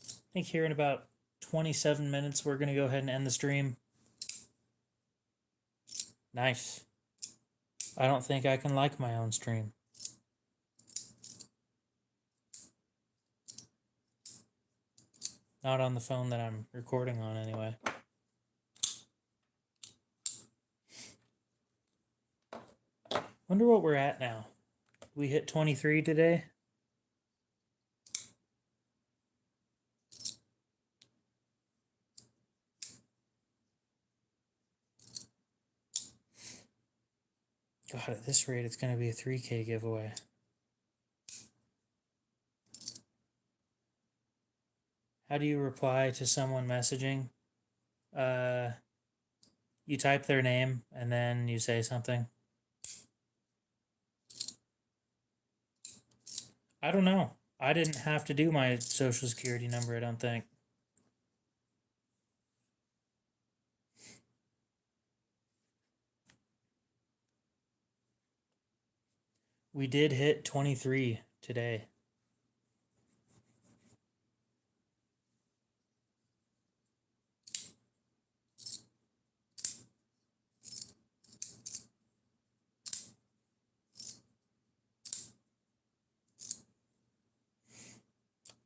I think here in about 27 minutes, we're going to go ahead and end the stream. Nice. I don't think I can like my own stream. Not on the phone that I'm recording on, anyway. Wonder what we're at now. We hit 23 today. God, at this rate, it's going to be a 3K giveaway. How do you reply to someone messaging? You type their name and then you say something. I don't know. I didn't have to do my social security number, I don't think. We did hit 23 today.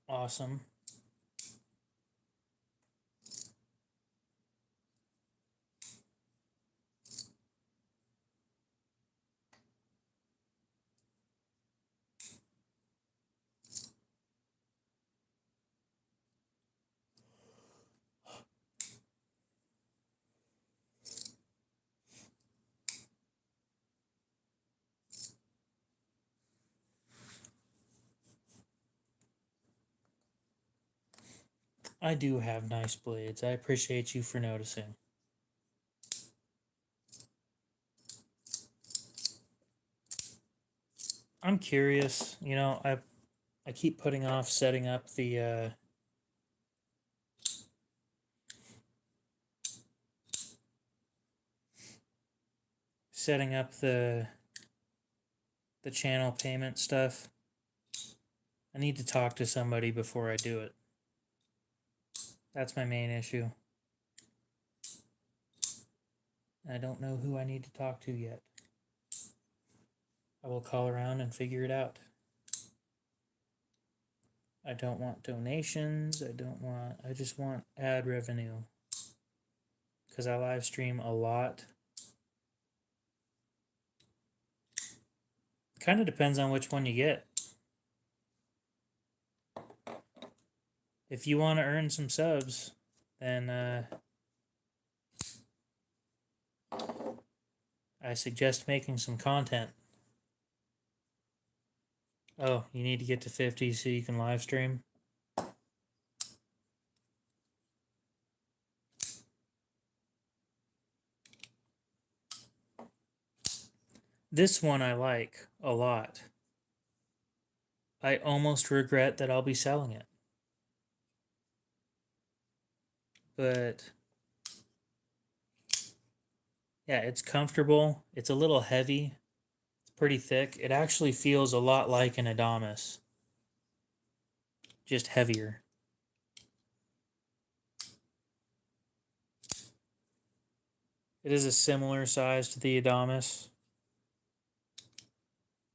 Awesome. I do have nice blades. I appreciate you for noticing. I'm curious, you know, I keep putting off setting up the channel payment stuff. I need to talk to somebody before I do it. That's my main issue. I don't know who I need to talk to yet. I will call around and figure it out. I don't want donations. I just want ad revenue. Because I live stream a lot. Kind of depends on which one you get. If you want to earn some subs, then I suggest making some content. Oh, you need to get to 50 so you can live stream? This one I like a lot. I almost regret that I'll be selling it. But yeah, it's comfortable. It's a little heavy. It's pretty thick. It actually feels a lot like an Adamas, just heavier. It is a similar size to the Adamas.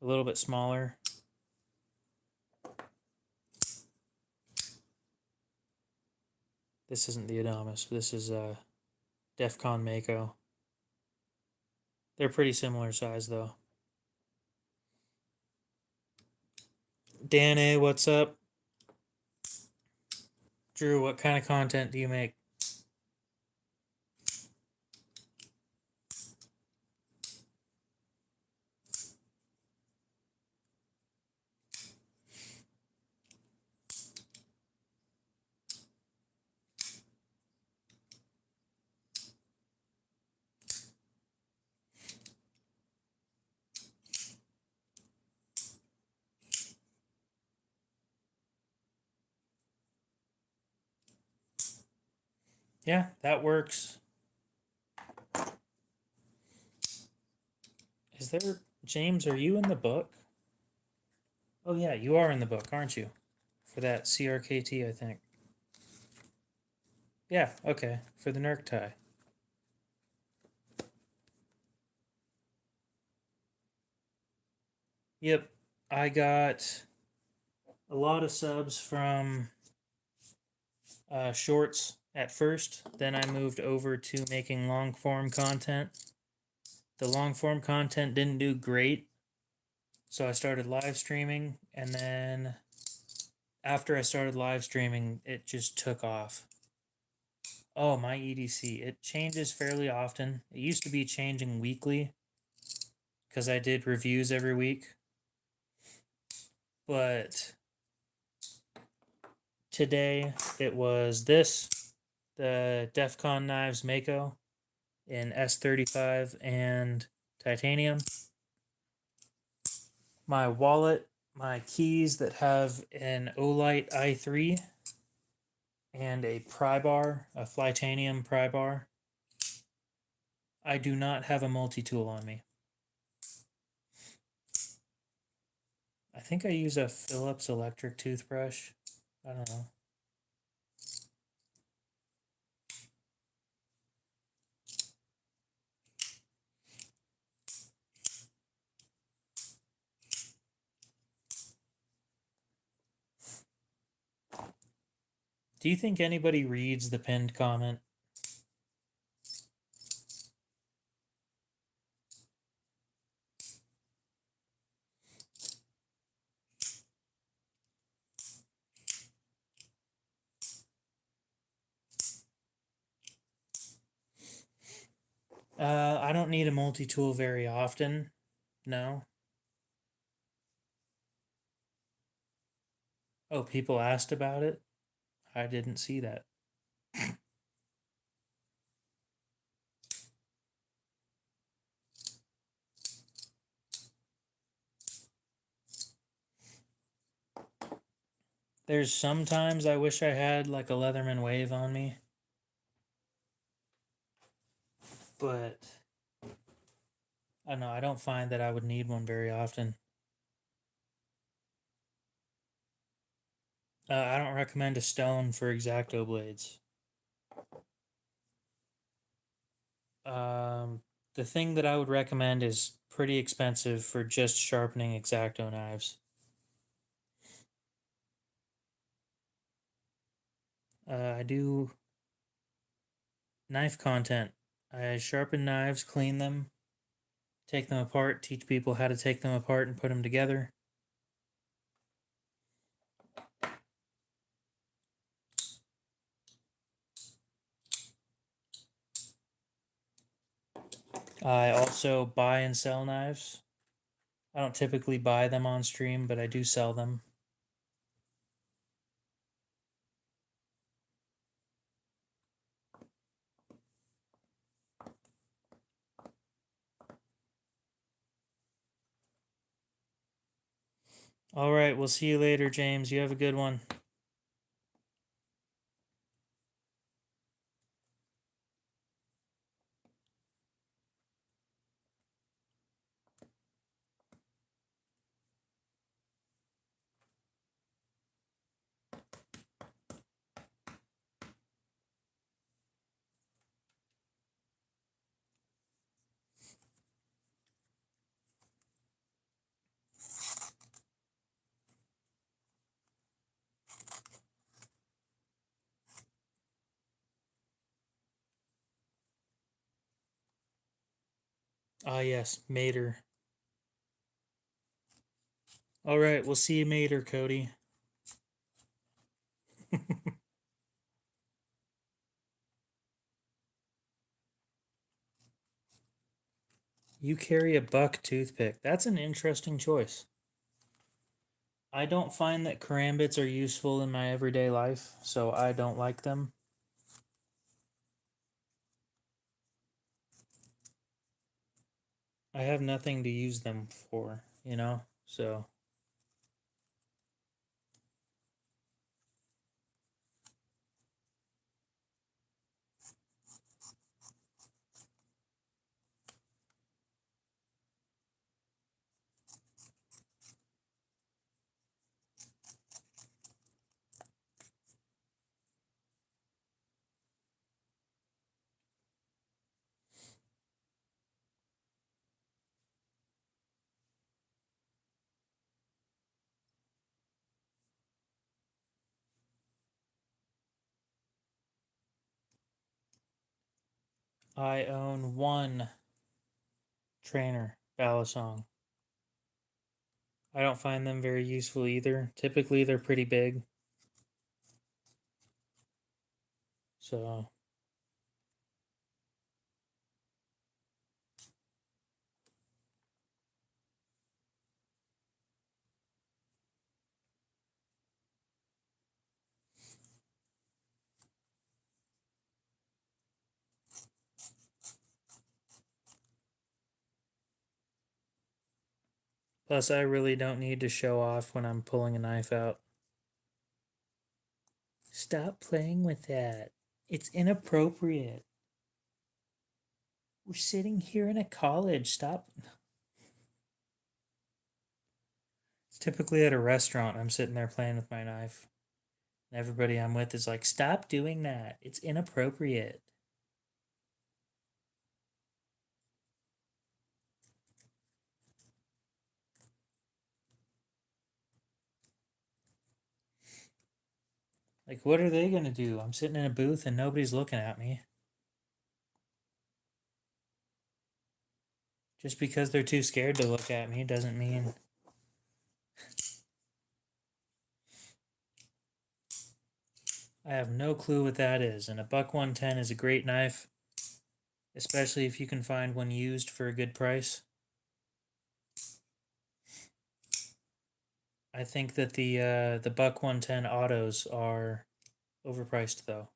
a little bit smaller. This isn't the Adamas. This is Defcon Mako. They're pretty similar size though. Dan A, what's up? Drew, what kind of content do you make? Yeah, that works. Is there, James, are you in the book? Oh yeah, you are in the book, aren't you? For that CRKT, I think. Yeah, okay, for the Nerk tie. Yep, I got a lot of subs from shorts at first. Then I moved over to making long form content. The long form content didn't do great, so I started live streaming, and then after I started live streaming, it just took off. Oh, my EDC. It changes fairly often. It used to be changing weekly because I did reviews every week. But today it was this, the Defcon Knives Mako in S35 and titanium. My wallet, my keys that have an Olight i3 and a pry bar, a Flytanium pry bar. I do not have a multi-tool on me. I think I use a Philips electric toothbrush. I don't know. Do you think anybody reads the pinned comment? I don't need a multi-tool very often. No. Oh, people asked about it? I didn't see that. There's sometimes I wish I had like a Leatherman Wave on me. But I don't know, I don't find that I would need one very often. I don't recommend a stone for X-Acto blades. The thing that I would recommend is pretty expensive for just sharpening X-Acto knives. I do knife content. I sharpen knives, clean them, take them apart, teach people how to take them apart and put them together. I also buy and sell knives. I don't typically buy them on stream, but I do sell them. All right, we'll see you later, James. You have a good one. Ah, yes, Mater. All right, we'll see you later, Cody. You carry a buck toothpick. That's an interesting choice. I don't find that karambits are useful in my everyday life, so I don't like them. I have nothing to use them for, you know? So I own one trainer, Balisong. I don't find them very useful either. Typically, they're pretty big. So, plus, I really don't need to show off when I'm pulling a knife out. Stop playing with that. It's inappropriate. We're sitting here in a college. Stop. It's typically at a restaurant. I'm sitting there playing with my knife. And everybody I'm with is like, stop doing that. It's inappropriate. Like, what are they going to do? I'm sitting in a booth and nobody's looking at me. Just because they're too scared to look at me doesn't mean. I have no clue what that is. And a buck 110 is a great knife, especially if you can find one used for a good price. I think that the buck 110 autos are overpriced though.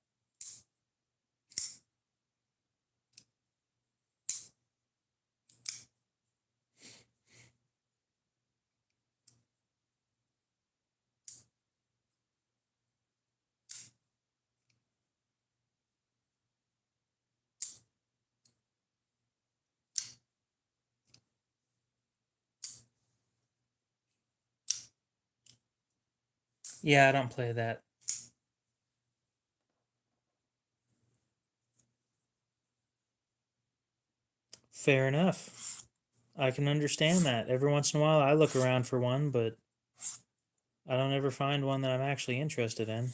Yeah, I don't play that. Fair enough. I can understand that. Every once in a while I look around for one, but I don't ever find one that I'm actually interested in.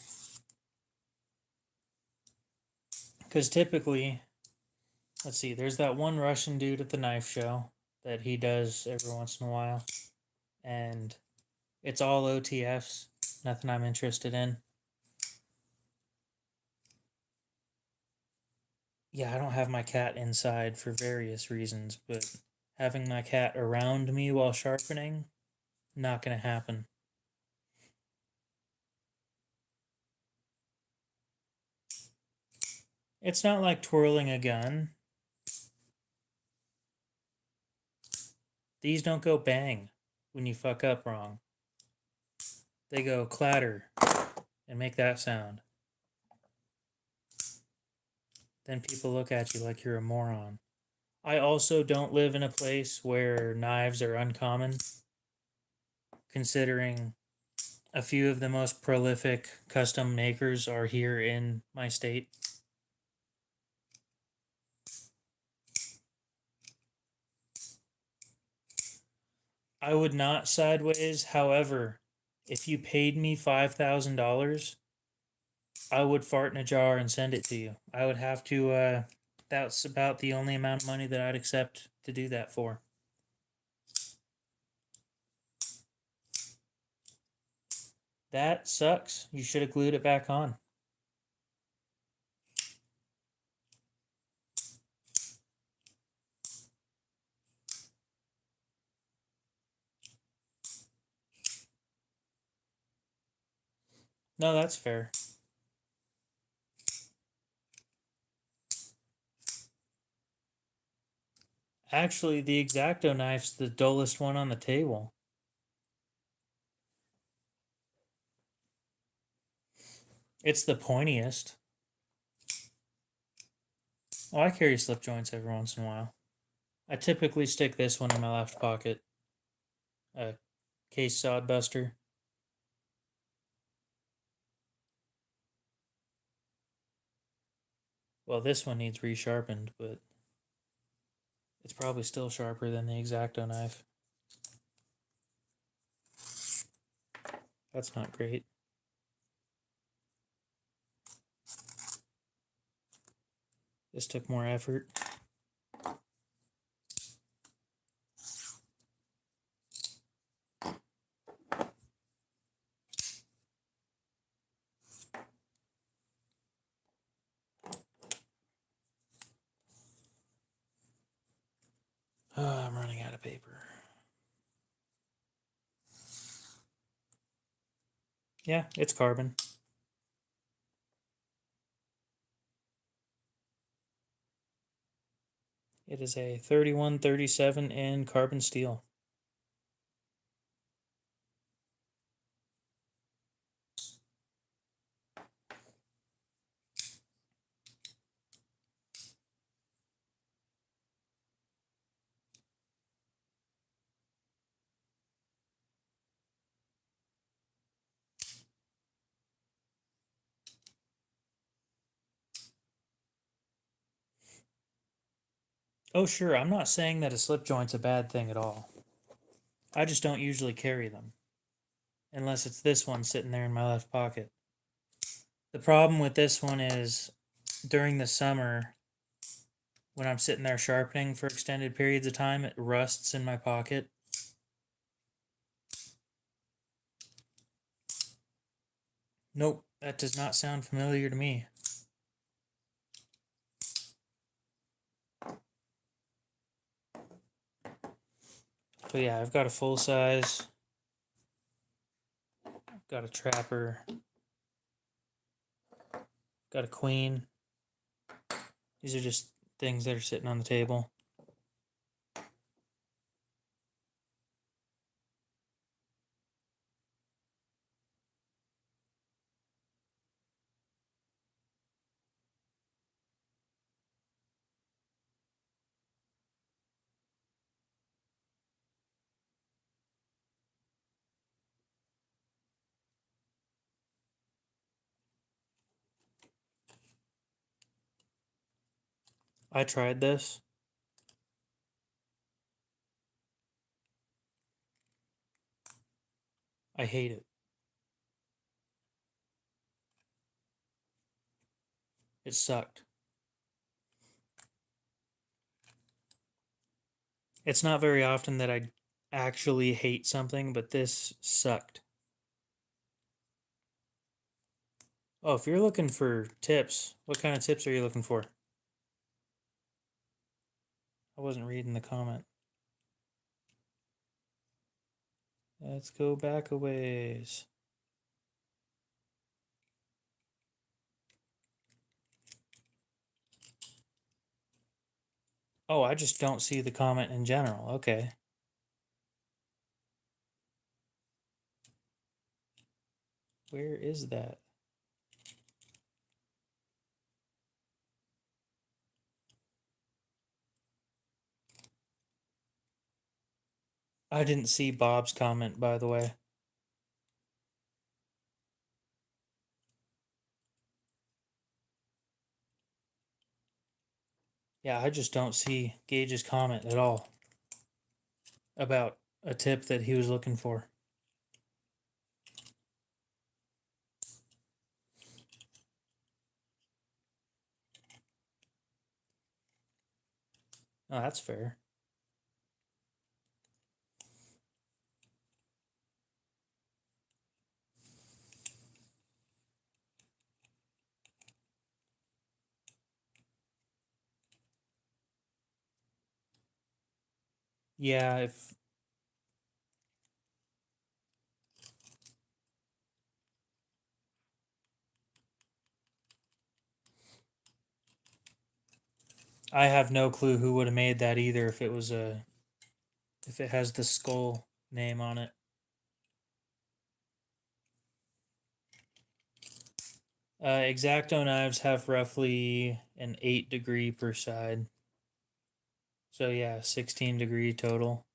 Because typically, let's see, there's that one Russian dude at the knife show that he does every once in a while. And it's all OTFs, nothing I'm interested in. Yeah, I don't have my cat inside for various reasons, but having my cat around me while sharpening, not gonna happen. It's not like twirling a gun. These don't go bang when you fuck up wrong. They go clatter and make that sound. Then people look at you like you're a moron. I also don't live in a place where knives are uncommon, considering a few of the most prolific custom makers are here in my state. I would not sideways. However, if you paid me $5,000, I would fart in a jar and send it to you. I would have to. That's about the only amount of money that I'd accept to do that for? That sucks. You should have glued it back on. No, that's fair. Actually, the X-Acto knife's the dullest one on the table. It's the pointiest. Oh, I carry slip joints every once in a while. I typically stick this one in my left pocket. A case sod buster. Well, this one needs resharpened, but it's probably still sharper than the X-Acto knife. That's not great. This took more effort. Oh, I'm running out of paper. Yeah, it's carbon. It is a 3137 in carbon steel. Oh, sure, I'm not saying that a slip joint's a bad thing at all. I just don't usually carry them. Unless it's this one sitting there in my left pocket. The problem with this one is during the summer, when I'm sitting there sharpening for extended periods of time, it rusts in my pocket. Nope, that does not sound familiar to me. But yeah, I've got a full size, got a trapper, got a queen. These are just things that are sitting on the table. I tried this. I hate it. It sucked. It's not very often that I actually hate something, but this sucked. Oh, if you're looking for tips, what kind of tips are you looking for? I wasn't reading the comment. Let's go back a ways. Oh, I just don't see the comment in general. Okay. Where is that? I didn't see Bob's comment, by the way. Yeah, I just don't see Gage's comment at all about a tip that he was looking for. Oh, that's fair. Yeah, if I have no clue who would have made that either if it was a if it has the skull name on it. X-Acto knives have roughly an 8 degree per side. So yeah, 16 degree total.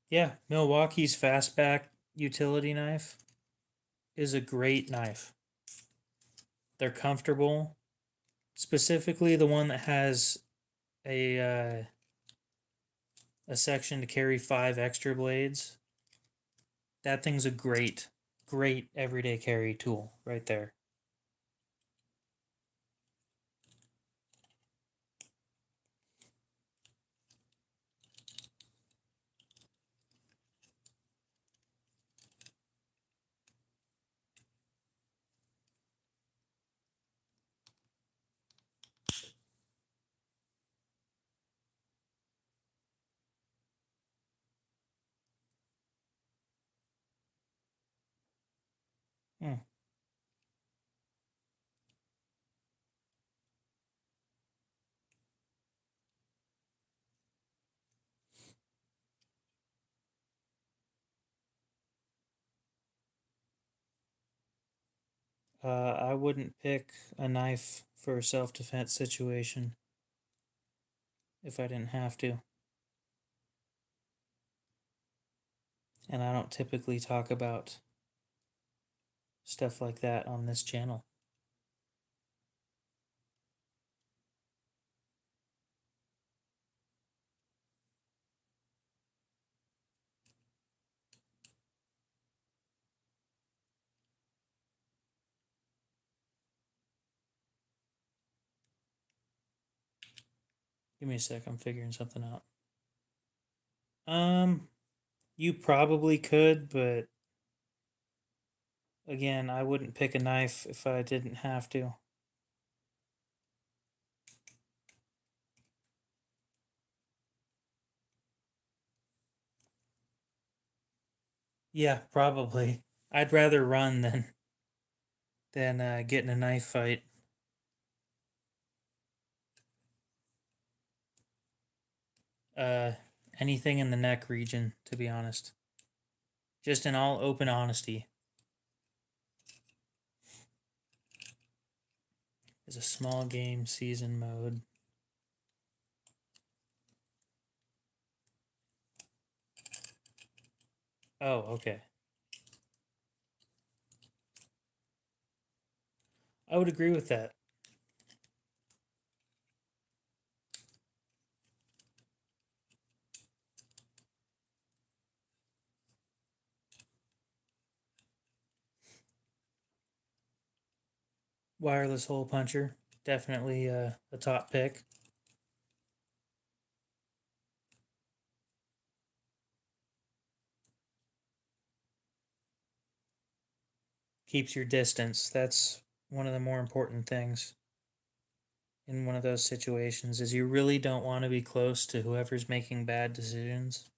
Yeah, Milwaukee's fastback utility knife is a great knife. They're comfortable. Specifically, the one that has a a section to carry 5 extra blades. That thing's a great, great everyday carry tool right there. Hmm. I wouldn't pick a knife for a self-defense situation if I didn't have to. And I don't typically talk about stuff like that on this channel. Give me a sec, I'm figuring something out. You probably could, but again, I wouldn't pick a knife if I didn't have to. Yeah, probably. I'd rather run than get in a knife fight. Uh, Anything in the neck region, to be honest. Just in all open honesty. Is a small game season mode. Oh, okay. I would agree with that. Wireless hole puncher, definitely a top pick. Keeps your distance. That's one of the more important things in one of those situations is you really don't want to be close to whoever's making bad decisions.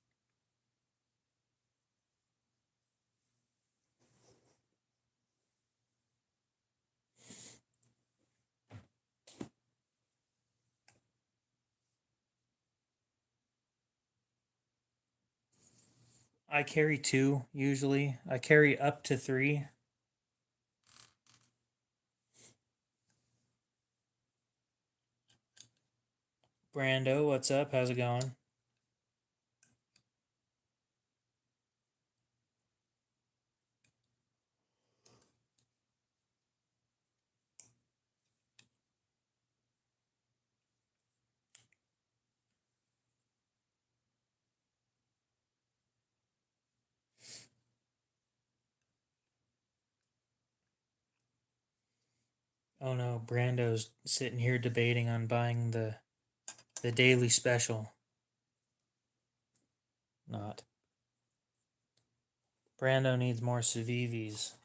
I carry 2 usually. I carry up to 3. Brando, what's up? How's it going? Oh no, Brando's sitting here debating on buying the daily special. Not. Brando needs more Civivis.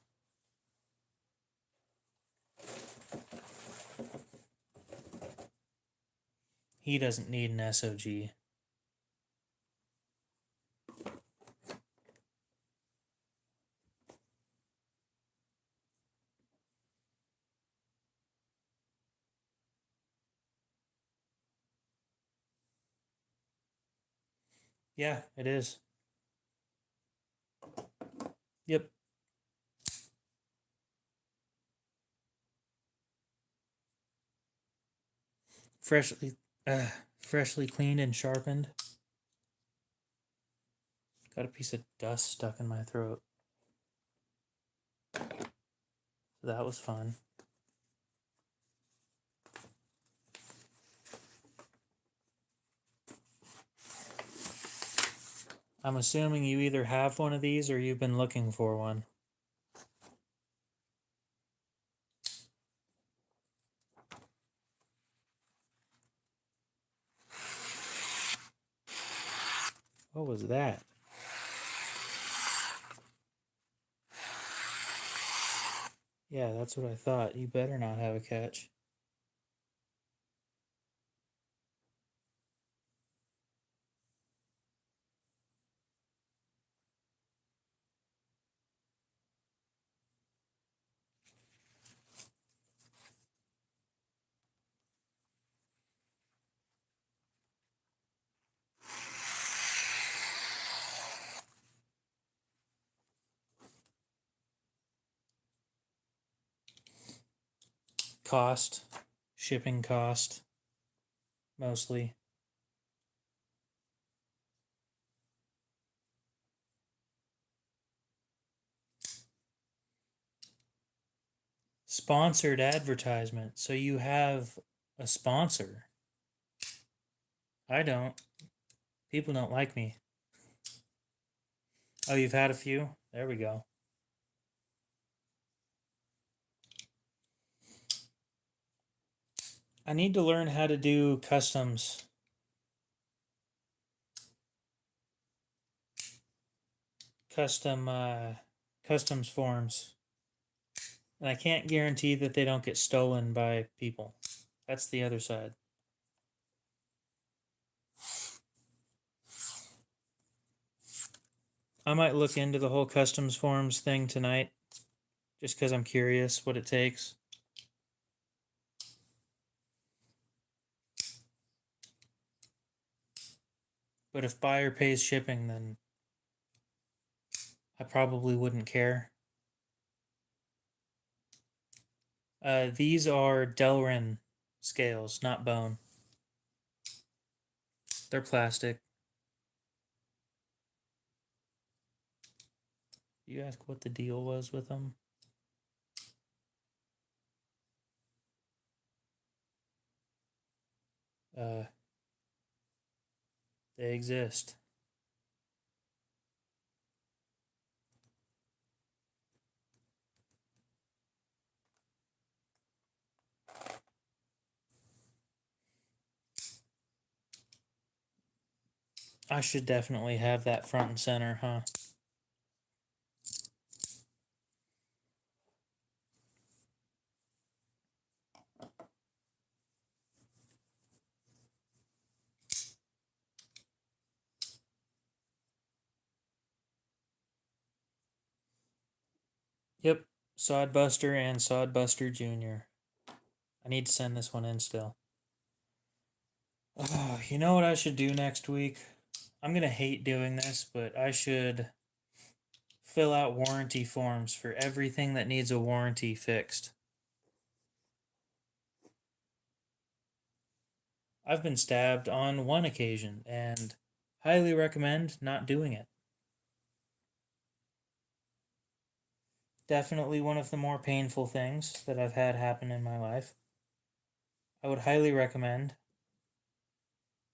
He doesn't need an SOG. Yeah, it is. Yep. Freshly, freshly cleaned and sharpened. Got a piece of dust stuck in my throat. So that was fun. I'm assuming you either have one of these or you've been looking for one. What was that? Yeah, that's what I thought. You better not have a catch. Cost, shipping cost, mostly. Sponsored advertisement. So you have a sponsor. I don't. People don't like me. Oh, you've had a few? There we go. I need to learn how to do customs. Customs forms. And I can't guarantee that they don't get stolen by people. That's the other side. I might look into the whole customs forms thing tonight, just because I'm curious what it takes. But if buyer pays shipping, then I probably wouldn't care. These are Delrin scales, not bone. They're plastic. You ask what the deal was with them? They exist. I should definitely have that front and center, huh? Yep, Sodbuster and Sodbuster Jr. I need to send this one in still. Oh, you know what I should do next week? I'm gonna hate doing this, but I should fill out warranty forms for everything that needs a warranty fixed. I've been stabbed on one occasion and highly recommend not doing it. Definitely one of the more painful things that I've had happen in my life. I would highly recommend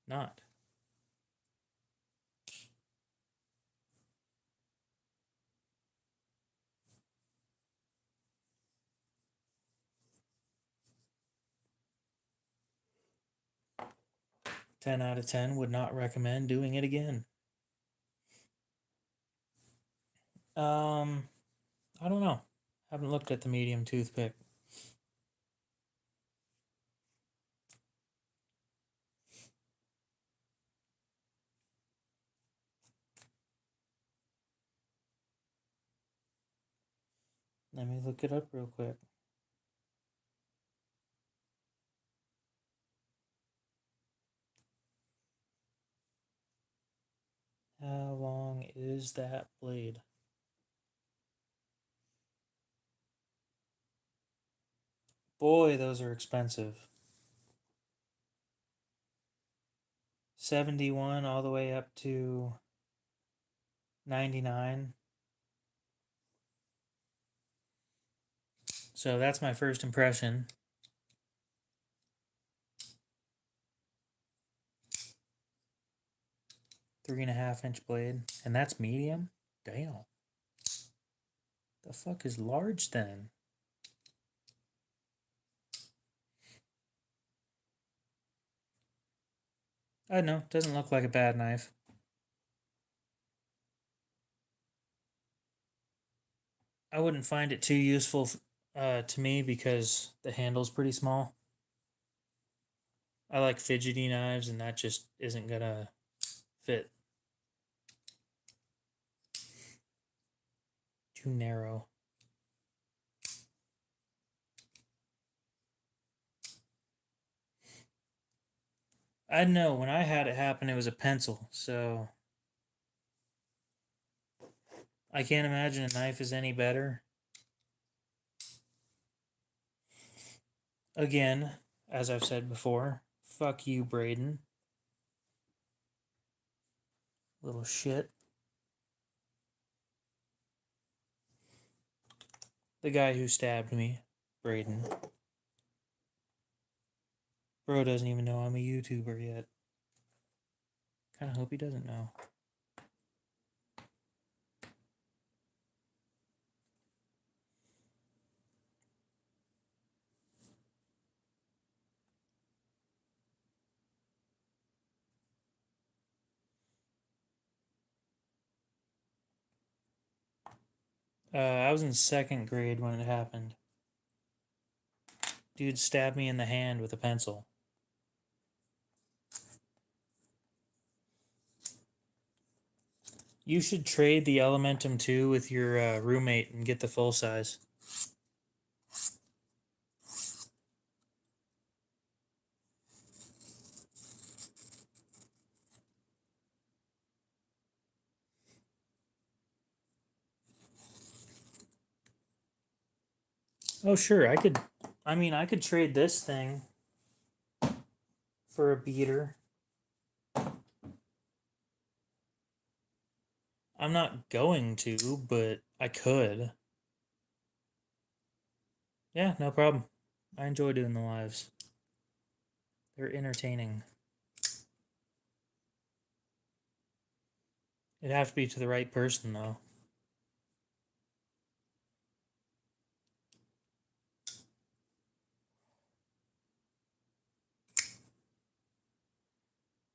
not. Ten out of 10 would not recommend doing it again. I don't know. Haven't looked at the medium toothpick. Let me look it up real quick. How long is that blade? Boy, those are expensive. 71 all the way up to 99. So that's my first impression. 3.5-inch blade. And that's medium? Damn. The fuck is large then? I don't know. Doesn't look like a bad knife. I wouldn't find it too useful to me because the handle's pretty small. I like fidgety knives, and that just isn't gonna fit. Too narrow. I know when I had it happen, it was a pencil, so I can't imagine a knife is any better. Again, as I've said before, fuck you, Braden. Little shit. The guy who stabbed me, Braden. Bro doesn't even know I'm a YouTuber yet. Kinda hope he doesn't know. I was in 2nd grade when it happened. Dude stabbed me in the hand with a pencil. You should trade the Elementum 2 with your roommate and get the full size. Oh, sure, I could trade this thing for a beater. I'm not going to, but I could. Yeah, no problem. I enjoy doing the lives. They're entertaining. It'd have to be to the right person, though.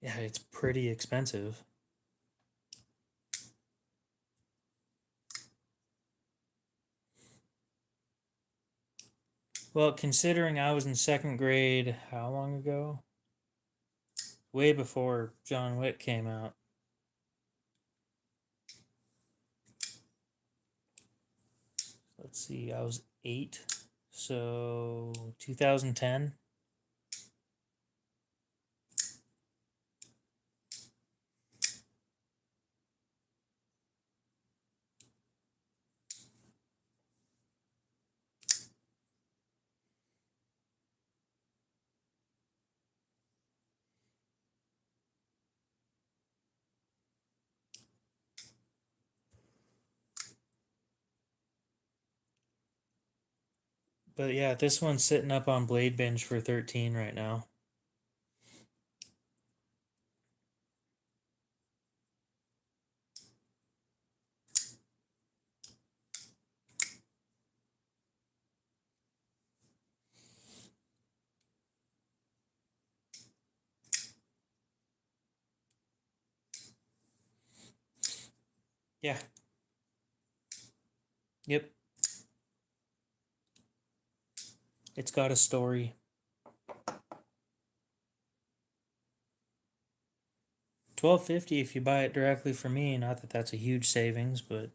Yeah, it's pretty expensive. Well, considering I was in 2nd grade, how long ago? Way before John Wick came out. Let's see, I was 8, so 2010. But yeah, this one's sitting up on Blade Bench for 13 right now. Yeah. Yep. It's got a story. $12.50 if you buy it directly from me. Not that that's a huge savings, but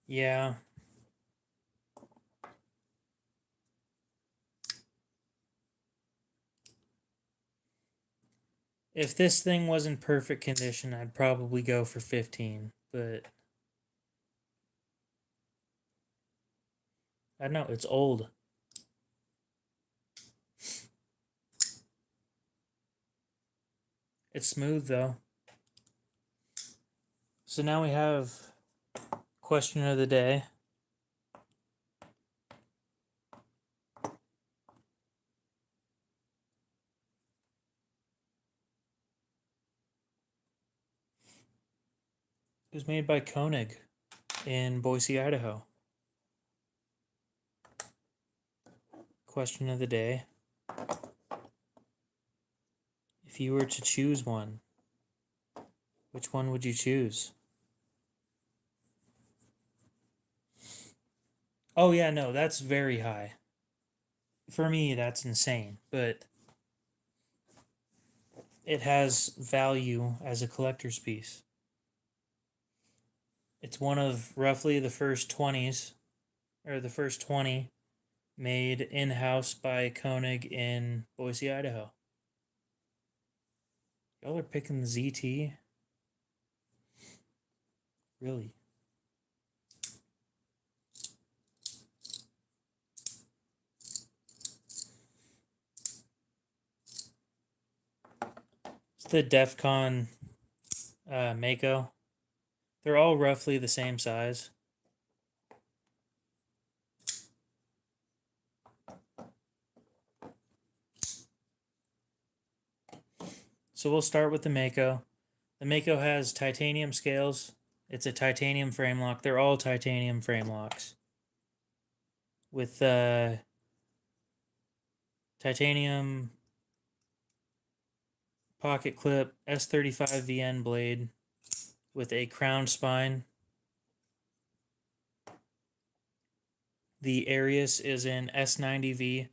yeah. If this thing was in perfect condition, I'd probably go for 15, but I don't know, it's old. It's smooth though. So now we have question of the day. It was made by Koenig in Boise, Idaho. Question of the day. If you were to choose one, which one would you choose? Oh, yeah, no, that's very high. For me, that's insane, but it has value as a collector's piece. It's one of roughly the first 20s, or the first 20 made in-house by Koenig in Boise, Idaho. Y'all are picking the ZT? Really? It's the DEF CON Mako. They're all roughly the same size. So we'll start with the Mako. The Mako has titanium scales. It's a titanium frame lock. They're all titanium frame locks. With titanium pocket clip S35VN blade with a crown spine. The Arius is in S90V,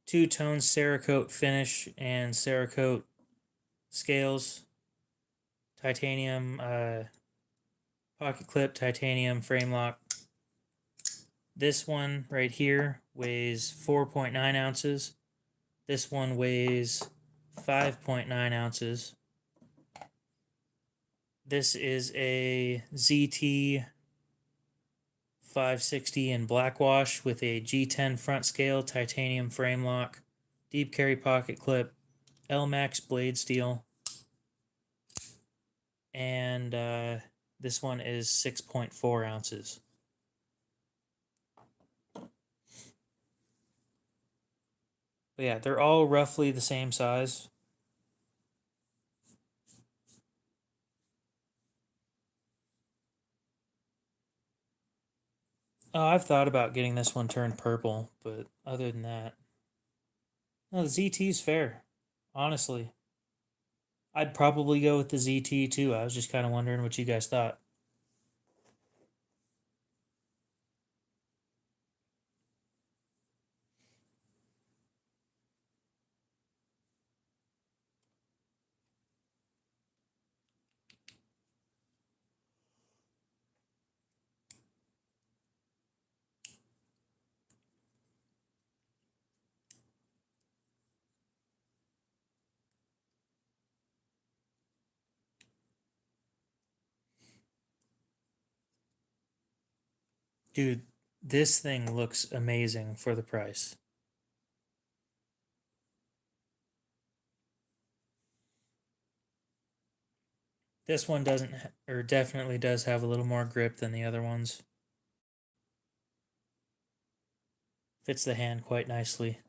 two-tone Cerakote finish and Cerakote scales, titanium pocket clip, titanium frame lock. This one right here weighs 4.9 ounces. This one weighs 5.9 ounces. This is a ZT560 in black wash with a G10 front scale, titanium frame lock, deep carry pocket clip, LMAX blade steel, and this one is 6.4 ounces. But yeah, they're all roughly the same size. Oh, I've thought about getting this one turned purple, but other than that, no, the ZT's fair. Honestly, I'd probably go with the ZT too. I was just kind of wondering what you guys thought. Dude, this thing looks amazing for the price. This one doesn't, or definitely does have a little more grip than the other ones. Fits the hand quite nicely.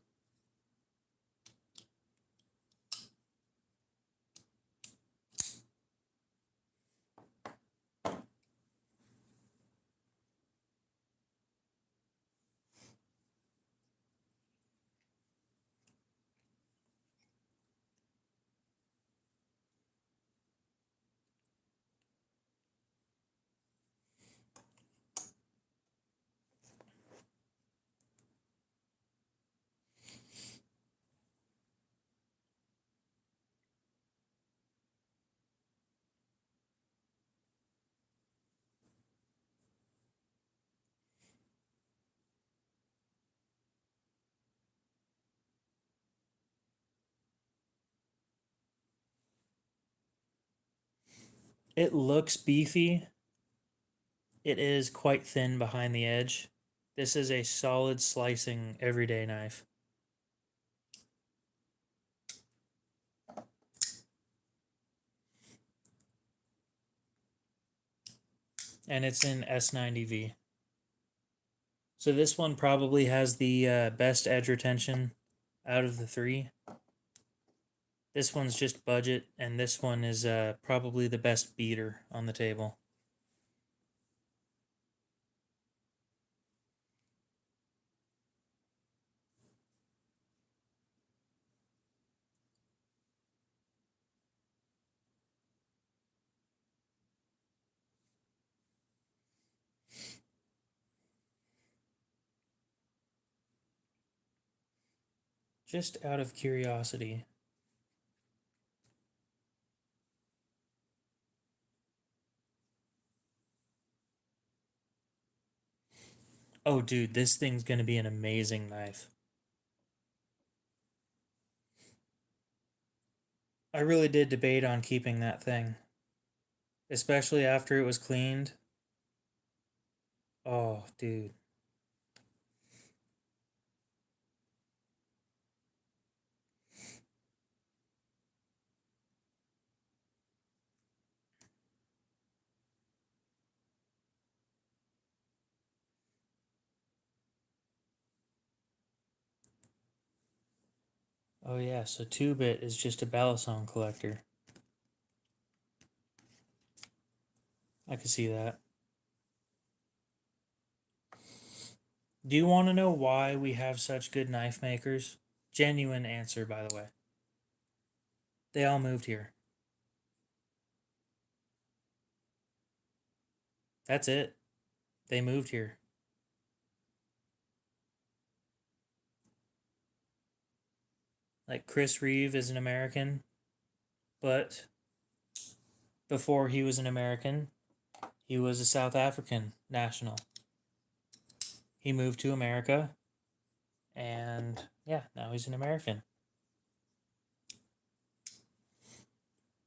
It looks beefy. It is quite thin behind the edge. This is a solid slicing everyday knife. And it's in S90V. So this one probably has the best edge retention out of the three. This one's just budget, and this one is probably the best beater on the table. Just out of curiosity, oh dude, this thing's gonna be an amazing knife. I really did debate on keeping that thing, especially after it was cleaned. Oh, dude. Oh yeah, so 2-bit is just a balisong collector. I can see that. Do you want to know why we have such good knife makers? Genuine answer, by the way. They all moved here. That's it. They moved here. Like Chris Reeve is an American, but before he was an American, he was a South African national. He moved to America, and yeah, now he's an American.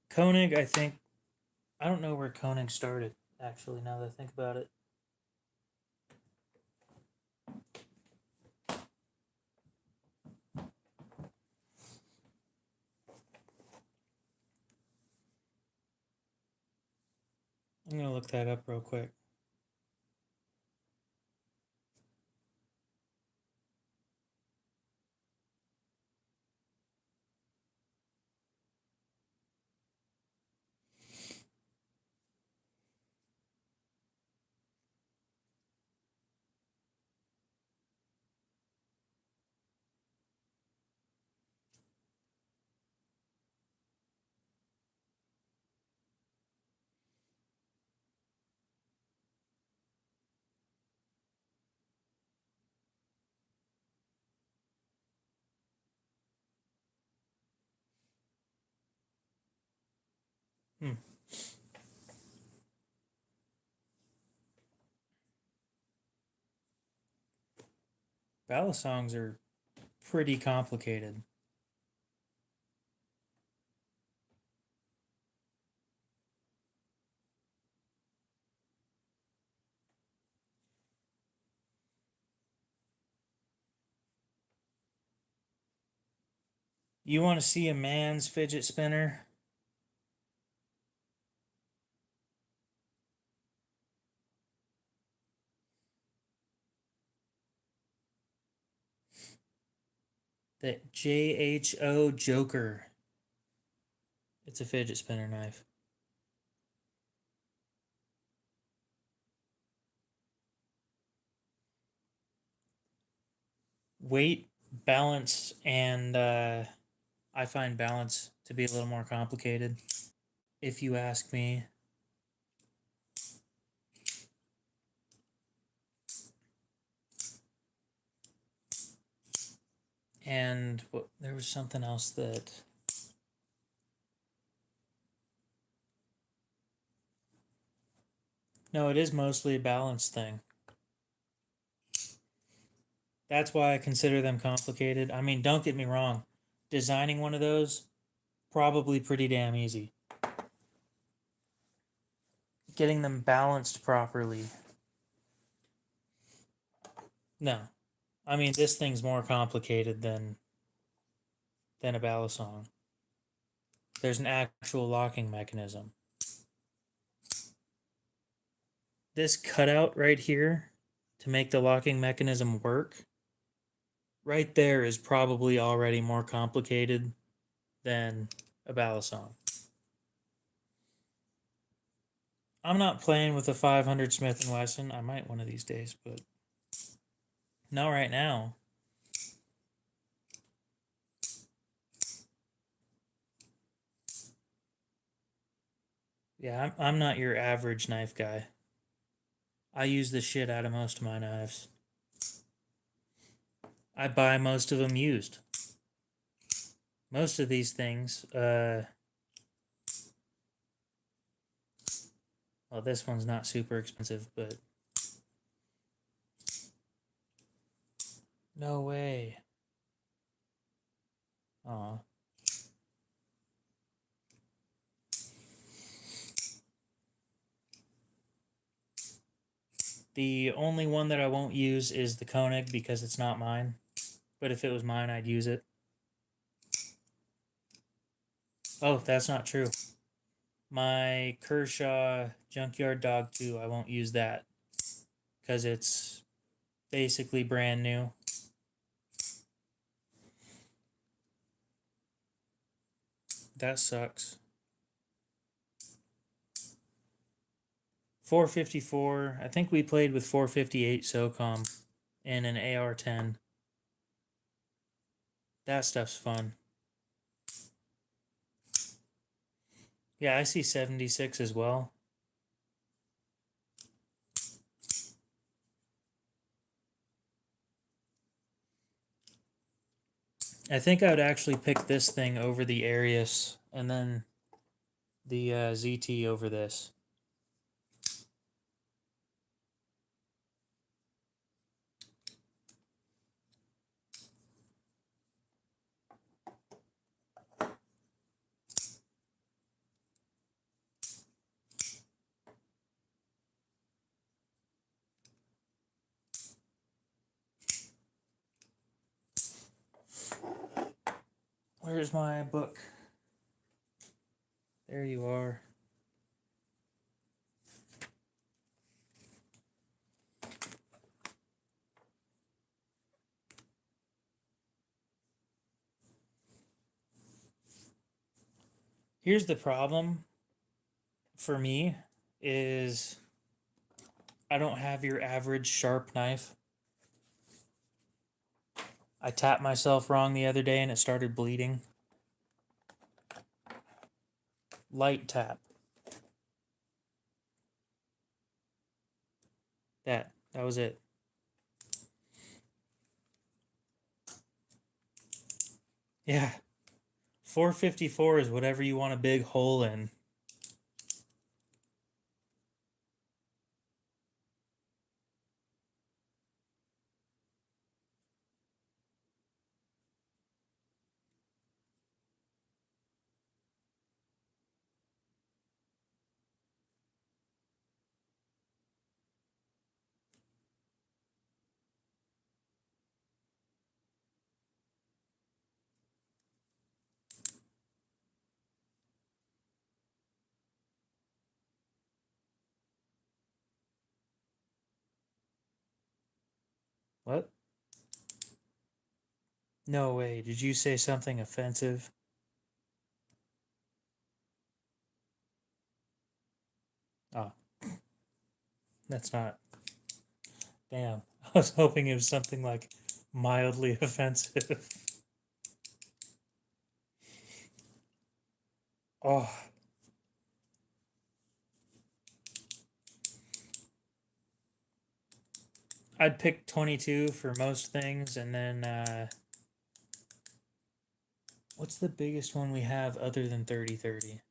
Koenig, I think, I don't know where Koenig started, actually, now that I think about it. I'm going to look that up real quick. Hmm. Balisongs are pretty complicated. You want to see a man's fidget spinner? The JHO Joker. It's a fidget spinner knife. Weight, balance, and I find balance to be a little more complicated, if you ask me. And there was something else that... No, it is mostly a balance thing. That's why I consider them complicated. I mean, don't get me wrong. Designing one of those, probably pretty damn easy. Getting them balanced properly. No. I mean, this thing's more complicated than a balisong. There's an actual locking mechanism. This cutout right here to make the locking mechanism work, right there is probably already more complicated than a balisong. I'm not playing with a 500 Smith & Wesson. I might one of these days, but not right now. Yeah, I'm not your average knife guy. I use the shit out of most of my knives. I buy most of them used. Most of these things, well, this one's not super expensive, but no way. Aw. The only one that I won't use is the Koenig because it's not mine. But if it was mine, I'd use it. Oh, that's not true. My Kershaw Junkyard Dog 2, I won't use that because it's basically brand new. That sucks. 454. I think we played with 458 SOCOM and an AR-10. That stuff's fun. Yeah, I see 76 as well. I think I would actually pick this thing over the Arius and then the ZT over this. Where's my book? There you are. Here's the problem for me is I don't have your average sharp knife. I tapped myself wrong the other day and it started bleeding. Light tap. That was it. Yeah. 454 is whatever you want a big hole in. What? No way. Did you say something offensive? Oh, that's not. Damn. I was hoping it was something like mildly offensive. Oh, I'd pick 22 for most things, and then what's the biggest one we have other than 3030?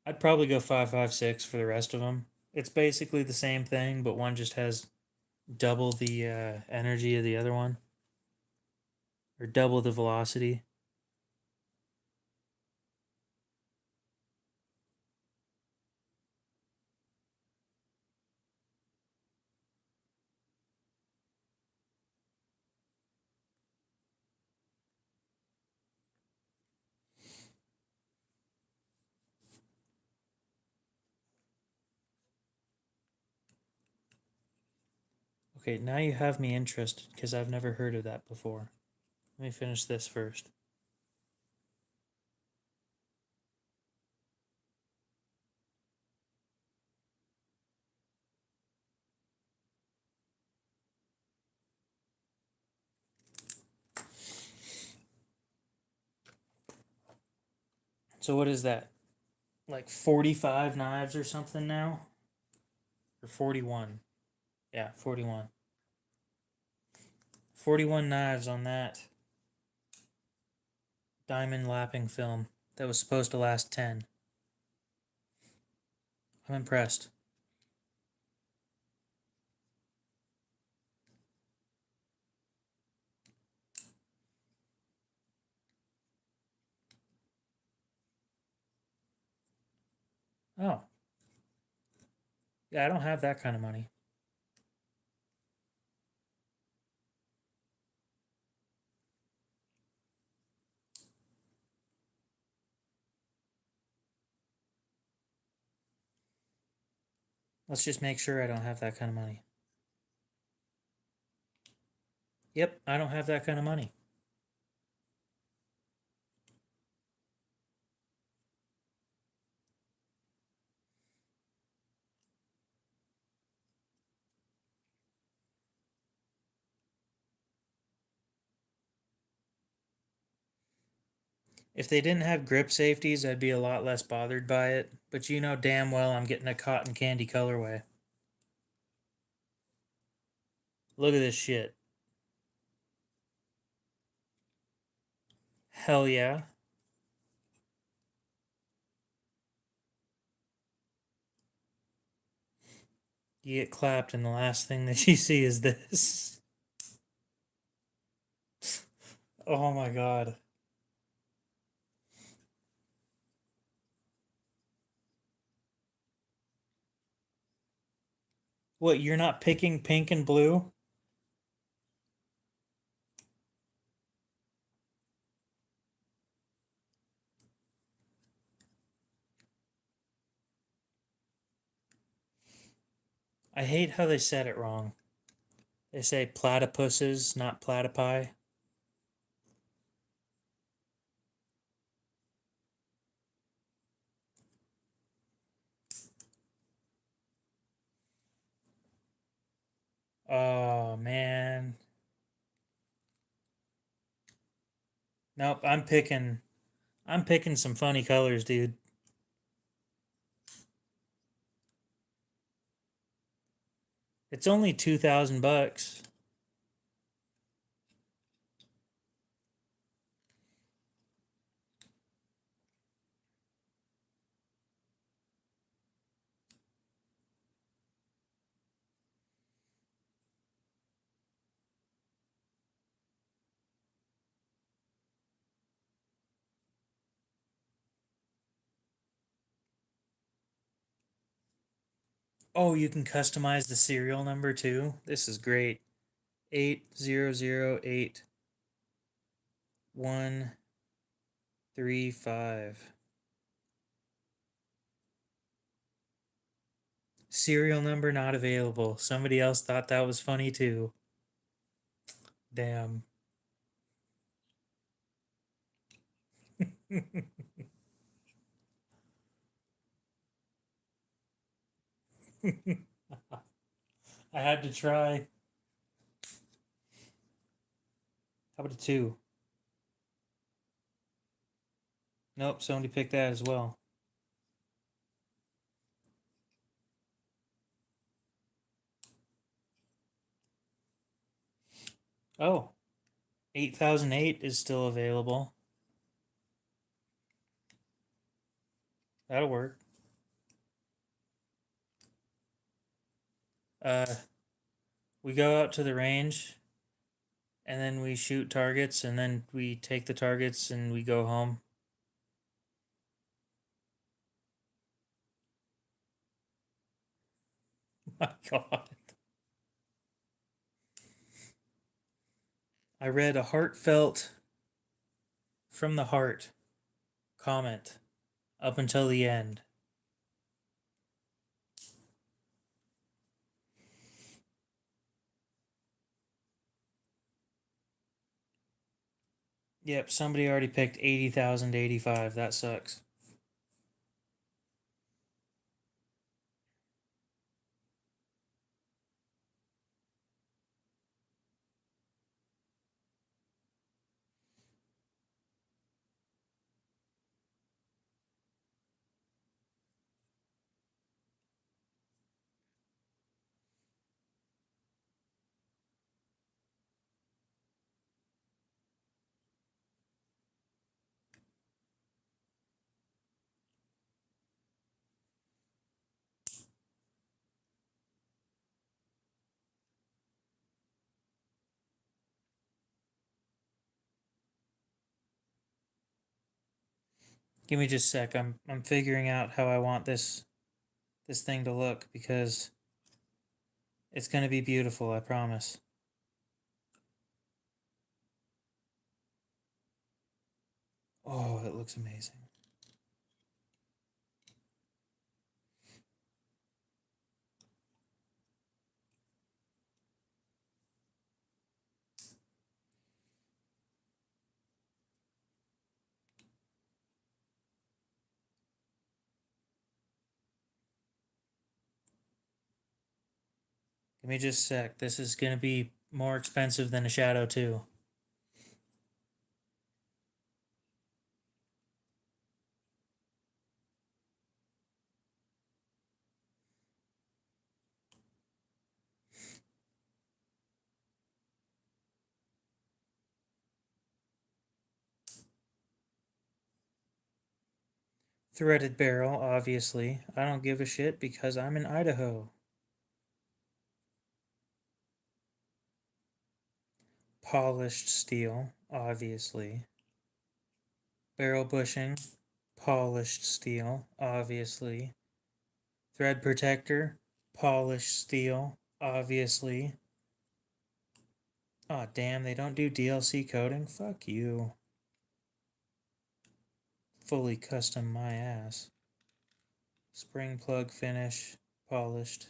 I'd probably go 556 for the rest of them. It's basically the same thing, but one just has double the energy of the other one, or double the velocity. Okay, now you have me interested because I've never heard of that before. Let me finish this first. So what is that? Like 45 knives or something now? Or 41? Yeah, 41. 41 knives on that diamond lapping film that was supposed to last 10. I'm impressed. Oh, yeah, I don't have that kind of money. Let's just make sure I don't have that kind of money. Yep, I don't have that kind of money. If they didn't have grip safeties, I'd be a lot less bothered by it. But you know damn well I'm getting a cotton candy colorway. Look at this shit. Hell yeah. You get clapped, and the last thing that you see is this. Oh my god. What, you're not picking pink and blue? I hate how they said it wrong. They say platypuses, not platypi. Oh man. Nope, I'm picking some funny colors, dude. It's only 2,000 bucks. Oh, you can customize the serial number too. This is great. 8008135. Serial number not available. Somebody else thought that was funny too. Damn. I had to try. How about a 2? Nope, somebody picked that as well. Oh, 8008 is still available. That'll work. Uh, we go out to the range and then we shoot targets and then we take the targets and we go home. My God. I read a heartfelt from the heart comment up until the end. Yep, somebody already picked 80,000 to 85. That sucks. Give me just a sec. I'm figuring out how I want this thing to look because it's going to be beautiful, I promise. Oh, it looks amazing. Give me just a sec. This is going to be more expensive than a Shadow 2. Threaded barrel, obviously. I don't give a shit because I'm in Idaho. Polished steel, obviously. Barrel bushing, polished steel, obviously. Thread protector, polished steel, obviously. Aw, damn, they don't do DLC coating? Fuck you. Fully custom my ass. Spring plug finish, polished.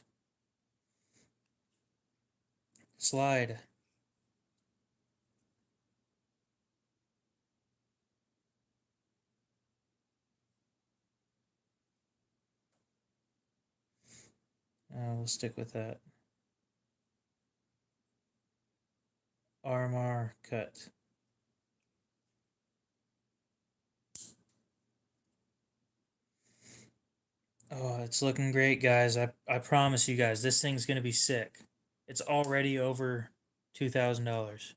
Slide. We'll stick with that. Armor cut. Oh, it's looking great, guys. I promise you guys, this thing's gonna be sick. It's already over $2,000.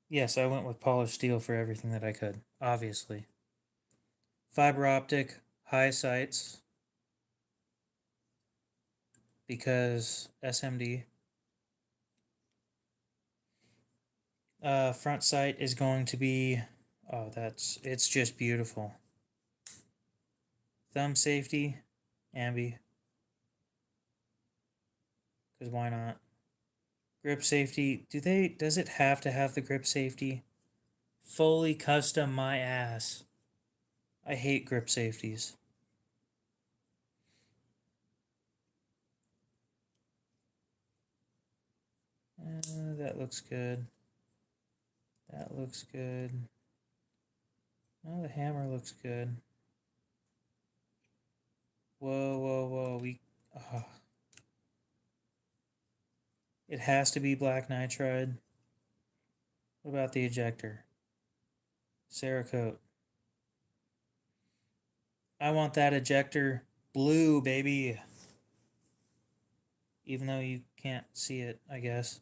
Yes, I went with polished steel for everything that I could, obviously. Fiber optic, high sights, because SMD. Front sight is going to be, oh, it's just beautiful. Thumb safety, ambi, because why not? Grip safety, does it have to have the grip safety? Fully custom my ass. I hate grip safeties. That looks good. That looks good. Oh, the hammer looks good. Whoa, whoa, whoa. It has to be black nitride. What about the ejector? Cerakote. I want that ejector blue, baby. Even though you can't see it, I guess.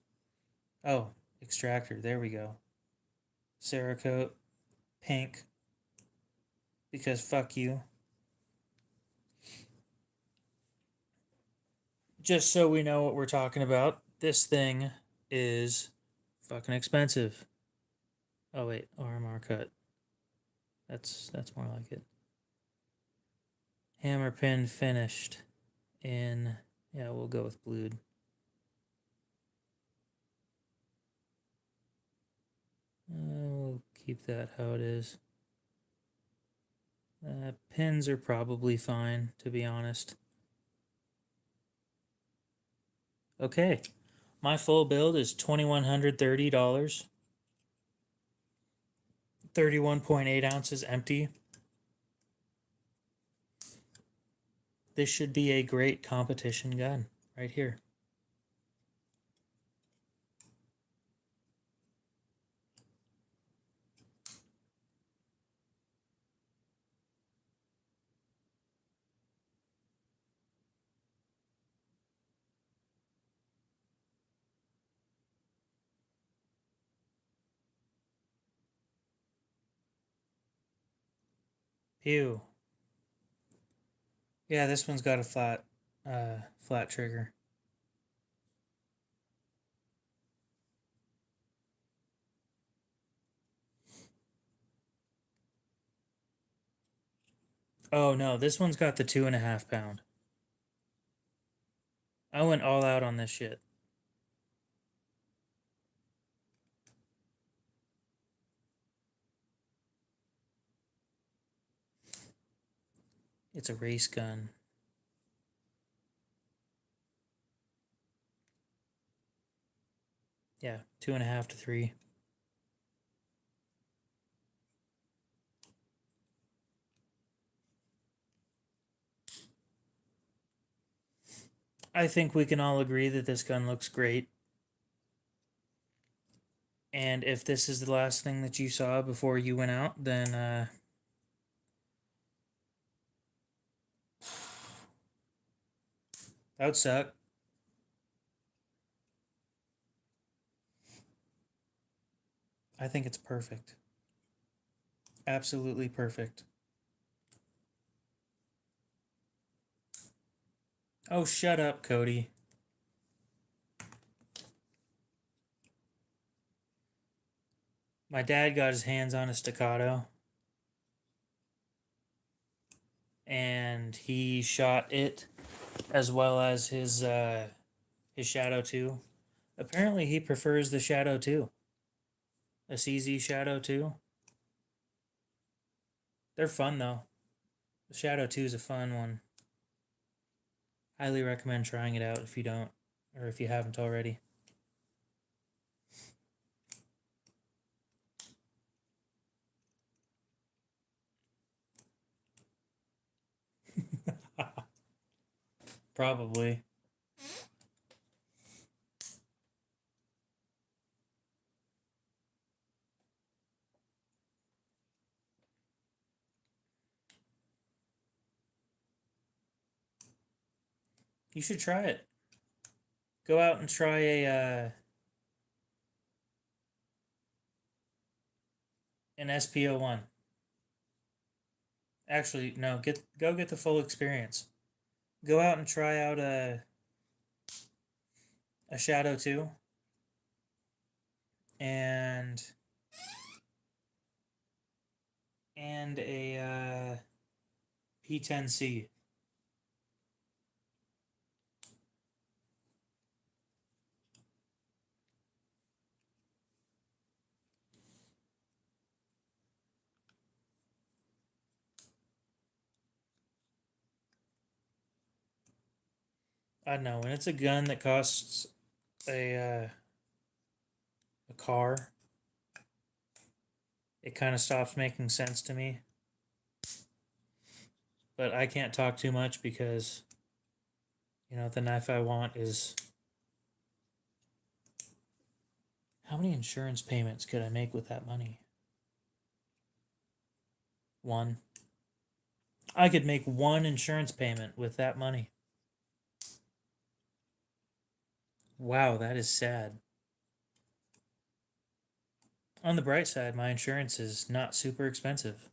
Oh, extractor. There we go. Cerakote. Pink. Because fuck you. Just so we know what we're talking about, this thing is fucking expensive. Oh wait, RMR cut. That's more like it. Hammer pin finished in, yeah, we'll go with blued. We'll keep that how it is. Pins are probably fine, to be honest. Okay, my full build is $2,130. 31.8 ounces empty. This should be a great competition gun right here. Pew. Yeah, this one's got a flat trigger. Oh no, this one's got the 2.5 pound. I went all out on this shit. It's a race gun. Yeah, 2.5 to 3. I think we can all agree that this gun looks great. And if this is the last thing that you saw before you went out, then that would suck. I think it's perfect. Absolutely perfect. Oh, shut up, Cody. My dad got his hands on a staccato. And he shot it as well as his Shadow 2. Apparently he prefers the Shadow 2. A CZ Shadow 2. They're fun though. The Shadow 2 is a fun one. Highly recommend trying it out if you don't, or if you haven't already. Probably. You should try it. Go out and try an SPO1. Actually, no, go get the full experience. Go out and try out a Shadow 2 and a P10C. I don't know, when it's a gun that costs a car, it kind of stops making sense to me. But I can't talk too much because, you know, the knife I want is. How many insurance payments could I make with that money? One. I could make one insurance payment with that money. Wow, that is sad. On the bright side, my insurance is not super expensive.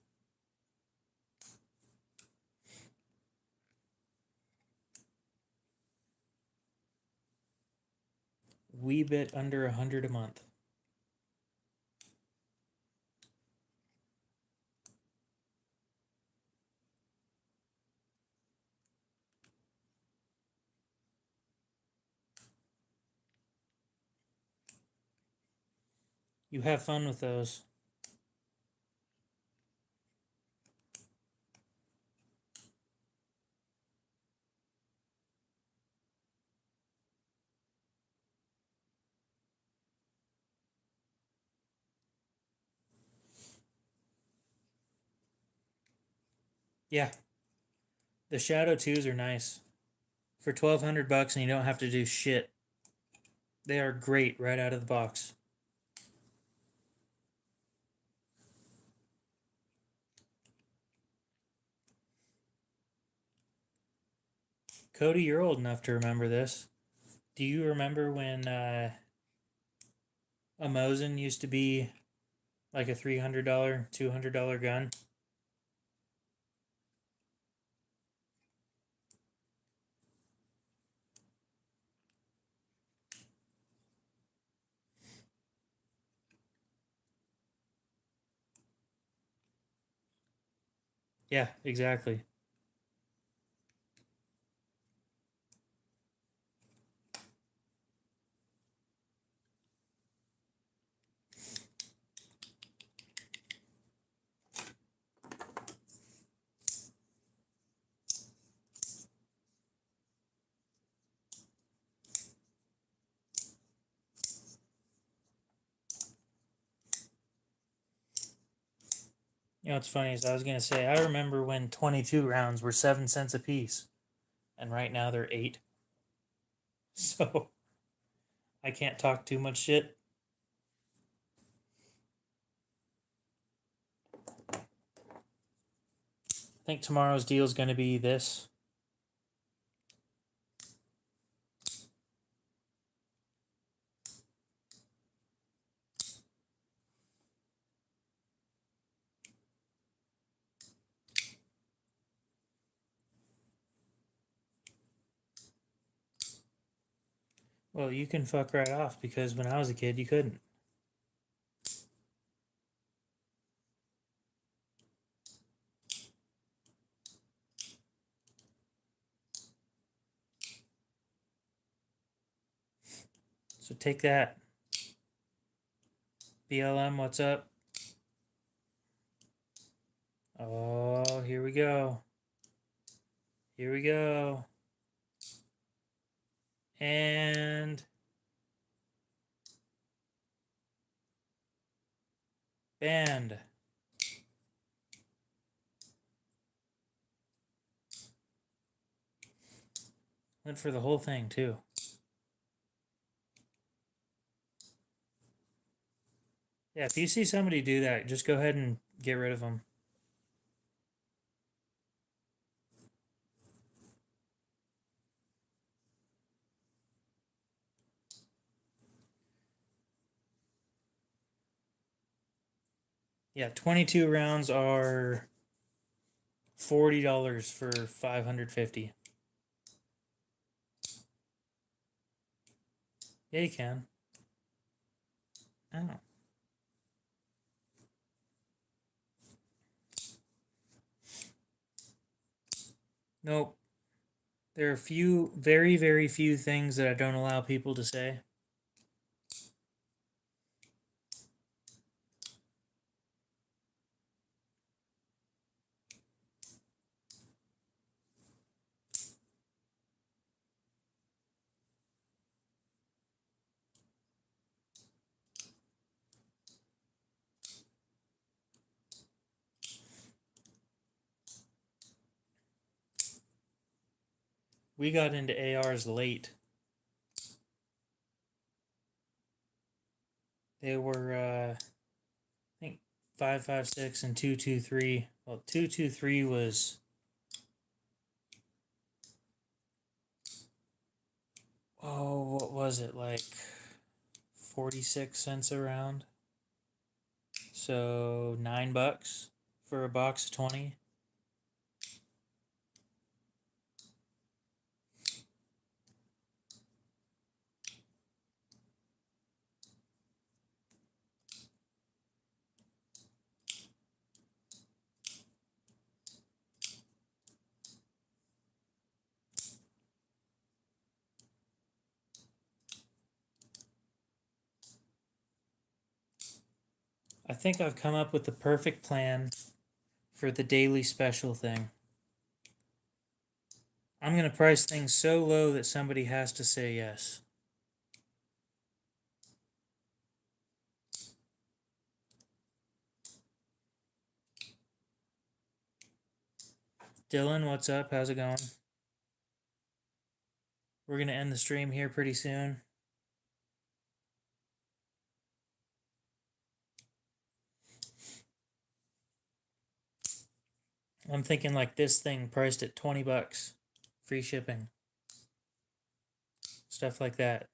Wee bit under $100 a month. You have fun with those. Yeah, the Shadow 2s are nice. For 1,200 bucks and you don't have to do shit. They are great right out of the box. Cody, you're old enough to remember this. Do you remember when a Mosin used to be like a $300, $200 gun? Yeah, exactly. You know what's funny is I was gonna say I remember when 22 rounds were 7 cents a piece, and right now they're 8. So I can't talk too much shit. I think tomorrow's deal is gonna be this. Well, you can fuck right off because when I was a kid, you couldn't. So take that. BLM, what's up? Oh, here we go. Here we go. And band. Went for the whole thing too. Yeah, if you see somebody do that, just go ahead and get rid of them. Yeah, 22 rounds are $40 for 550. Yeah, you can. Oh. Nope. There are few, very, very few things that I don't allow people to say. We got into ARs late. They were, I think, 5.56 and 2.23. Well, 2.23 was, oh, what was it, like 46 cents a round? So $9 for a box of 20. I think I've come up with the perfect plan for the daily special thing. I'm going to price things so low that somebody has to say yes. Dylan, what's up? How's it going? We're going to end the stream here pretty soon. I'm thinking like this thing priced at $20, free shipping, stuff like that.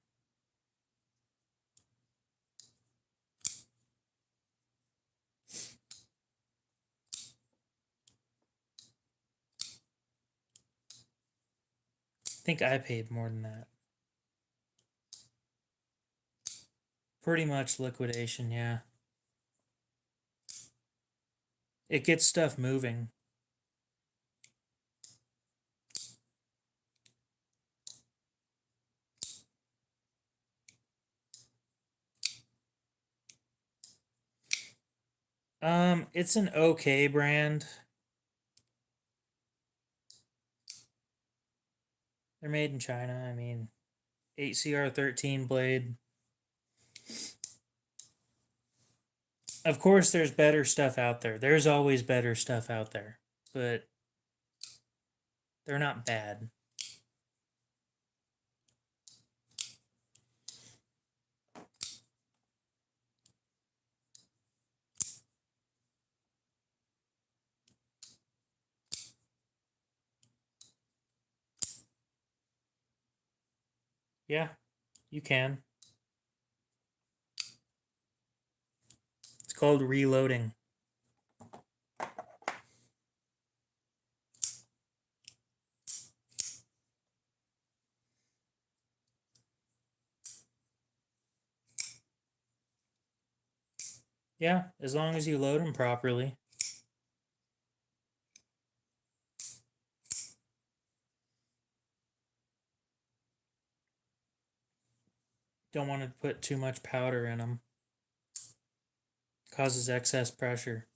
I think I paid more than that. Pretty much liquidation, yeah. It gets stuff moving. It's an okay brand. They're made in China. I mean, 8CR13 blade. Of course, there's better stuff out there. There's always better stuff out there, but they're not bad. Yeah, you can. It's called reloading. Yeah, as long as you load them properly. Don't want to put too much powder in them. Causes excess pressure.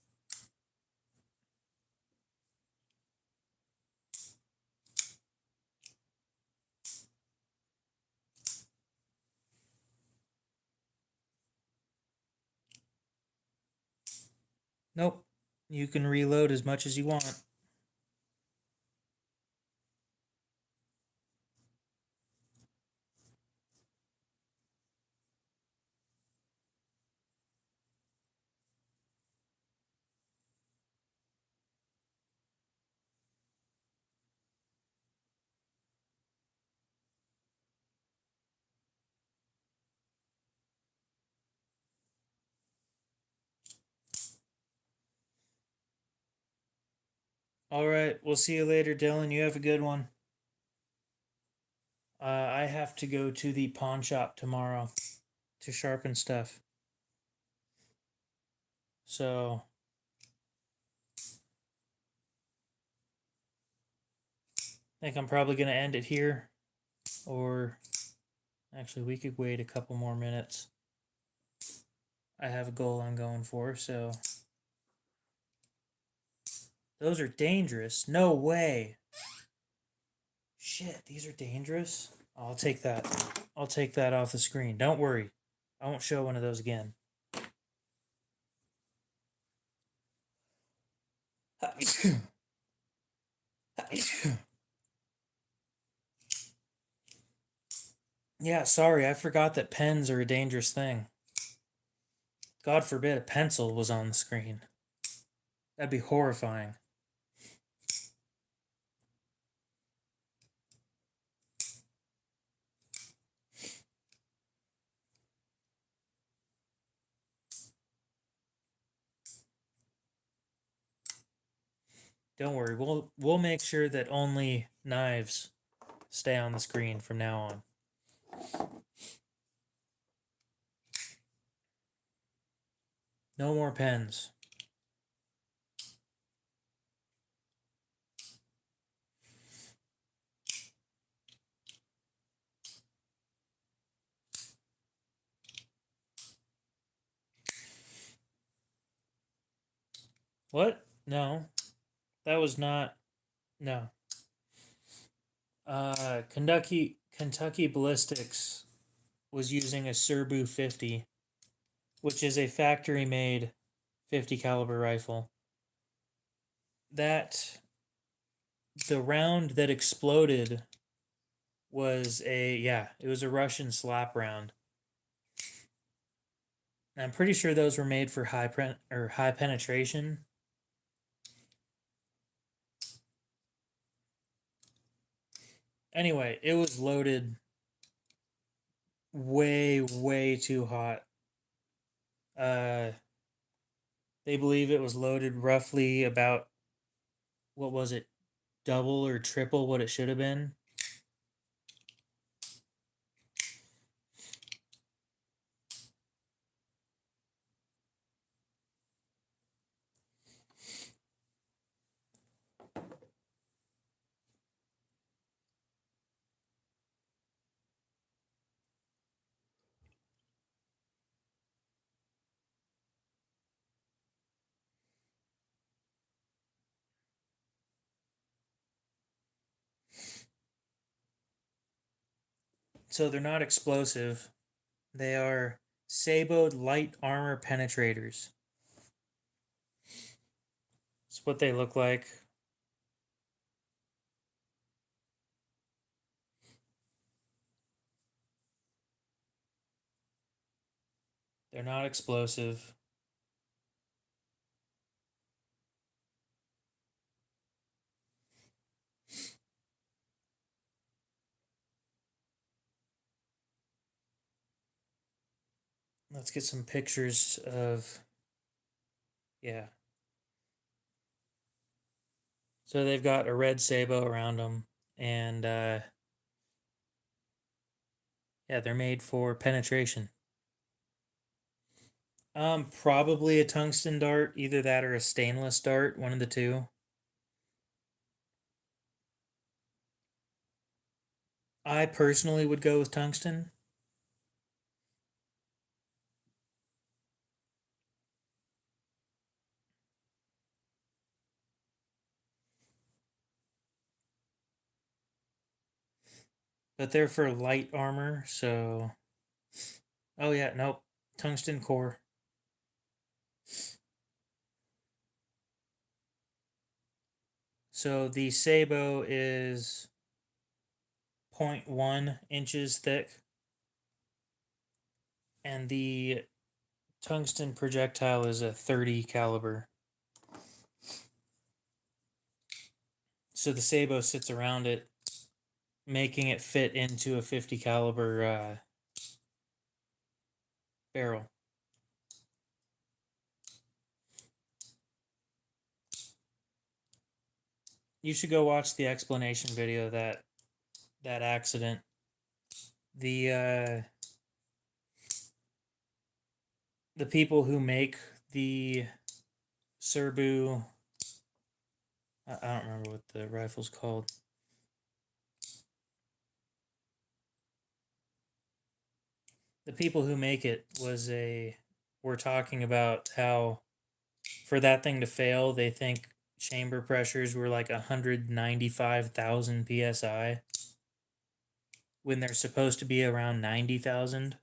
Nope. You can reload as much as you want. All right, we'll see you later, Dylan. You have a good one. I have to go to the pawn shop tomorrow to sharpen stuff. So, I think I'm probably going to end it here. Or, actually, we could wait a couple more minutes. I have a goal I'm going for, so. Those are dangerous. No way. Shit, these are dangerous. I'll take that. I'll take that off the screen. Don't worry. I won't show one of those again. Yeah, sorry, I forgot that pens are a dangerous thing. God forbid a pencil was on the screen. That'd be horrifying. Don't worry, we'll make sure that only knives stay on the screen from now on. No more pens. What? No. That was not. No. Kentucky Ballistics was using a Serbu 50, which is a factory made 50 caliber rifle. That the round that exploded was it was a Russian slap round. I'm pretty sure those were made for high penetration. Anyway, it was loaded way too hot. They believe it was loaded roughly about, what was it, double or triple what it should have been. So they're not explosive. They are saboed light armor penetrators. That's what they look like. They're not explosive. Let's get some pictures of, yeah. So they've got a red sabot around them, and yeah, they're made for penetration. Probably a tungsten dart, either that or a stainless dart, one of the two. I personally would go with tungsten. But they're for light armor, so. Oh, yeah, nope. Tungsten core. So the sabot is 0.1 inches thick, and the tungsten projectile is a 30 caliber. So the sabot sits around it, making it fit into a 50 caliber barrel. You should go watch the explanation video of that accident. The people who make the Serbu, I don't remember what the rifle's called. The people who make it were talking about how for that thing to fail, they think chamber pressures were like 195,000 psi when they're supposed to be around 90,000.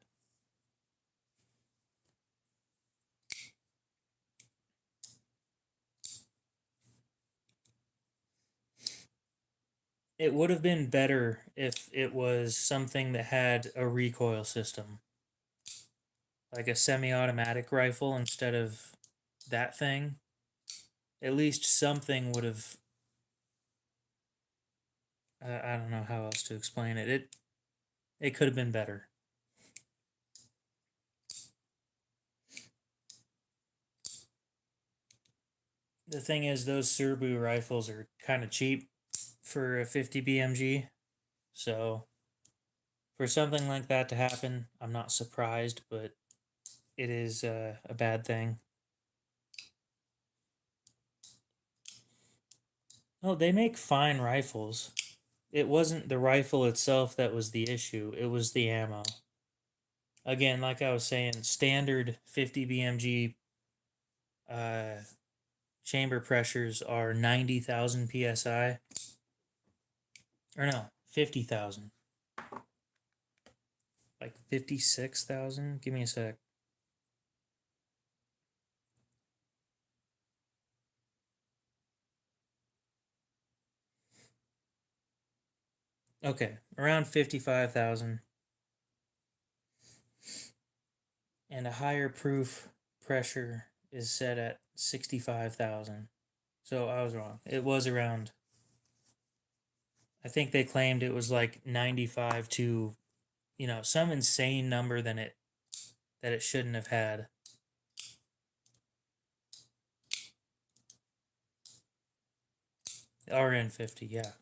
It would have been better if it was something that had a recoil system, like a semi-automatic rifle instead of that thing. At least something would have. I don't know how else to explain it. It could have been better. The thing is, those Surbu rifles are kind of cheap for a 50 BMG, so for something like that to happen, I'm not surprised, but it is a bad thing. Oh, they make fine rifles. It wasn't the rifle itself that was the issue, it was the ammo. Again, like I was saying, standard 50 BMG uh, chamber pressures are 90,000 psi. Or no, 50,000. Like 56,000? Give me a sec. Okay, around 55,000. And a higher proof pressure is set at 65,000. So I was wrong. It was around, I think they claimed it was like 95 to, some insane number that it shouldn't have had. RN50, yeah.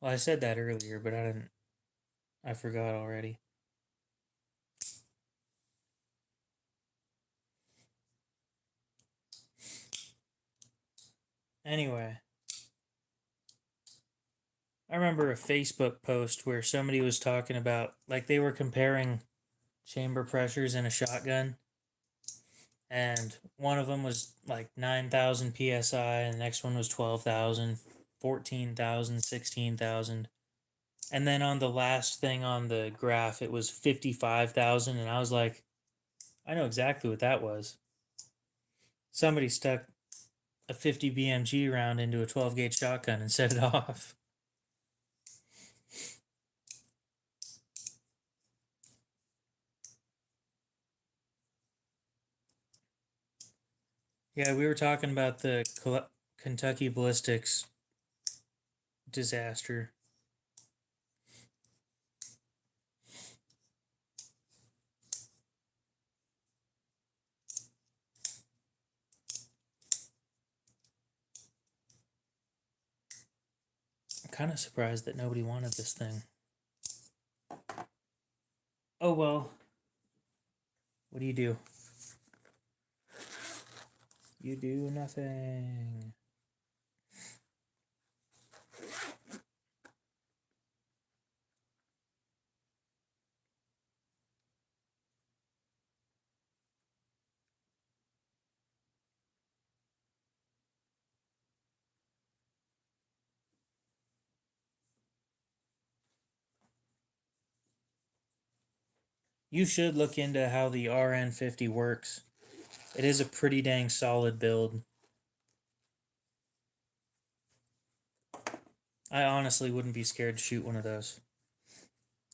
Well, I said that earlier, but I forgot already. Anyway, I remember a Facebook post where somebody was talking about, like, they were comparing chamber pressures in a shotgun, and one of them was like 9,000 psi, and the next one was 12,000, 14,000, 16,000. And then on the last thing on the graph, it was 55,000, and I was like, I know exactly what that was. Somebody stuck a 50 BMG round into a 12 gauge shotgun and set it off. Yeah, we were talking about the Kentucky ballistics disaster. I'm kind of surprised that nobody wanted this thing. Oh well. What do? You do nothing. You should look into how the RN50 works. It is a pretty dang solid build. I honestly wouldn't be scared to shoot one of those.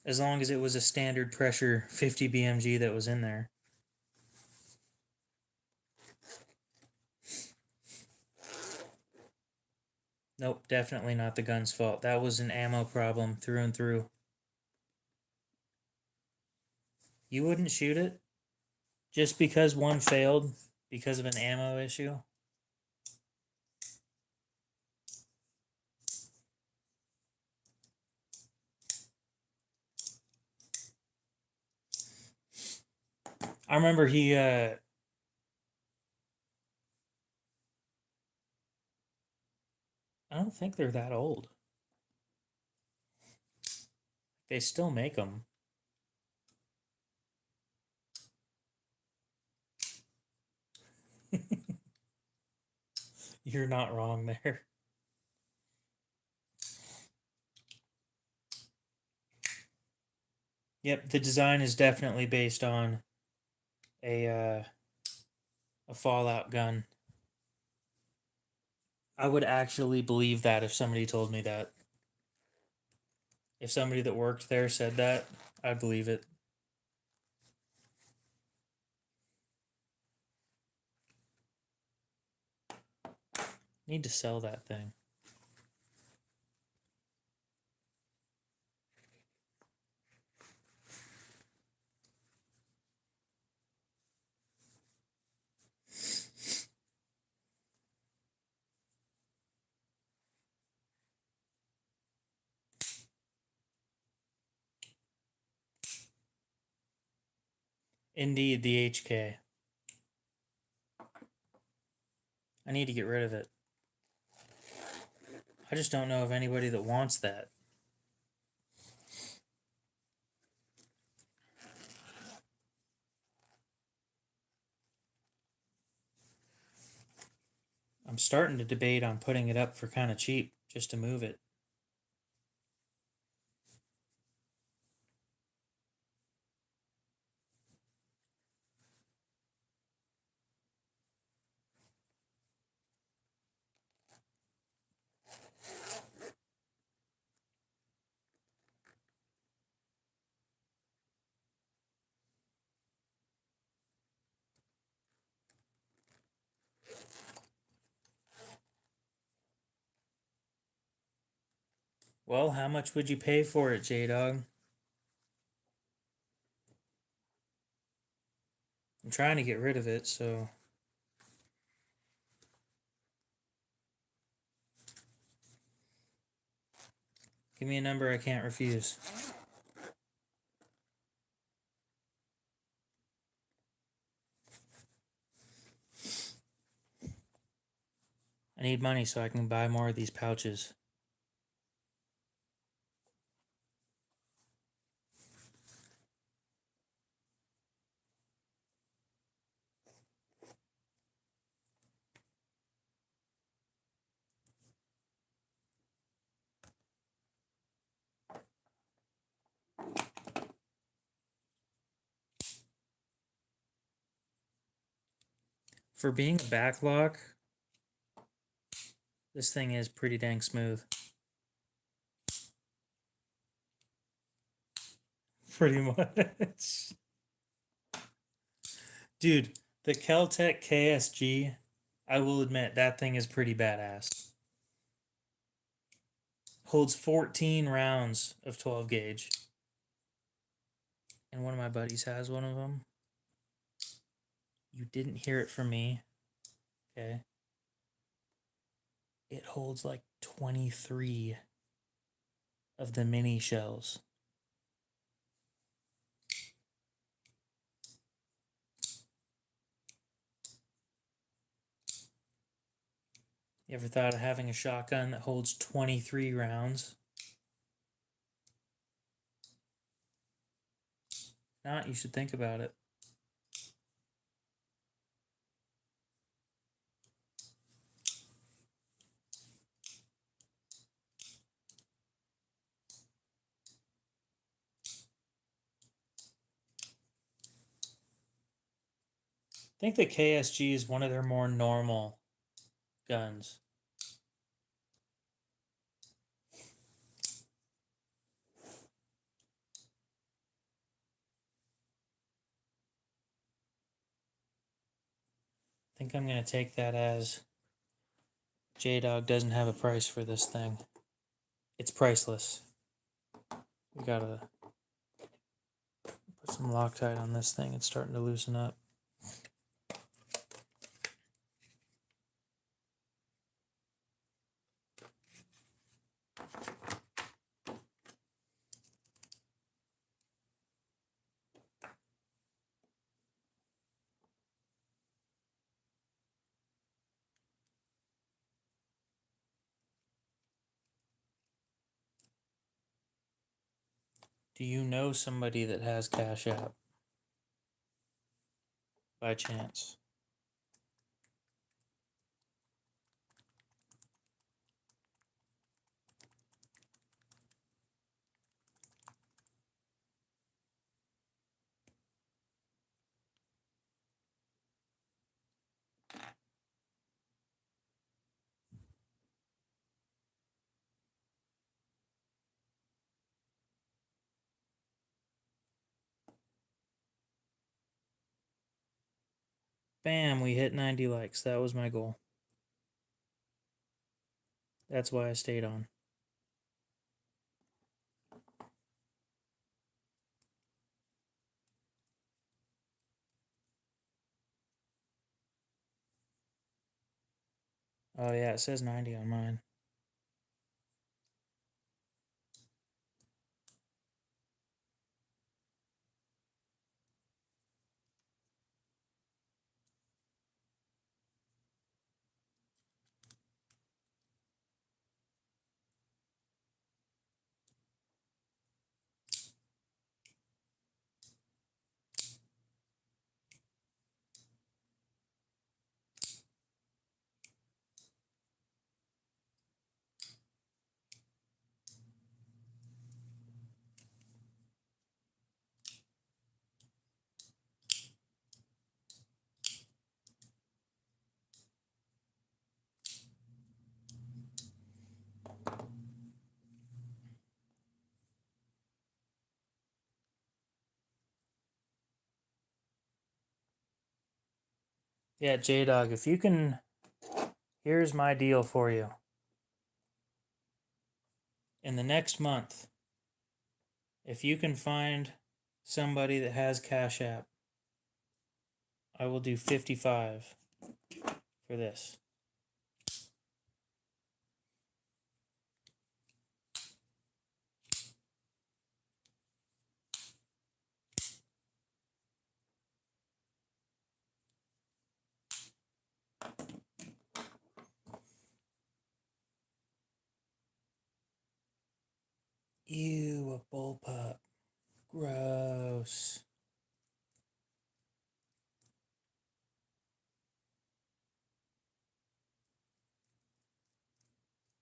As long as it was a standard pressure 50 BMG that was in there. Nope, definitely not the gun's fault. That was an ammo problem through and through. You wouldn't shoot it? Just because one failed because of an ammo issue? I remember I don't think they're that old. They still make them. You're not wrong there. Yep, the design is definitely based on a Fallout gun. I would actually believe that if somebody told me that. If somebody that worked there said that, I'd believe it. Need to sell that thing. Indeed, the HK. I need to get rid of it. I just don't know of anybody that wants that. I'm starting to debate on putting it up for kind of cheap just to move it. Well, how much would you pay for it, J-Dog? I'm trying to get rid of it, so... Give me a number I can't refuse. I need money so I can buy more of these pouches. For being a backlock, this thing is pretty dang smooth. Pretty much. Dude, the Keltec KSG, I will admit, that thing is pretty badass. Holds 14 rounds of 12 gauge. And one of my buddies has one of them. You didn't hear it from me. Okay. It holds like 23 of the mini shells. You ever thought of having a shotgun that holds 23 rounds? If not, you should think about it. I think the KSG is one of their more normal guns. I think I'm going to take that as J-Dog doesn't have a price for this thing. It's priceless. We gotta put some Loctite on this thing. It's starting to loosen up. Do you know somebody that has Cash App? By chance? Bam, we hit 90 likes. That was my goal. That's why I stayed on. Oh yeah, it says 90 on mine. Yeah, J-Dog, if you can, here's my deal for you. In the next month, if you can find somebody that has Cash App, I will do 55 for this. Ew, a bullpup. Gross.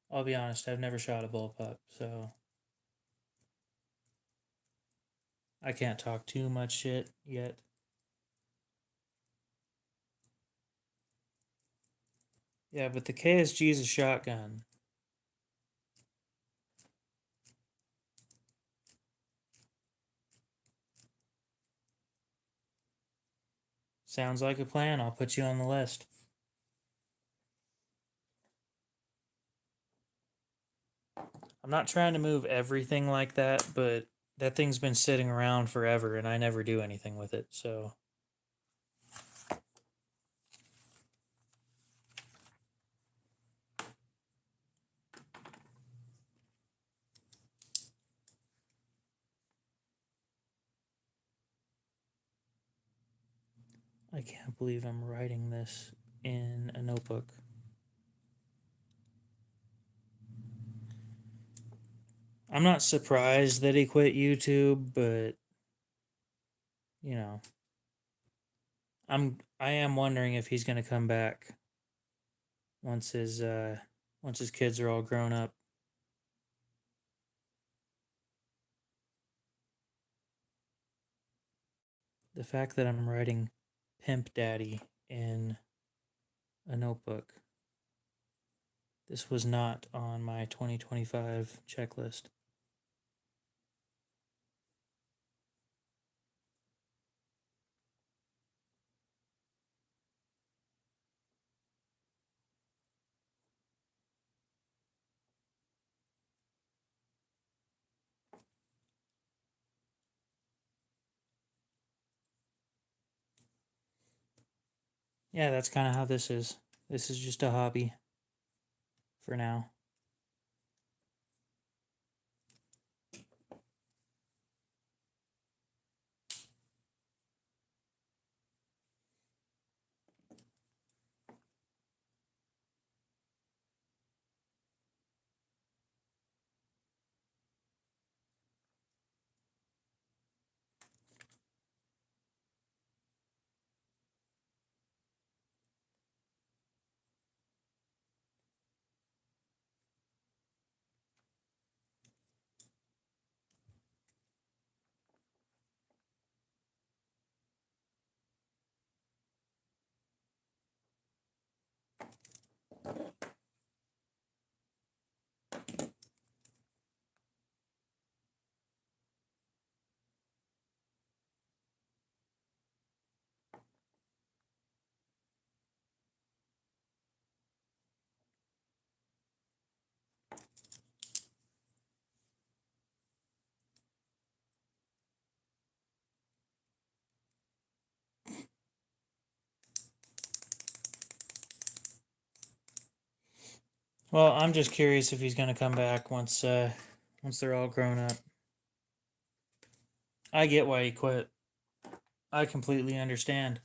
I'll be honest, I've never shot a bullpup, so I can't talk too much shit yet. Yeah, but the KSG is a shotgun. Sounds like a plan. I'll put you on the list. I'm not trying to move everything like that, but that thing's been sitting around forever and I never do anything with it, so. I can't believe I'm writing this in a notebook. I'm not surprised that he quit YouTube, but you know, I am wondering if he's gonna come back once his kids are all grown up. The fact that I'm writing Pimp Daddy in a notebook. This was not on my 2025 checklist. Yeah, that's kind of how this is. This is just a hobby for now. Well, I'm just curious if he's gonna come back once they're all grown up. I get why he quit. I completely understand.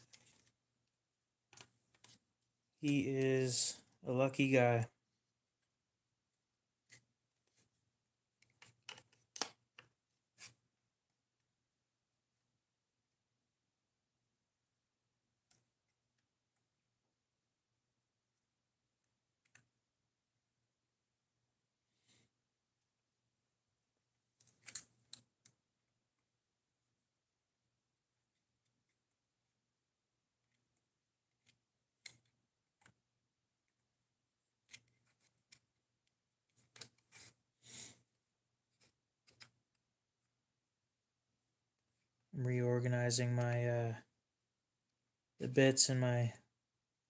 He is a lucky guy. I'm reorganizing my the bits in my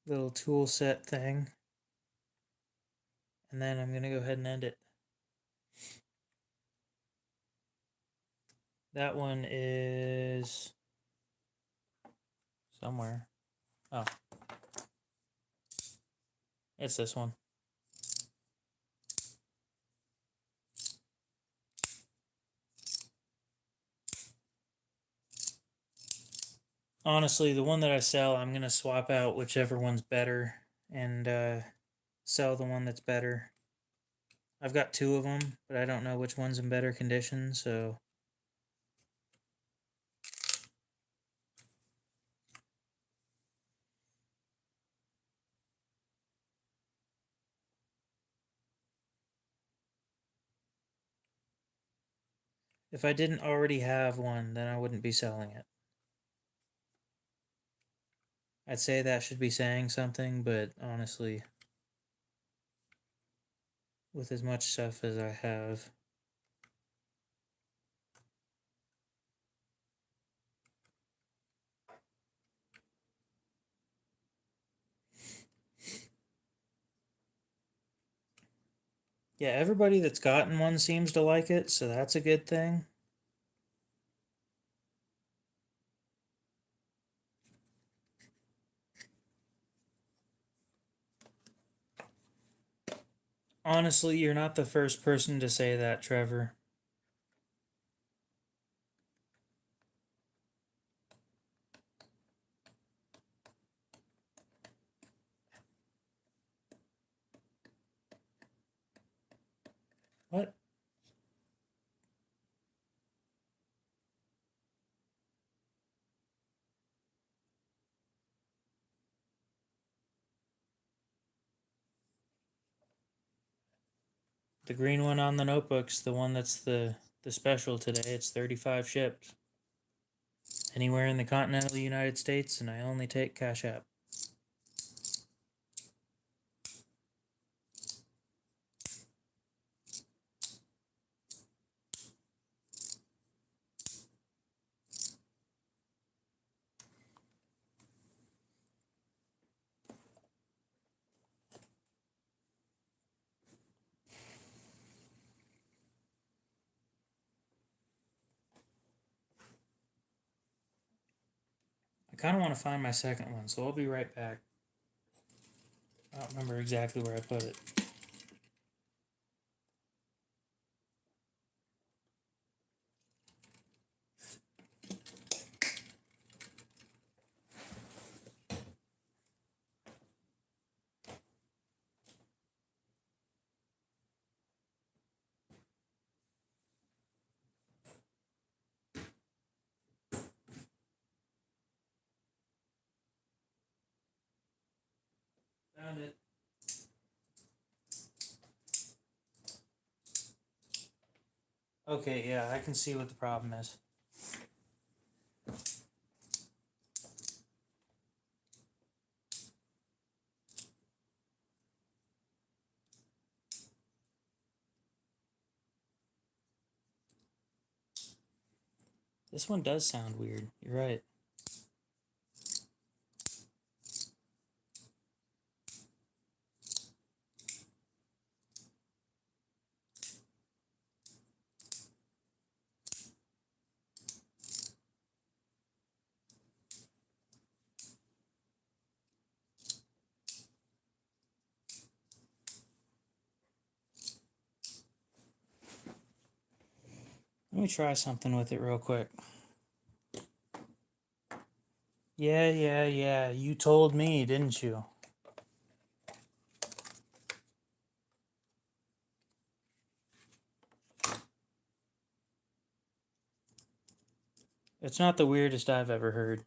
little tool set thing, and then I'm gonna go ahead and end it. That one is somewhere. Oh, it's this one. Honestly, the one that I sell, I'm gonna swap out whichever one's better and sell the one that's better. I've got two of them, but I don't know which one's in better condition, so if I didn't already have one, then I wouldn't be selling it. I'd say that should be saying something, but honestly, with as much stuff as I have, yeah, everybody that's gotten one seems to like it, so that's a good thing. Honestly, you're not the first person to say that, Trevor. What? The green one on the notebook's the one that's the special today. It's 35 shipped. Anywhere in the continental United States, and I only take Cash App. I kind of want to find my second one, so I'll be right back. I don't remember exactly where I put it. Found it. Okay, yeah, I can see what the problem is. This one does sound weird. You're right. me try something with it real quick. Yeah. You told me, didn't you? It's not the weirdest I've ever heard.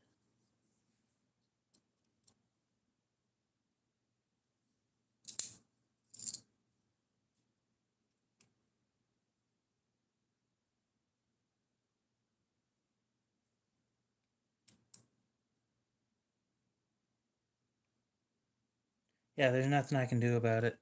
Yeah, there's nothing I can do about it.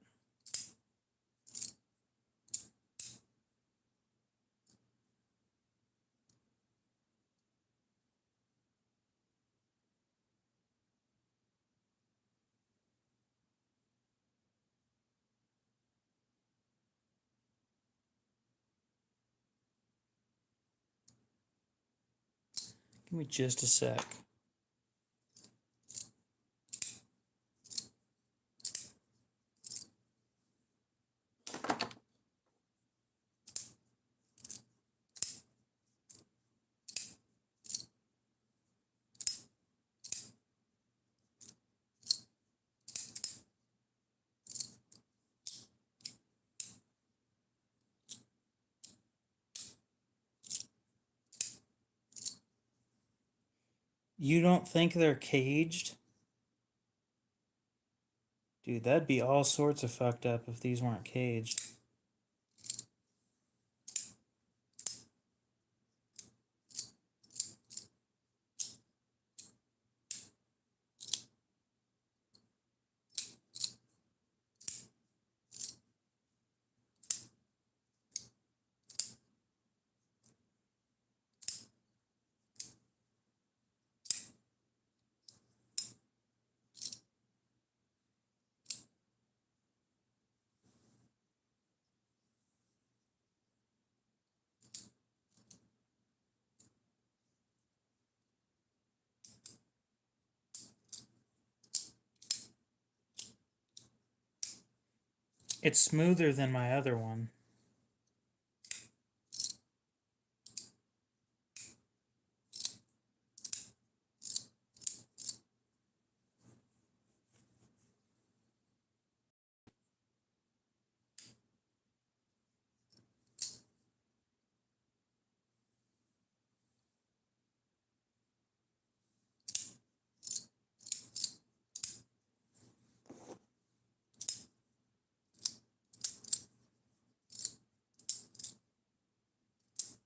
Give me just a sec. You don't think they're caged? Dude, that'd be all sorts of fucked up if these weren't caged. It's smoother than my other one.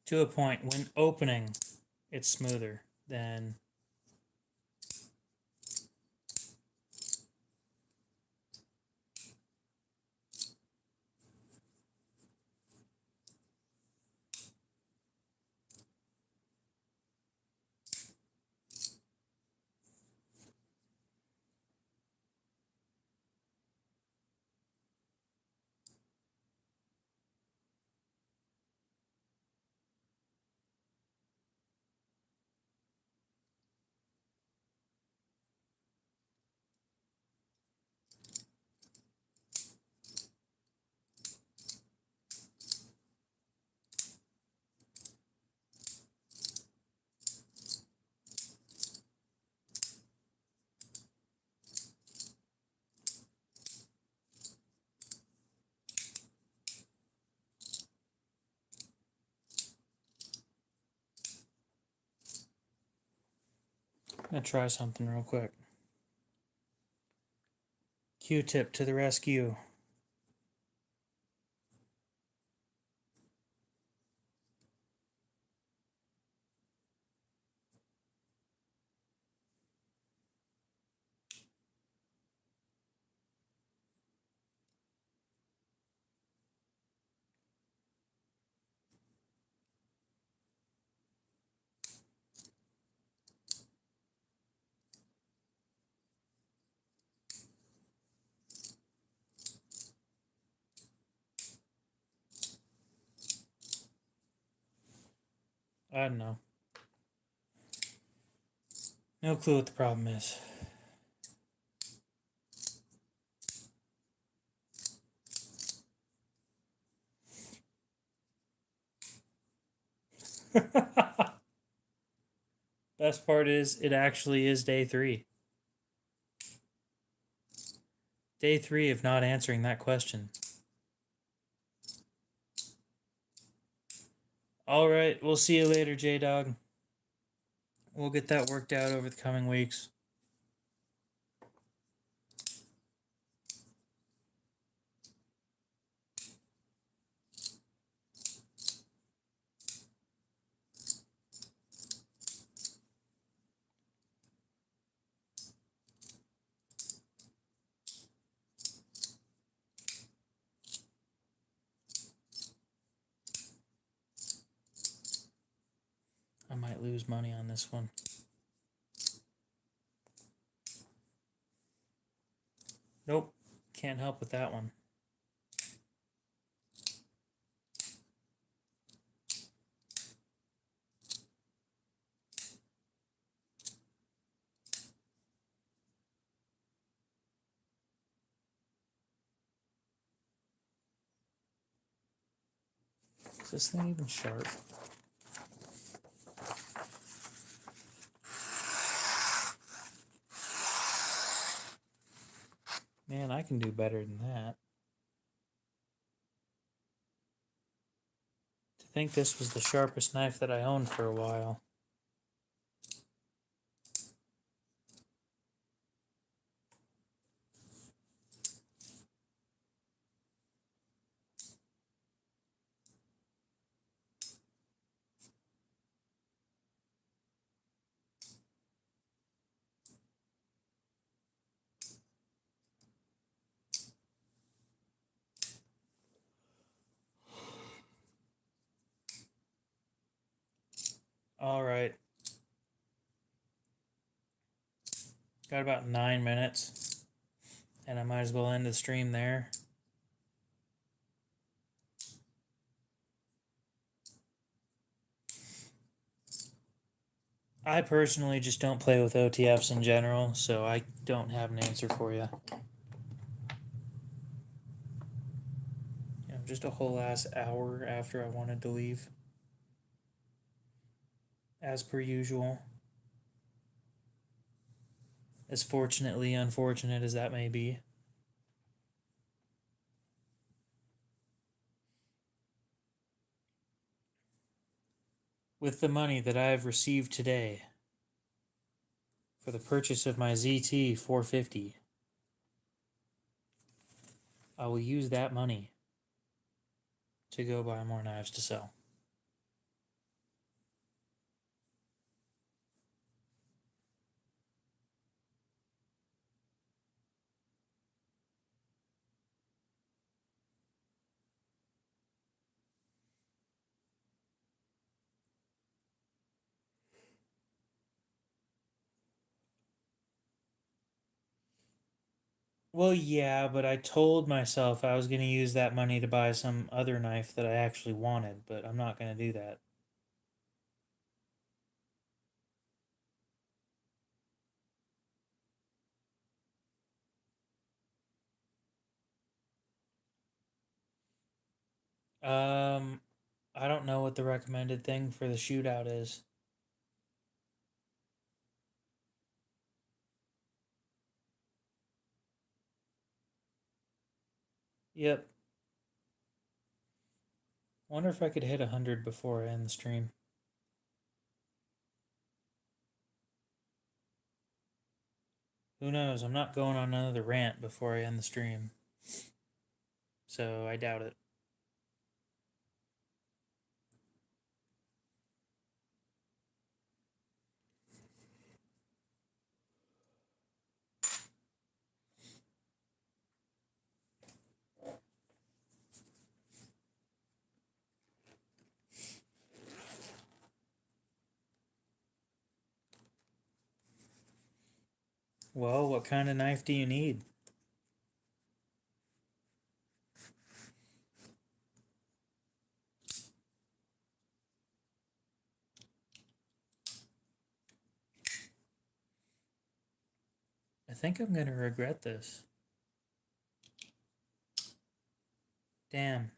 To a point, when opening, it's smoother than... I'm gonna try something real quick. Q-tip to the rescue. I don't know. No clue what the problem is. Best part is it actually is day 3. Day 3 of not answering that question. All right, we'll see you later, J-Dog. We'll get that worked out over the coming weeks. I might lose money on this one. Nope, can't help with that one. Is this thing even sharp? Man, I can do better than that. To think this was the sharpest knife that I owned for a while. All right. Got about 9 minutes, and I might as well end the stream there. I personally just don't play with OTFs in general, so I don't have an answer for you. Just a whole ass hour after I wanted to leave. As per usual. As fortunately unfortunate as that may be. With the money that I have received today for the purchase of my ZT560, I will use that money to go buy more knives to sell. Well, yeah, but I told myself I was going to use that money to buy some other knife that I actually wanted, but I'm not going to do that. I don't know what the recommended thing for the shootout is. Yep. Wonder if I could hit 100 before I end the stream. Who knows? I'm not going on another rant before I end the stream. So I doubt it. Well, what kind of knife do you need? I think I'm gonna regret this. Damn.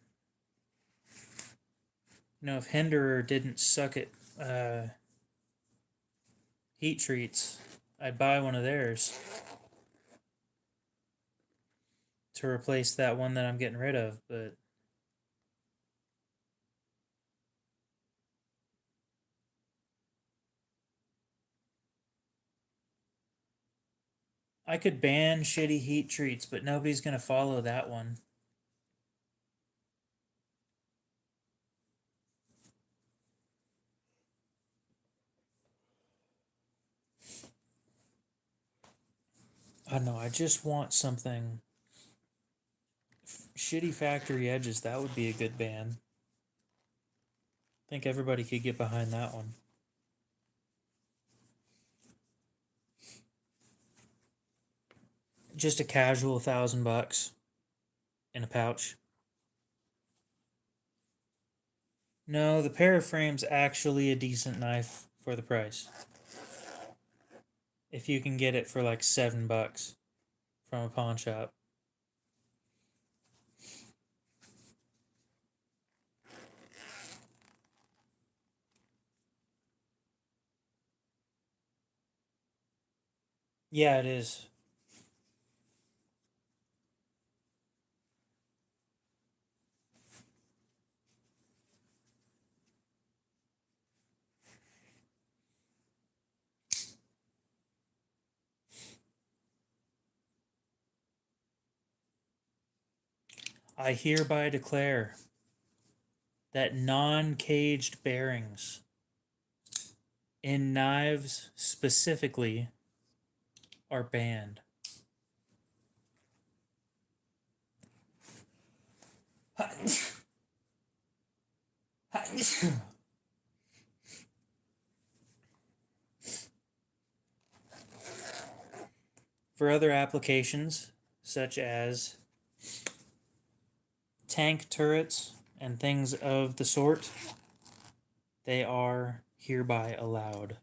You know, if Hinderer didn't suck at heat treats, I'd buy one of theirs to replace that one that I'm getting rid of, but I could ban shitty heat treats, but nobody's going to follow that one. I don't know, I just want something. Shitty factory edges, that would be a good ban. I think everybody could get behind that one. Just a casual $1,000 in a pouch. No, the Paraframe's actually a decent knife for the price. If you can get it for like $7 from a pawn shop. Yeah, it is. I hereby declare that non-caged bearings in knives specifically are banned. For other applications, such as tank turrets and things of the sort, they are hereby allowed.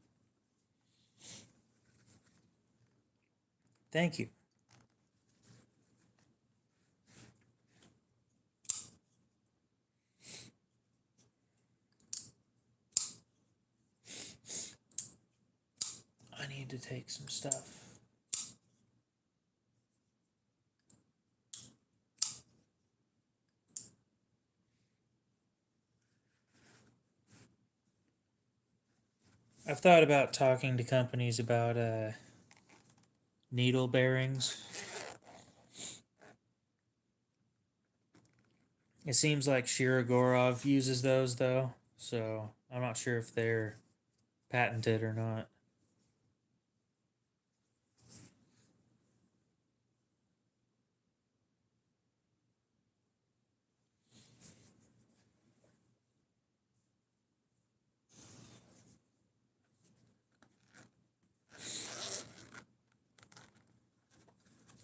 Thank you. I need to take some stuff. I've thought about talking to companies about needle bearings. It seems like Shirogorov uses those though, so I'm not sure if they're patented or not.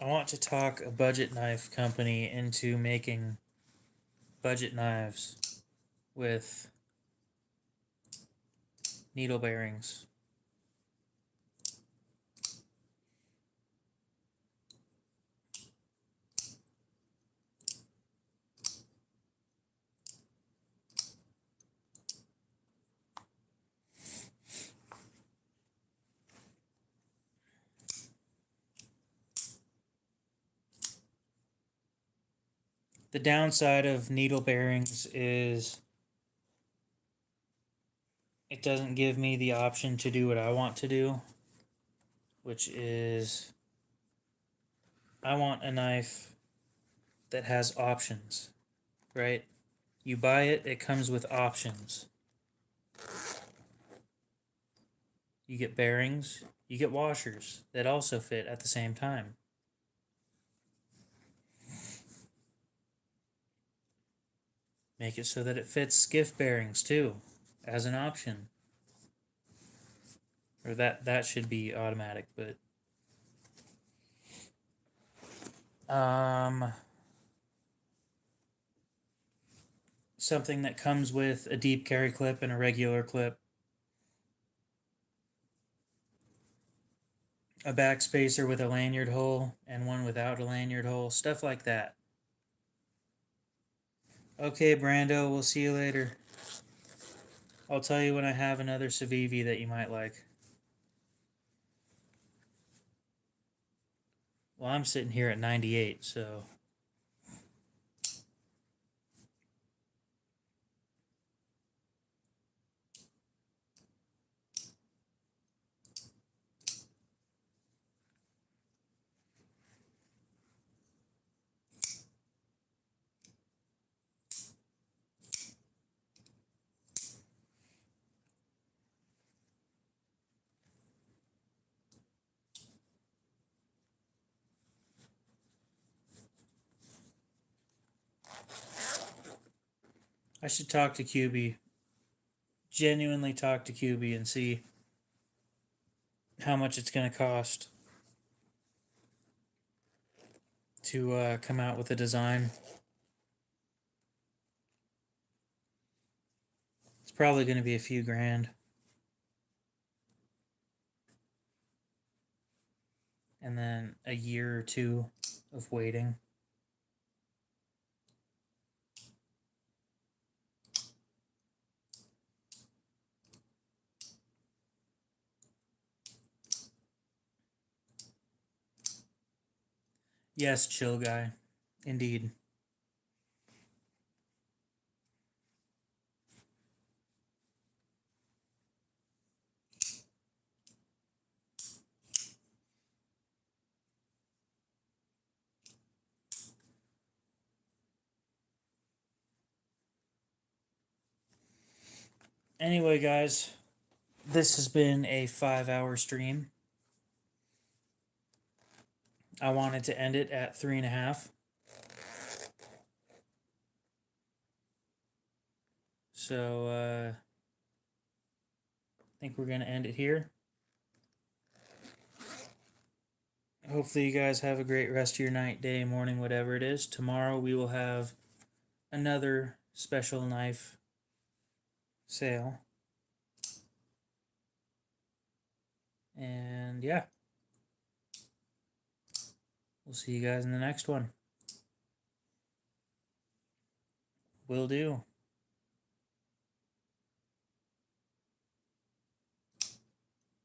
I want to talk a budget knife company into making budget knives with needle bearings. The downside of needle bearings is it doesn't give me the option to do what I want to do, which is I want a knife that has options, right? You buy it, it comes with options. You get bearings, you get washers that also fit at the same time. Make it so that it fits skiff bearings too, as an option. Or that should be automatic, but something that comes with a deep carry clip and a regular clip, a backspacer with a lanyard hole and one without a lanyard hole, stuff like that. Okay, Brando, we'll see you later. I'll tell you when I have another Civivi that you might like. Well, I'm sitting here at 98, so... I should talk to QB. Genuinely talk to QB and see how much it's going to cost to come out with a design. It's probably going to be a few grand. And then a year or two of waiting. Yes, chill guy. Indeed. Anyway, guys, this has been a 5-hour stream. I wanted to end it at 3.5. So, I think we're going to end it here. Hopefully you guys have a great rest of your night, day, morning, whatever it is. Tomorrow we will have another special knife sale. And yeah. We'll see you guys in the next one. Will do.